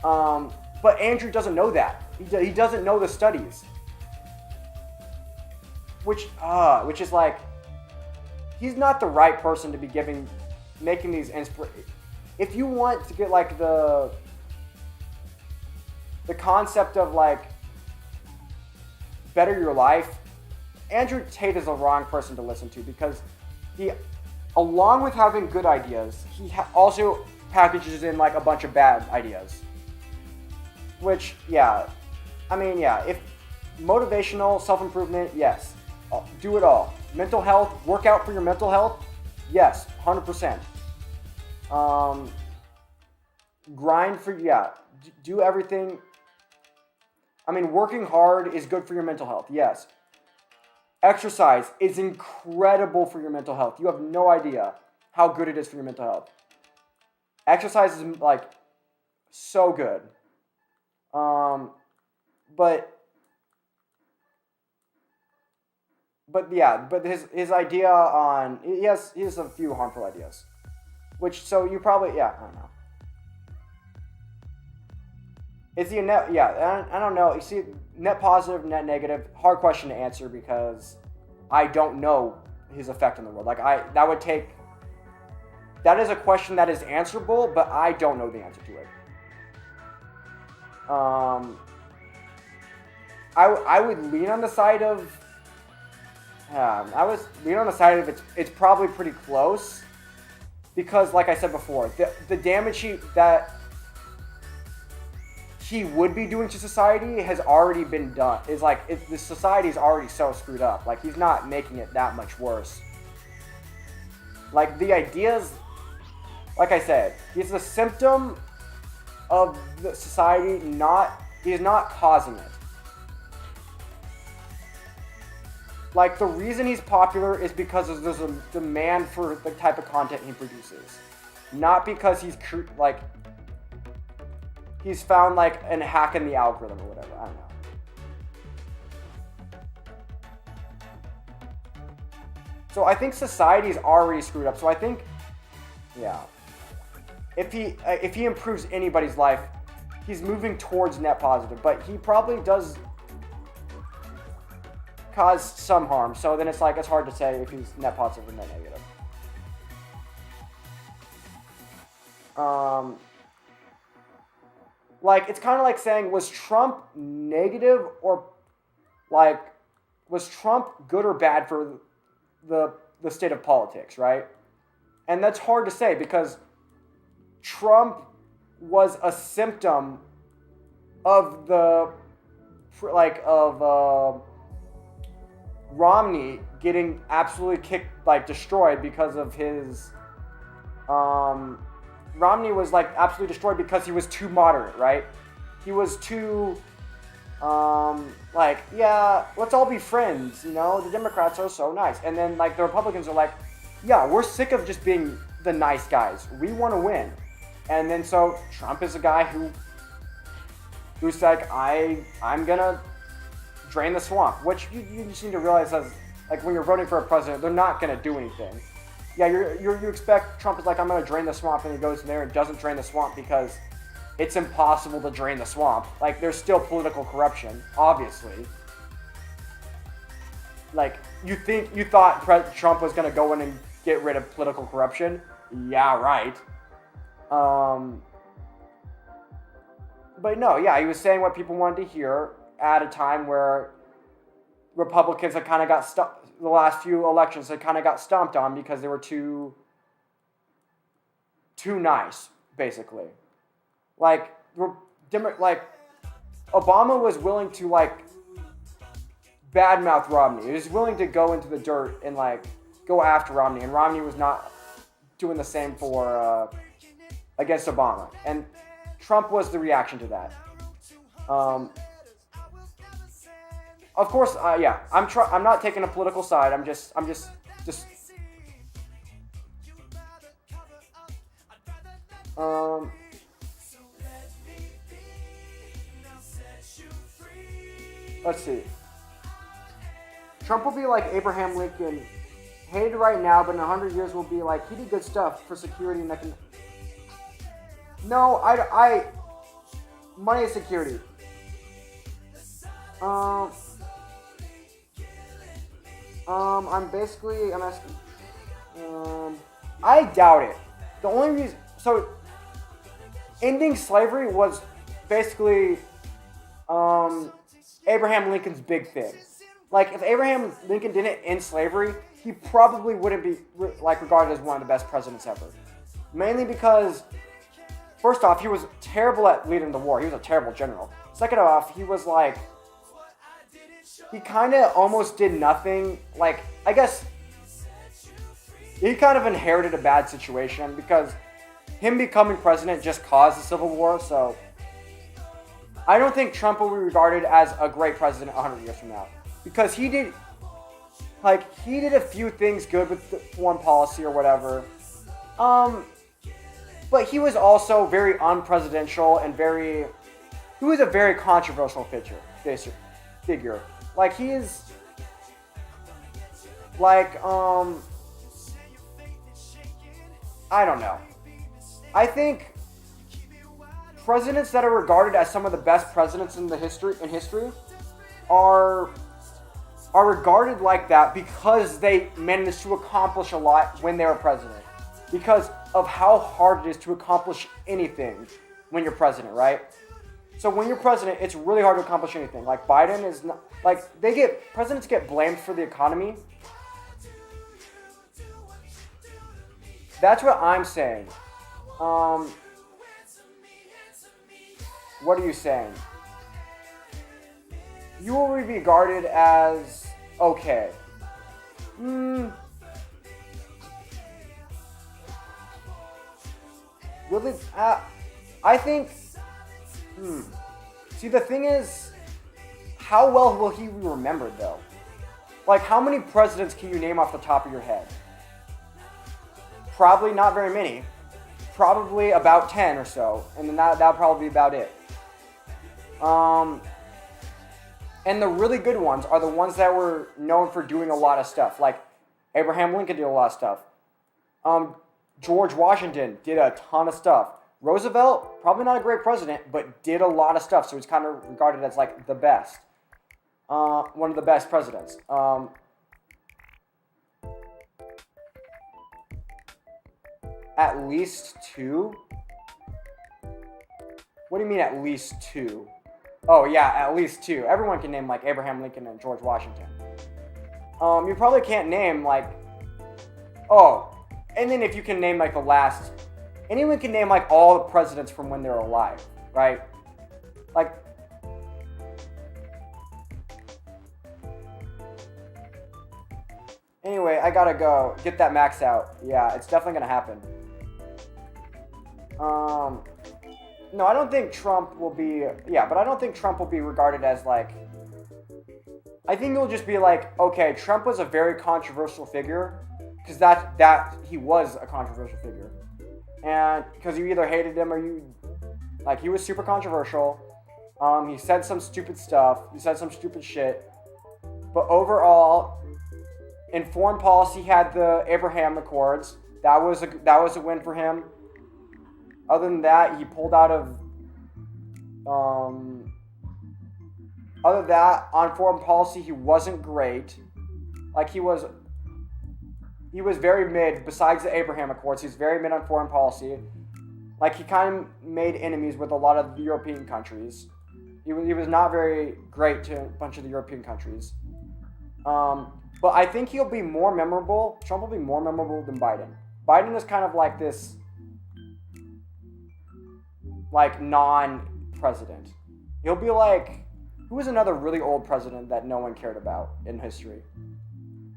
But Andrew doesn't know that. He doesn't know the studies. Which is like, he's not the right person to be making these if you want to get like the concept of like better your life, Andrew Tate is the wrong person to listen to, because he, along with having good ideas, he also packages in like a bunch of bad ideas. Which, yeah, I mean, yeah, if motivational self-improvement, yes, do it all. Mental health, work out for your mental health, yes, 100%. Grind for, yeah, do everything. I mean, working hard is good for your mental health, yes. Exercise is incredible for your mental health. You have no idea how good it is for your mental health. Exercise is like so good. But yeah, but his idea on he has a few harmful ideas, which so you probably I don't know. Is he a net? Yeah, I don't know. You see, net positive, net negative. Hard question to answer because I don't know his effect on the world. Like that is a question that is answerable, but I don't know the answer to it. I would lean on the side of. I was leaning on the side of it's probably pretty close, because like I said before, the damage that he would be doing to society has already been done. Is like the society is already so screwed up. Like he's not making it that much worse. Like the ideas, like I said, he's a symptom of the society. He's not causing it. Like the reason he's popular is because there's a demand for the type of content he produces, not because he's found like a hack in the algorithm or whatever. I don't know. So I think society's already screwed up. So I think, yeah, if he improves anybody's life, he's moving towards net positive. But he probably does cause some harm. So then it's hard to say if he's net positive or net negative. Like, it's kind of like saying, was Trump negative or, like, was Trump good or bad for the state of politics, right? And that's hard to say because Trump was a symptom of Romney getting absolutely destroyed because of his, Romney was absolutely destroyed because he was too moderate, right? He was too, yeah, let's all be friends, the Democrats are so nice. And then the Republicans are like, yeah, we're sick of just being the nice guys. We want to win. And then so Trump is a guy who's like, I'm gonna drain the swamp, which you just need to realize as when you're voting for a president, they're not gonna do anything. Yeah, you expect Trump is like, I'm gonna drain the swamp, and he goes in there and doesn't drain the swamp because it's impossible to drain the swamp. There's still political corruption, obviously. You thought Trump was gonna go in and get rid of political corruption? Yeah, right. But no, yeah, he was saying what people wanted to hear at a time where Republicans had kind of got stuck. The last few elections had kind of got stomped on because they were too nice, basically. Obama was willing to badmouth Romney. He was willing to go into the dirt and go after Romney, and Romney was not doing the same for against Obama. And Trump was the reaction to that. Of course, yeah. I'm not taking a political side. I'm just. Let's see. Trump will be like Abraham Lincoln, hated right now, but in 100 years will be like, he did good stuff for security and economic. No, I money is security. I'm asking. I doubt it. The only reason, so ending slavery was basically Abraham Lincoln's big thing. Like, if Abraham Lincoln didn't end slavery, he probably wouldn't be like regarded as one of the best presidents ever. Mainly because, first off, he was terrible at leading the war. He was a terrible general. Second off, he was like, he kind of almost did nothing. Like, I guess he kind of inherited a bad situation because him becoming president just caused the Civil War. So I don't think Trump will be regarded as a great president 100 years from now, because he did a few things good with the foreign policy or whatever. But he was also very unpresidential and he was a very controversial figure. Like, he is, like, I don't know. I think presidents that are regarded as some of the best presidents in history are regarded like that because they managed to accomplish a lot when they were president. Because of how hard it is to accomplish anything when you're president, right? So when you're president, it's really hard to accomplish anything. Like, Biden is not, like, presidents get blamed for the economy. That's what I'm saying. What are you saying? You will be regarded as okay. Will it? I think. See, the thing is, how well will he be remembered, though? Like, how many presidents can you name off the top of your head? Probably not very many. Probably about 10 or so, and then that'll probably be about it. And the really good ones are the ones that were known for doing a lot of stuff. Like, Abraham Lincoln did a lot of stuff. George Washington did a ton of stuff. Roosevelt, probably not a great president, but did a lot of stuff, so he's kind of regarded as, like, the best. One of the best presidents. At least two? What do you mean at least two? Oh yeah, at least two. Everyone can name, like, Abraham Lincoln and George Washington. You probably can't name, like... Oh, and then if you can name, like, the last... Anyone can name, like, all the presidents from when they're alive, right? Like... Anyway, I gotta go. Get that max out. Yeah, it's definitely gonna happen. No, I don't think Trump will be... Yeah, but I don't think Trump will be regarded as, like... I think it'll just be like, okay, Trump was a very controversial figure, because he was a controversial figure. And because you either hated him or you... Like, he was super controversial. He said some stupid stuff. He said some stupid shit. But overall, in foreign policy, he had the Abraham Accords. That was a win for him. Other than that, he pulled out of... Other than that, on foreign policy, he wasn't great. Like, he was very mid. Besides the Abraham Accords, he's very mid on foreign policy. Like, he kind of made enemies with a lot of the European countries. He was not very great to a bunch of the European countries. But I think he'll be more memorable. Trump will be more memorable than Biden. Biden is kind of like this, like, non-president. He'll be like, who was another really old president that no one cared about in history?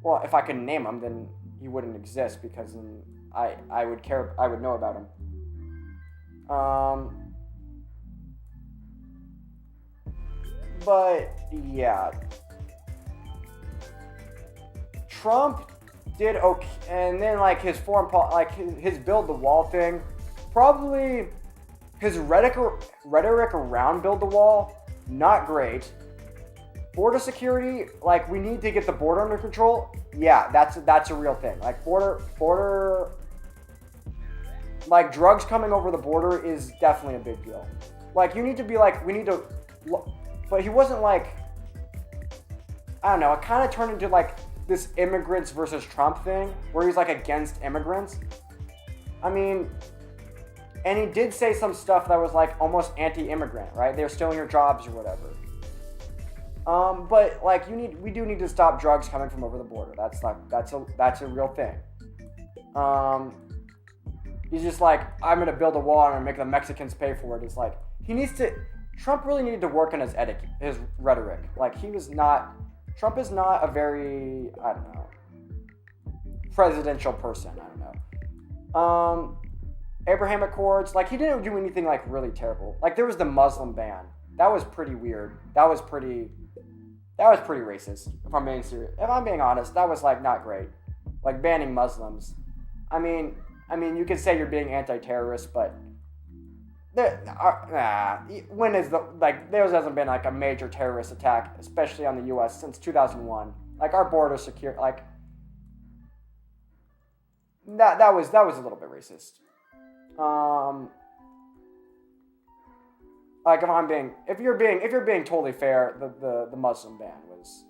Well, if I could name him, then he wouldn't exist, because then I would know about him. But yeah, Trump did okay, and then, like, his foreign like his build the wall thing, probably his rhetoric around build the wall, not great. Border security, like, we need to get the border under control. Yeah, that's a real thing. Like, border, like, drugs coming over the border is definitely a big deal. Like, you need to be like, we need to, but he wasn't like, I don't know, it kind of turned into, like, this immigrants versus Trump thing, where he's like against immigrants. I mean, and he did say some stuff that was like almost anti-immigrant, right? They're stealing your jobs or whatever. But like we do need to stop drugs coming from over the border. That's a real thing. He's just like, I'm gonna build a wall and I'm gonna make the Mexicans pay for it. It's like Trump really needed to work on his etiquette, his rhetoric. Like Trump is not a very, I don't know, presidential person. I don't know. Abraham Accords, like he didn't do anything like really terrible. Like there was the Muslim ban. That was pretty weird. That was pretty racist. If I'm being serious, if I'm being honest, that was like not great. Like banning Muslims. I mean, you could say you're being anti-terrorist, but when is there hasn't been like a major terrorist attack, especially on the U.S. since 2001. Like our border secure, like that was a little bit racist. Like if you're being totally fair, the Muslim ban was.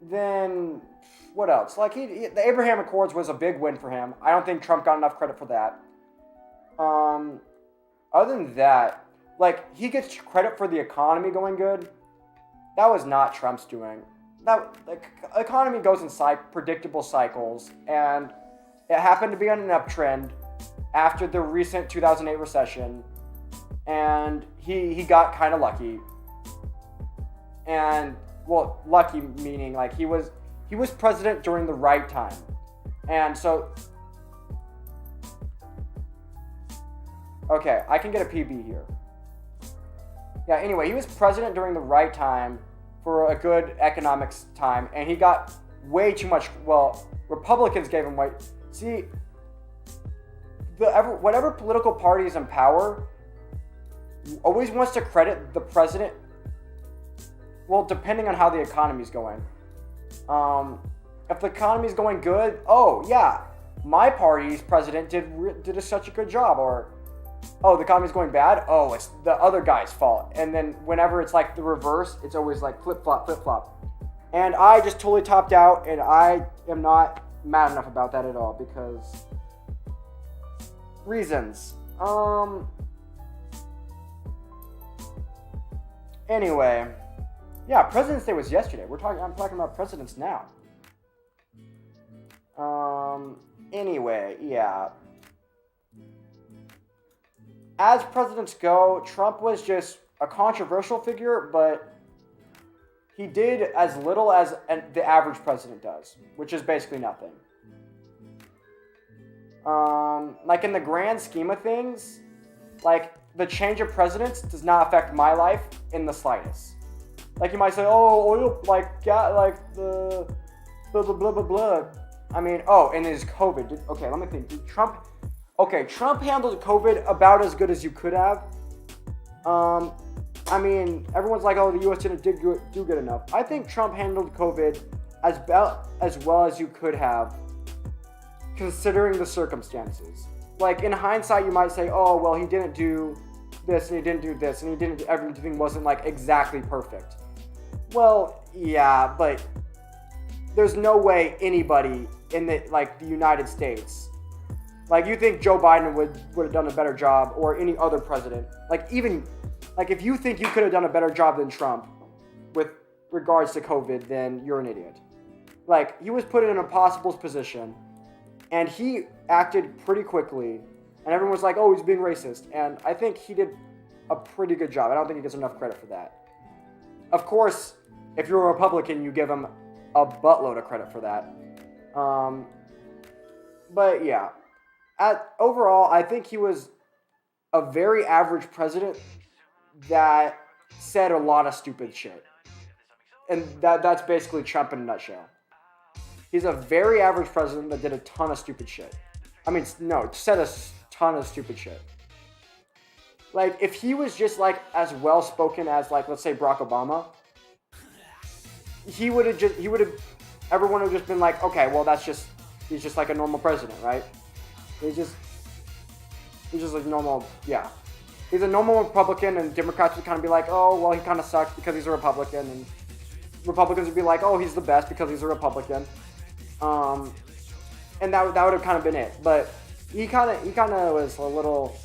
Then what else? Like the Abraham Accords was a big win for him. I don't think Trump got enough credit for that. Other than that, like he gets credit for the economy going good. That was not Trump's doing. That economy goes in predictable cycles, and it happened to be on an uptrend after the recent 2008 recession, and he got kind of lucky. And well, lucky meaning like he was president during the right time, and so okay, I can get a PB here. Yeah. Anyway, he was president during the right time for a good economics time, and he got way too much. Well, Republicans gave him way. See, whatever political party is in power always wants to credit the president. Well, depending on how the economy's going. If the economy's going good, oh yeah, my party's president did such a good job. Or, oh, the economy's going bad, oh, it's the other guy's fault. And then whenever it's like the reverse, it's always like flip flop. And I just totally topped out, and I am not mad enough about that at all because reasons. Anyway, yeah, President's Day was yesterday. I'm talking about presidents now. Anyway, yeah. As presidents go, Trump was just a controversial figure, but he did as little as the average president does, which is basically nothing. Like in the grand scheme of things, like the change of presidents does not affect my life in the slightest. Like you might say, oh, oil, like the blah blah blah blah blah. I mean, oh, and there's COVID. Okay, let me think. Trump handled COVID about as good as you could have. I mean, everyone's like, oh, the U.S. didn't do good enough. I think Trump handled COVID as well as you could have, considering the circumstances. Like, in hindsight, you might say, oh, well, he didn't do this, and he didn't do this, and everything wasn't, like, exactly perfect. Well, yeah, but there's no way anybody in the United States, like, you think Joe Biden would have done a better job, or any other president, if you think you could have done a better job than Trump with regards to COVID, then you're an idiot. Like, he was put in an impossible position, and he acted pretty quickly, and everyone was like, oh, he's being racist, and I think he did a pretty good job. I don't think he gets enough credit for that. Of course, if you're a Republican, you give him a buttload of credit for that. But yeah, overall, I think he was a very average president that said a lot of stupid shit. And that's basically Trump in a nutshell. He's a very average president that did a ton of stupid shit. I mean, no, said a ton of stupid shit. Like, if he was just, like, as well-spoken as, like, let's say Barack Obama, everyone would have just been like, okay, well, he's just like a normal president, right? He's just like normal, yeah. he's a normal Republican, and Democrats would kind of be like, oh, well, he kind of sucks because he's a Republican, and Republicans would be like, oh, he's the best because he's a Republican. And that would have kind of been it. But he kind of was a little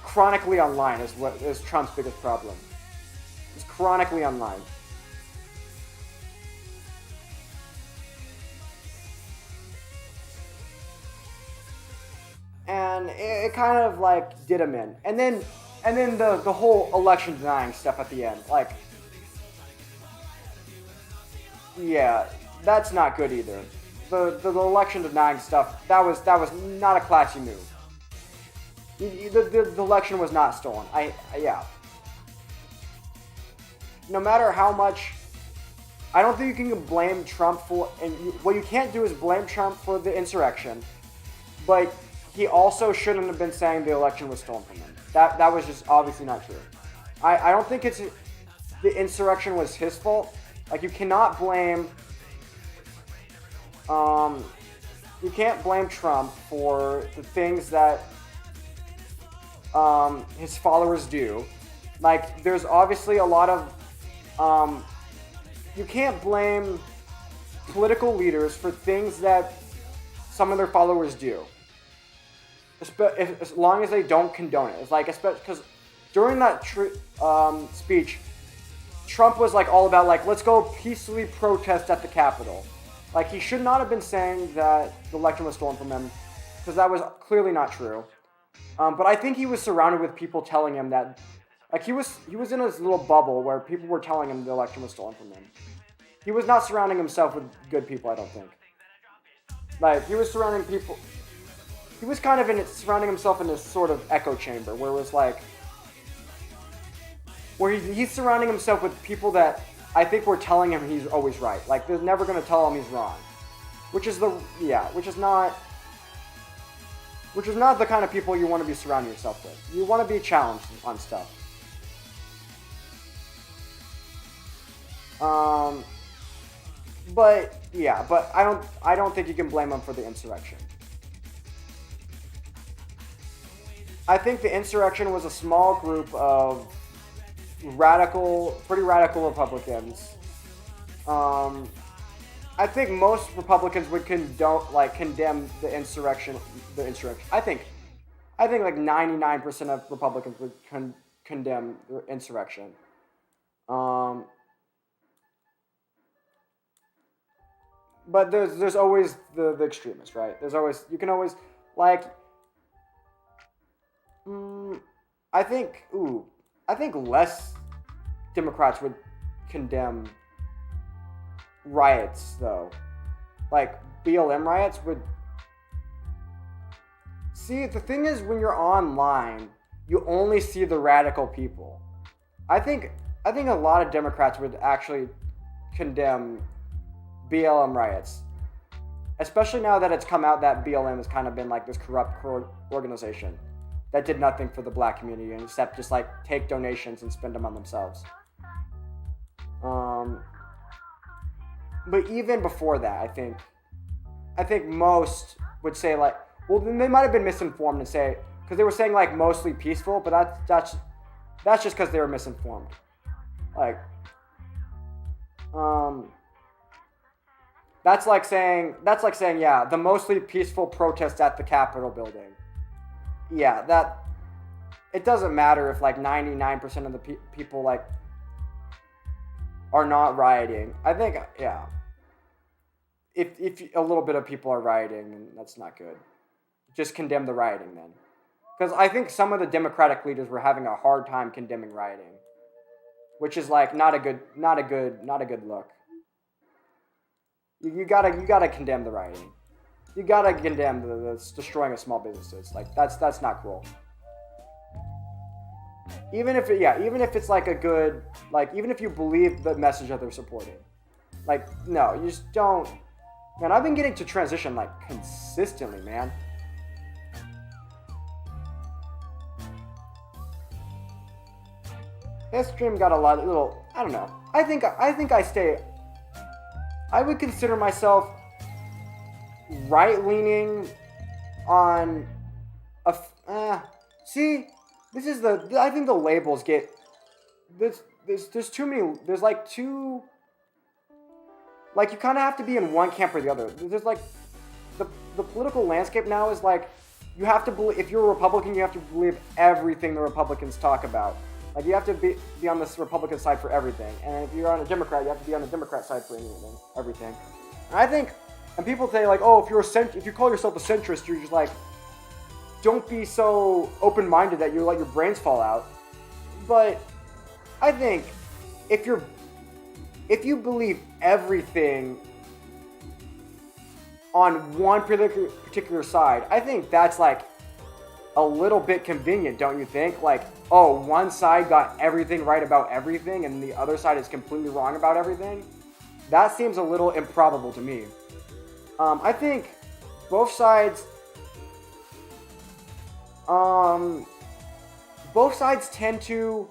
chronically online is Trump's biggest problem. He's chronically online. And it kind of like did him in. And then the whole election denying stuff at the end. Like, yeah, that's not good either. The election denying stuff, that was not a classy move. The election was not stolen. Yeah. No matter how much, I don't think you can blame Trump for, and what you can't do is blame Trump for the insurrection, but he also shouldn't have been saying the election was stolen from him. That was just obviously not true. I don't think the insurrection was his fault. Like, you cannot blame, you can't blame Trump for the things that his followers do. Like, there's obviously a lot of, you can't blame political leaders for things that some of their followers do. As long as they don't condone it. It's like, especially because during that speech, Trump was like all about like, let's go peacefully protest at the Capitol. Like, he should not have been saying that the election was stolen from him, because that was clearly not true. But I think he was surrounded with people telling him that, like, he was in his little bubble where people were telling him the election was stolen from him. He was not surrounding himself with good people, I don't think. Like, he was surrounding people. He was kind of surrounding himself in this sort of echo chamber where it was like, where he's surrounding himself with people that I think were telling him he's always right. Like, they're never going to tell him he's wrong. Which is not the kind of people you want to be surrounding yourself with. You want to be challenged on stuff. But I don't think you can blame him for the insurrection. I think the insurrection was a small group of pretty radical Republicans. I think most Republicans would condemn the insurrection. I think like 99% of Republicans would condemn the insurrection. But there's always the extremists, right? You can always like. I think less Democrats would condemn riots, though. Like, BLM riots would. See, the thing is, when you're online, you only see the radical people. I think a lot of Democrats would actually condemn BLM riots. Especially now that it's come out that BLM has kind of been like this corrupt organization that did nothing for the black community except just like take donations and spend them on themselves. But even before that, I think most would say like, well, then they might have been misinformed and say, because they were saying like mostly peaceful, but that's just because they were misinformed. Like, that's like saying, yeah, the mostly peaceful protest at the Capitol building. Yeah, that, it doesn't matter if like 99% of the people like are not rioting. I think, yeah, if a little bit of people are rioting, then that's not good. Just condemn the rioting then. Because I think some of the Democratic leaders were having a hard time condemning rioting, which is like not a good look. You gotta condemn the rioting. You gotta condemn the destroying of small businesses. Like that's not cool. Even if it's like a good, like, even if you believe the message that they're supporting, like, no, you just don't. Man, I've been getting to transition like consistently, man. This stream got I don't know. I think I would consider myself right-leaning on See, this is I think the labels get, there's too many, there's like two, like you kind of have to be in one camp or the other. There's like, the political landscape now is like, you have to believe, if you're a Republican, you have to believe everything the Republicans talk about. Like you have to be on this Republican side for everything. And if you're on a Democrat, you have to be on the Democrat side for everything. And I think, and people say like, oh, if you call yourself a centrist, you're just like, don't be so open-minded that you let your brains fall out. But I think if you believe everything on one particular side, I think that's like a little bit convenient, don't you think? Like, oh, one side got everything right about everything and the other side is completely wrong about everything. That seems a little improbable to me. I think both sides tend to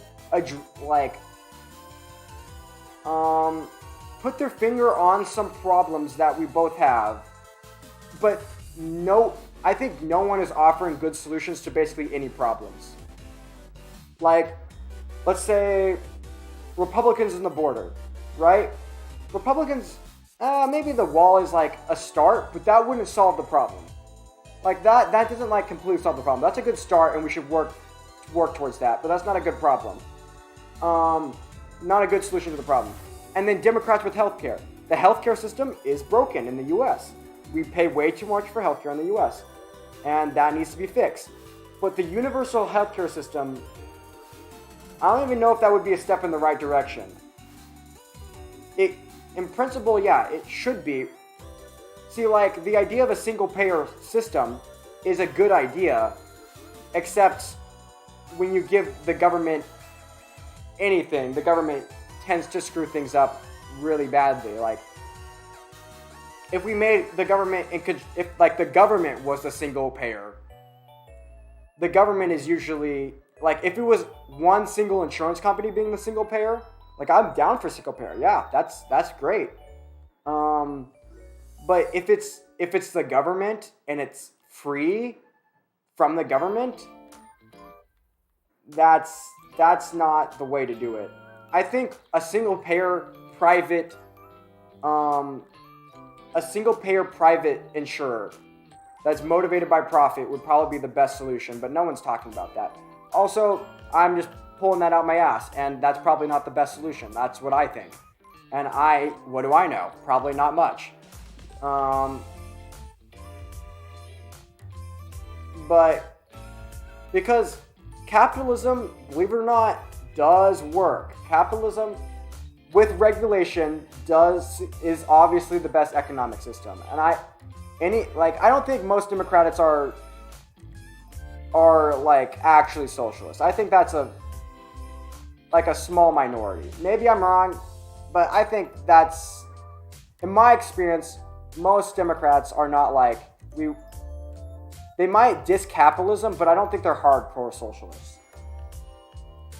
put their finger on some problems that we both have, but I think no one is offering good solutions to basically any problems. Like, let's say Republicans in the border, right? Republicans, maybe the wall is like a start, but that wouldn't solve the problem. Like that doesn't like completely solve the problem. That's a good start, and we should work towards that. But that's not a good problem. Not a good solution to the problem. And then Democrats with healthcare. The healthcare system is broken in the U.S. We pay way too much for healthcare in the U.S. and that needs to be fixed. But the universal healthcare system, I don't even know if that would be a step in the right direction. In principle, yeah, it should be. See, like, the idea of a single-payer system is a good idea, except when you give the government anything, the government tends to screw things up really badly. Like, if we made the government, if the government was a single-payer, the government is usually, like, if it was one single insurance company being the single-payer, like, I'm down for single-payer. Yeah, that's great. But if it's the government and it's free from the government, that's not the way to do it. I think a single payer private insurer that's motivated by profit would probably be the best solution, but no one's talking about that. Also, I'm just pulling that out my ass, and that's probably not the best solution. That's what I think. And what do I know? Probably not much. But because capitalism, believe it or not, does work. Capitalism with regulation is obviously the best economic system. And I don't think most Democrats are like actually socialists. I think that's a small minority. Maybe I'm wrong, but I think that's, in my experience, most Democrats are not like, they might diss capitalism, but I don't think they're hardcore socialists.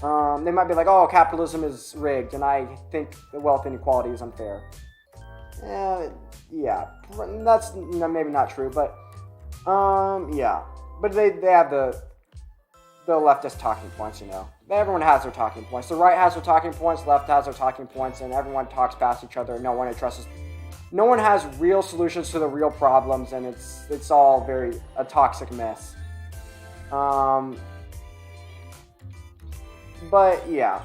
They might be like, oh, capitalism is rigged, and I think the wealth inequality is unfair. Yeah, that's maybe not true, but yeah. But they have the leftist talking points, you know. Everyone has their talking points. The right has their talking points, left has their talking points, and everyone talks past each other. No one has real solutions to the real problems, and it's all a toxic mess. But yeah.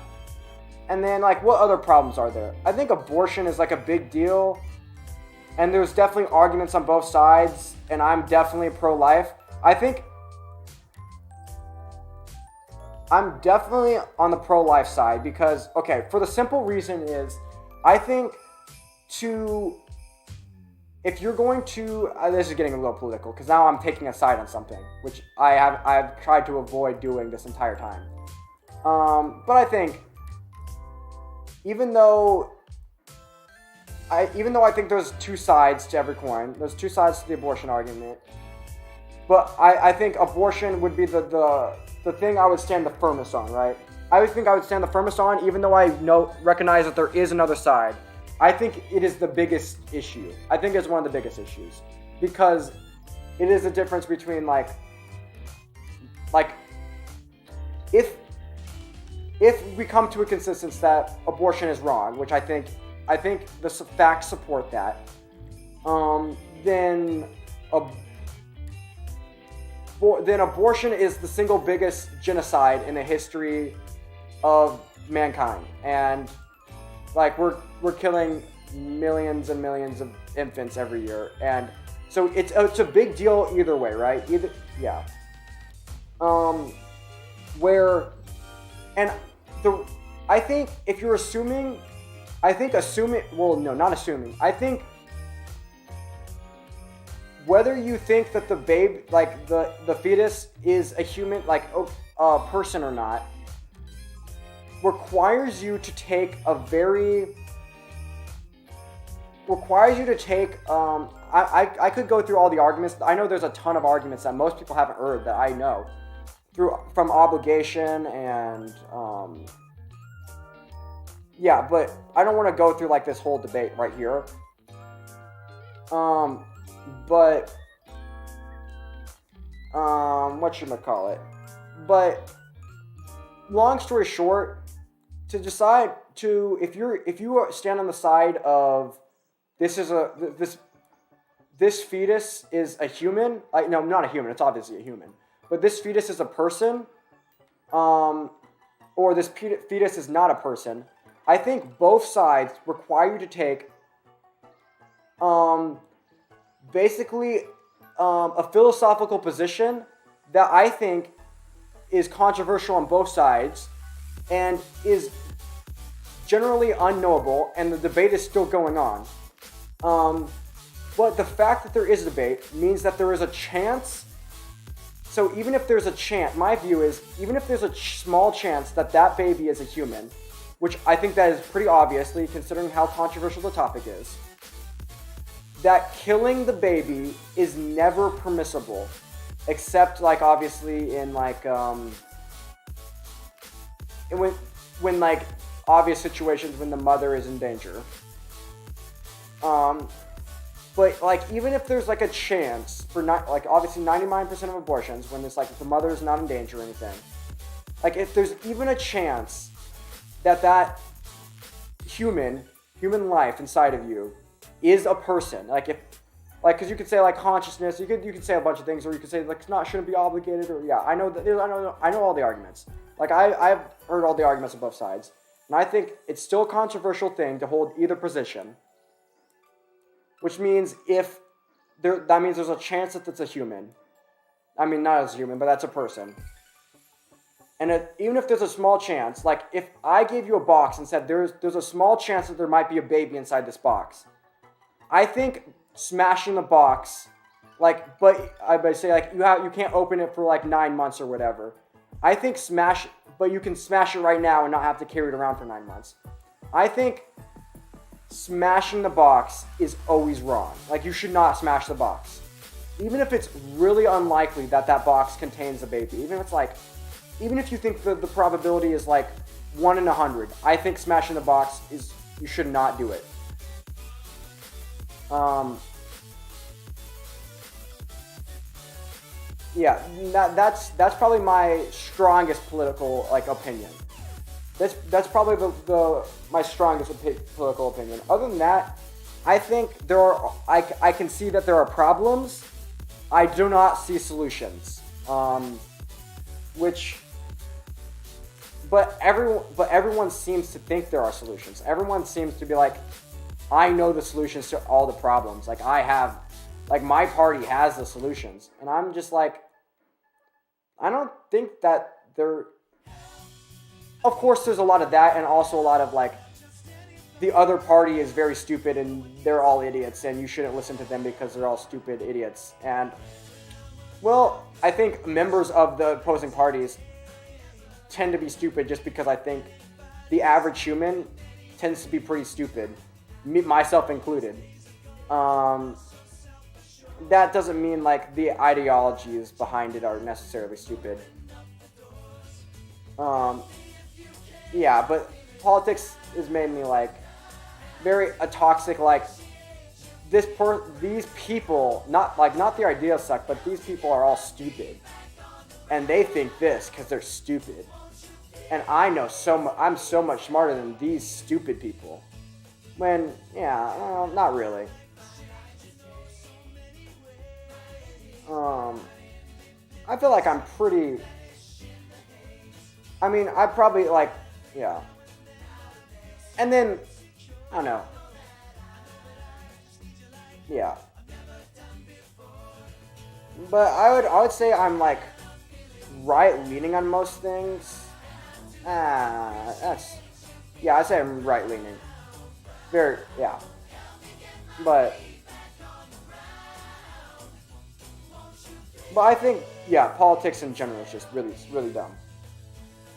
And then, like, what other problems are there? I think abortion is like a big deal, and there's definitely arguments on both sides, and I'm definitely pro-life. I think I'm definitely on the pro-life side because, okay, for the simple reason is, I think if you're going to, this is getting a little political because now I'm taking a side on something, which I've tried to avoid doing this entire time. But I think, even though I think there's two sides to every coin, there's two sides to the abortion argument, but I think abortion would be the thing I would stand the firmest on, right? I would think I would stand the firmest on, even though I recognize that there is another side. I think it is the biggest issue. I think it's one of the biggest issues because it is the difference between like if we come to a consensus that abortion is wrong, which I think the facts support that, then abortion is the single biggest genocide in the history of mankind, and like we're killing millions and millions of infants every year, and so it's a big deal either way, right? I think if you're assuming, I think whether you think that the babe, like the fetus is a human, like a person or not, requires you to take I could go through all the arguments. I know there's a ton of arguments that most people haven't heard that I know from obligation and but I don't want to go through like this whole debate right here. Whatchamacallit? But long story short, to decide if you stand on the side of this fetus is a human, no, not a human, it's obviously a human, but this fetus is a person, or this fetus is not a person, I think both sides require you to take basically a philosophical position that I think is controversial on both sides and is generally unknowable, and the debate is still going on. But the fact that there is a debate means that there is a chance. So even if there's a chance, my view is, even if there's a small chance that that baby is a human, which I think that is pretty obviously considering how controversial the topic is, that killing the baby is never permissible, except like obviously in like when like obvious situations when the mother is in danger. But like even if there's like a chance for not like obviously 99% of abortions when it's like if the mother is not in danger or anything, like if there's even a chance that human life inside of you is a person, like if like because you could say like consciousness, you could say a bunch of things, or you could say like shouldn't be obligated, or I know all the arguments. Like I've heard all the arguments on both sides, and I think it's still a controversial thing to hold either position. Which means that means there's a chance that it's a human. I mean, not as a human, but that's a person. And even if there's a small chance, like if I gave you a box and said there's a small chance that there might be a baby inside this box, I think smashing the box, like, but I say like you can't open it for like 9 months or whatever. I think but you can smash it right now and not have to carry it around for 9 months. I think smashing the box is always wrong. Like, you should not smash the box. Even if it's really unlikely that box contains a baby. Even if you think the probability is like 1 in 100, I think smashing the box you should not do it. That's probably my strongest political opinion. That's probably my strongest political opinion. Other than that, I think I can see that there are problems. I do not see solutions. But everyone seems to think there are solutions. Everyone seems to be like, I know the solutions to all the problems. Like my party has the solutions, and I'm just like, I don't think that there. Of course, there's a lot of that, and also a lot of the other party is very stupid and they're all idiots, and you shouldn't listen to them because they're all stupid idiots. And, well, I think members of the opposing parties tend to be stupid just because I think the average human tends to be pretty stupid, myself included. That doesn't mean the ideologies behind it are necessarily stupid. But politics has made me very toxic. These people, not the ideas suck, but these people are all stupid, and they think this because they're stupid. And I know I'm so much smarter than these stupid people. When, yeah, not really. I feel like I'm pretty... I mean, I probably, like, yeah. And then, I don't know. Yeah. But I would say I'm, like, right-leaning on most things. That's... Yeah, I'd say I'm right-leaning. Very, yeah. But I think, yeah, politics in general is just really, really dumb.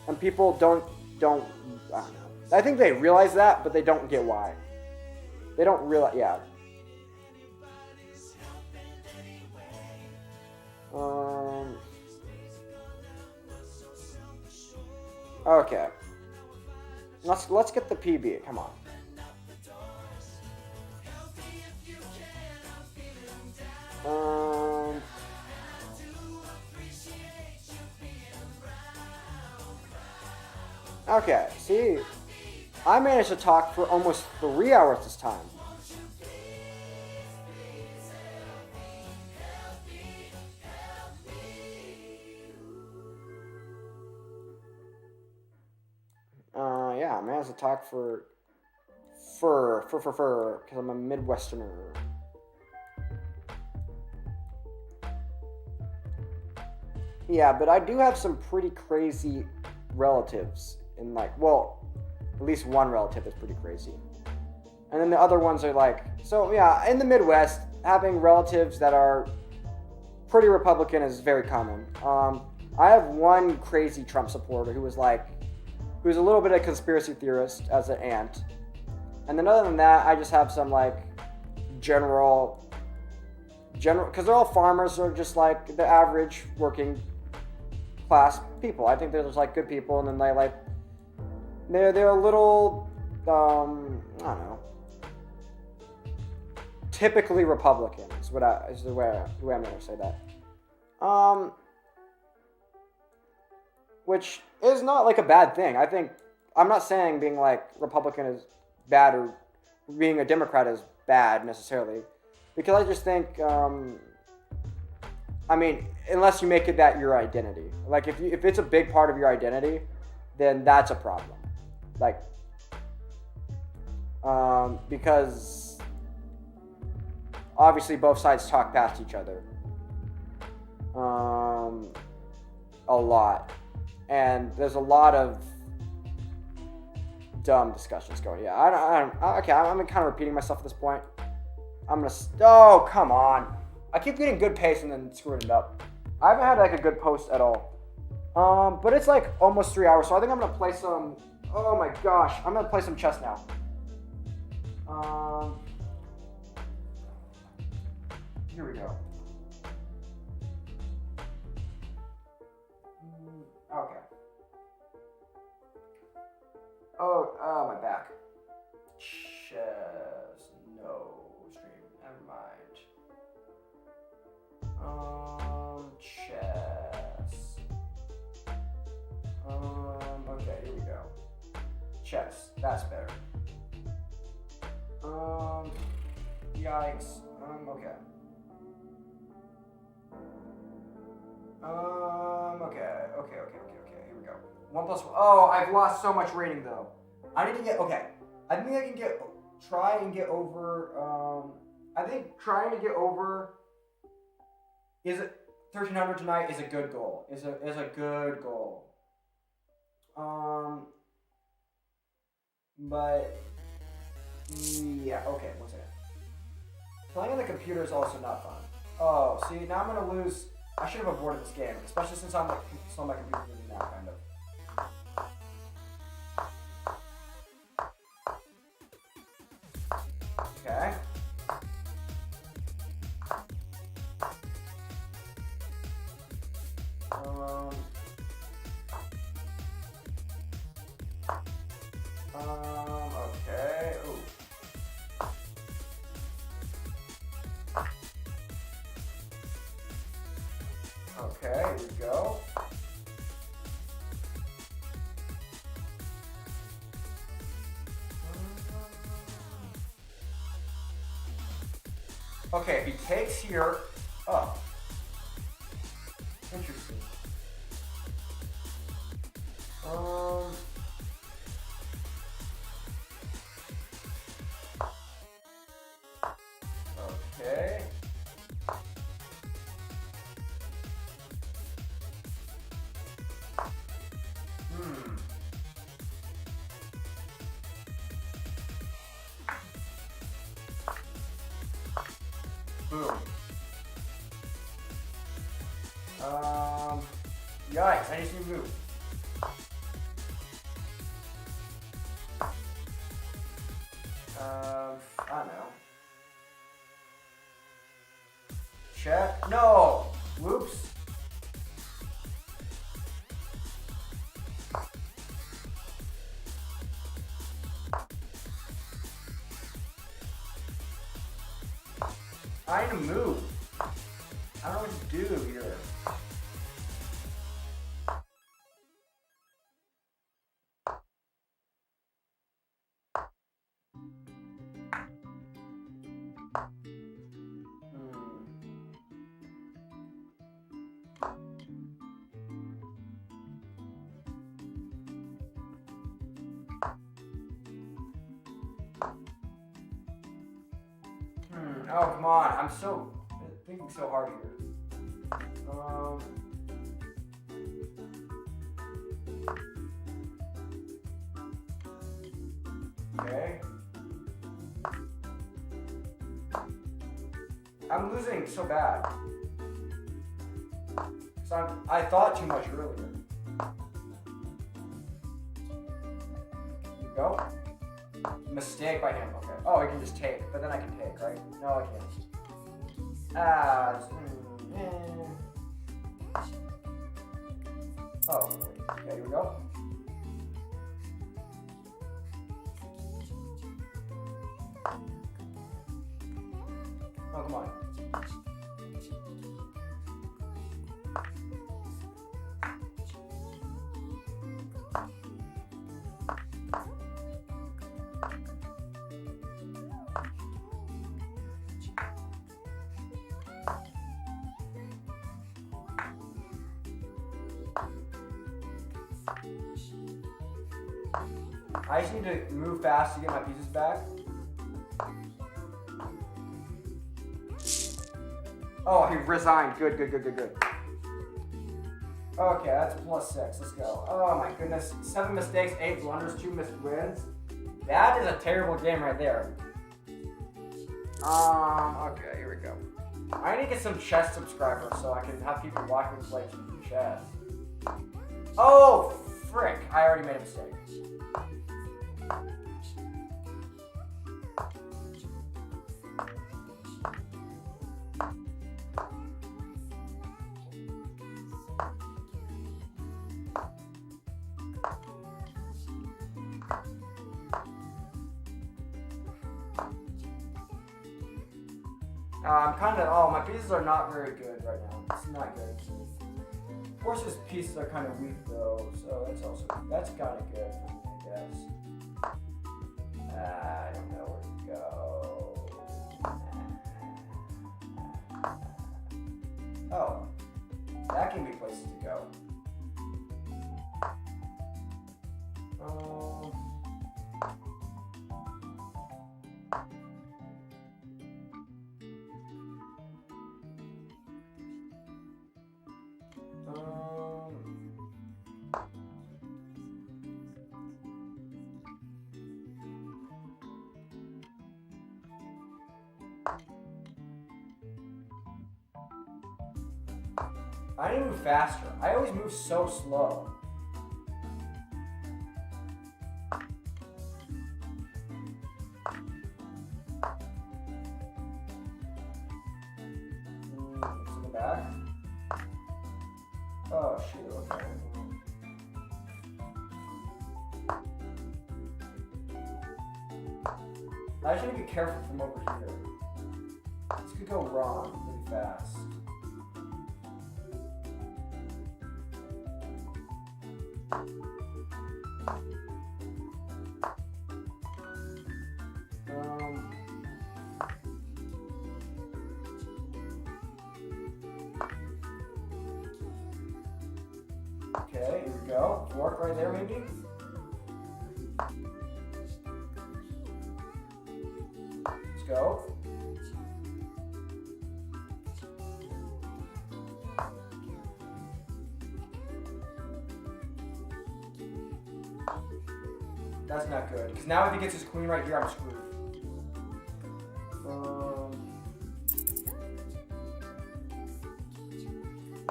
And people don't, I don't know. I think they realize that, but they don't get why. They don't realize, yeah. Okay. Let's get the PB, come on. Okay, see, I managed to talk for almost 3 hours this time. Yeah, I managed to talk for, because I'm a Midwesterner. Yeah, but I do have some pretty crazy relatives. In like, well, at least one relative is pretty crazy. And then the other ones are like, so yeah, in the Midwest, having relatives that are pretty Republican is very common. I have one crazy Trump supporter who was a little bit of a conspiracy theorist as an aunt. And then other than that, I just have some like general, because they're all farmers, or just like the average working class people. I think they're just like good people, and then they're a little, I don't know, typically Republican is the way I'm gonna say that. Which is not like a bad thing. I think, I'm not saying being like Republican is bad or being a Democrat is bad necessarily, because I just think, I mean, unless you make it that your identity. Like if it's a big part of your identity, then that's a problem. Like, because obviously both sides talk past each other a lot, and there's a lot of dumb discussions going. Yeah, okay, I'm kind of repeating myself at this point. Oh, come on. I keep getting good pace and then screwing it up. I haven't had like a good post at all. But it's like almost 3 hours, so I think I'm gonna play some. Oh my gosh, I'm gonna play some chess now. Here we go. Okay. Oh, my back. Chess. No stream. Never mind. Chess. Okay, here we go. Chess. That's better. Yikes. Okay. Okay. Here we go. 1+1. Oh, I've lost so much rating though. I need to get, okay. I think I can try and get over, I think trying to get over, is it 1300 tonight is a good goal. Is a good goal. But, yeah, okay, one second. Playing on the computer is also not fun. Oh, see, now I'm gonna lose. I should have avoided this game, especially since I'm still on my computer now, kind of. Okay. Okay. Ooh. Okay, here we go. Okay, if he takes here... Oh. Interesting. Okay. Boom. Yikes, I need to move. I don't know. Check. No! Whoops. I need to move. I don't know what to do here. Oh, come on. I'm thinking so hard here. Okay. I'm losing so bad. I thought too much earlier. There you go. Mistake by him. Okay. Oh, I can just take, but then I can take, right? No, I can't. Oh, wait. Okay, here we go. Oh, come on. I just need to move fast to get my pieces back. Oh, he resigned. Good. Okay, that's +6. Let's go. Oh my goodness. 7 mistakes, 8 blunders, 2 missed wins. That is a terrible game right there. Okay, here we go. I need to get some chess subscribers so I can have people watch me play chess. Oh, frick. I already made a mistake. I'm kind of, my pieces are not very good right now. It's not good. Force's pieces are kind of weak though, so that's kind of good for me, I guess. I don't know where to go. Oh, that can be places to go. I need to move faster. I always move so slow. To the back. Oh shoot, okay. I just need to be careful from over here. This could go wrong really fast. Okay, here we go. Fork right there, maybe. Let's go. That's not good. Because now if he gets his queen right here, I'm screwed.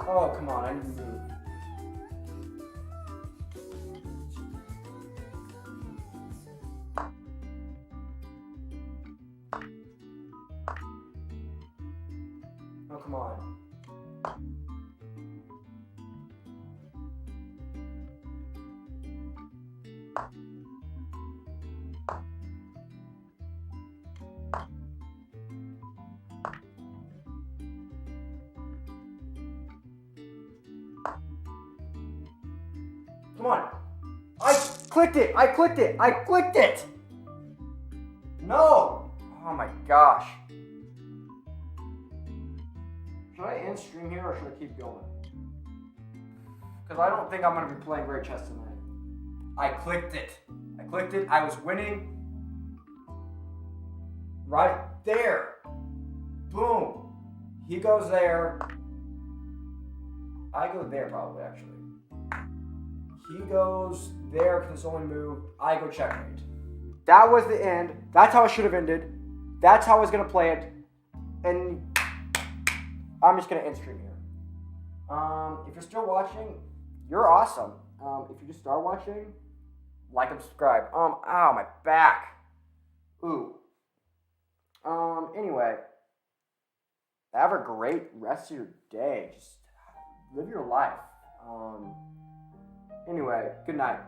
Oh, come on. I need to move. Oh, come on. Come on. I clicked it. I clicked it. I clicked it. No. Oh my gosh. Should I end stream here or should I keep going? Because I don't think I'm going to be playing great chess tonight. I clicked it. I clicked it. I was winning. Right there. Boom. He goes there. I go there probably, actually. He goes there because it's only move. I go checkmate. That was the end. That's how it should have ended. That's how I was going to play it. And I'm just going to end stream here. If you're still watching, you're awesome. If you just start watching, like and subscribe. Ow, my back. Ooh. Anyway, have a great rest of your day. Just live your life. Anyway, good night.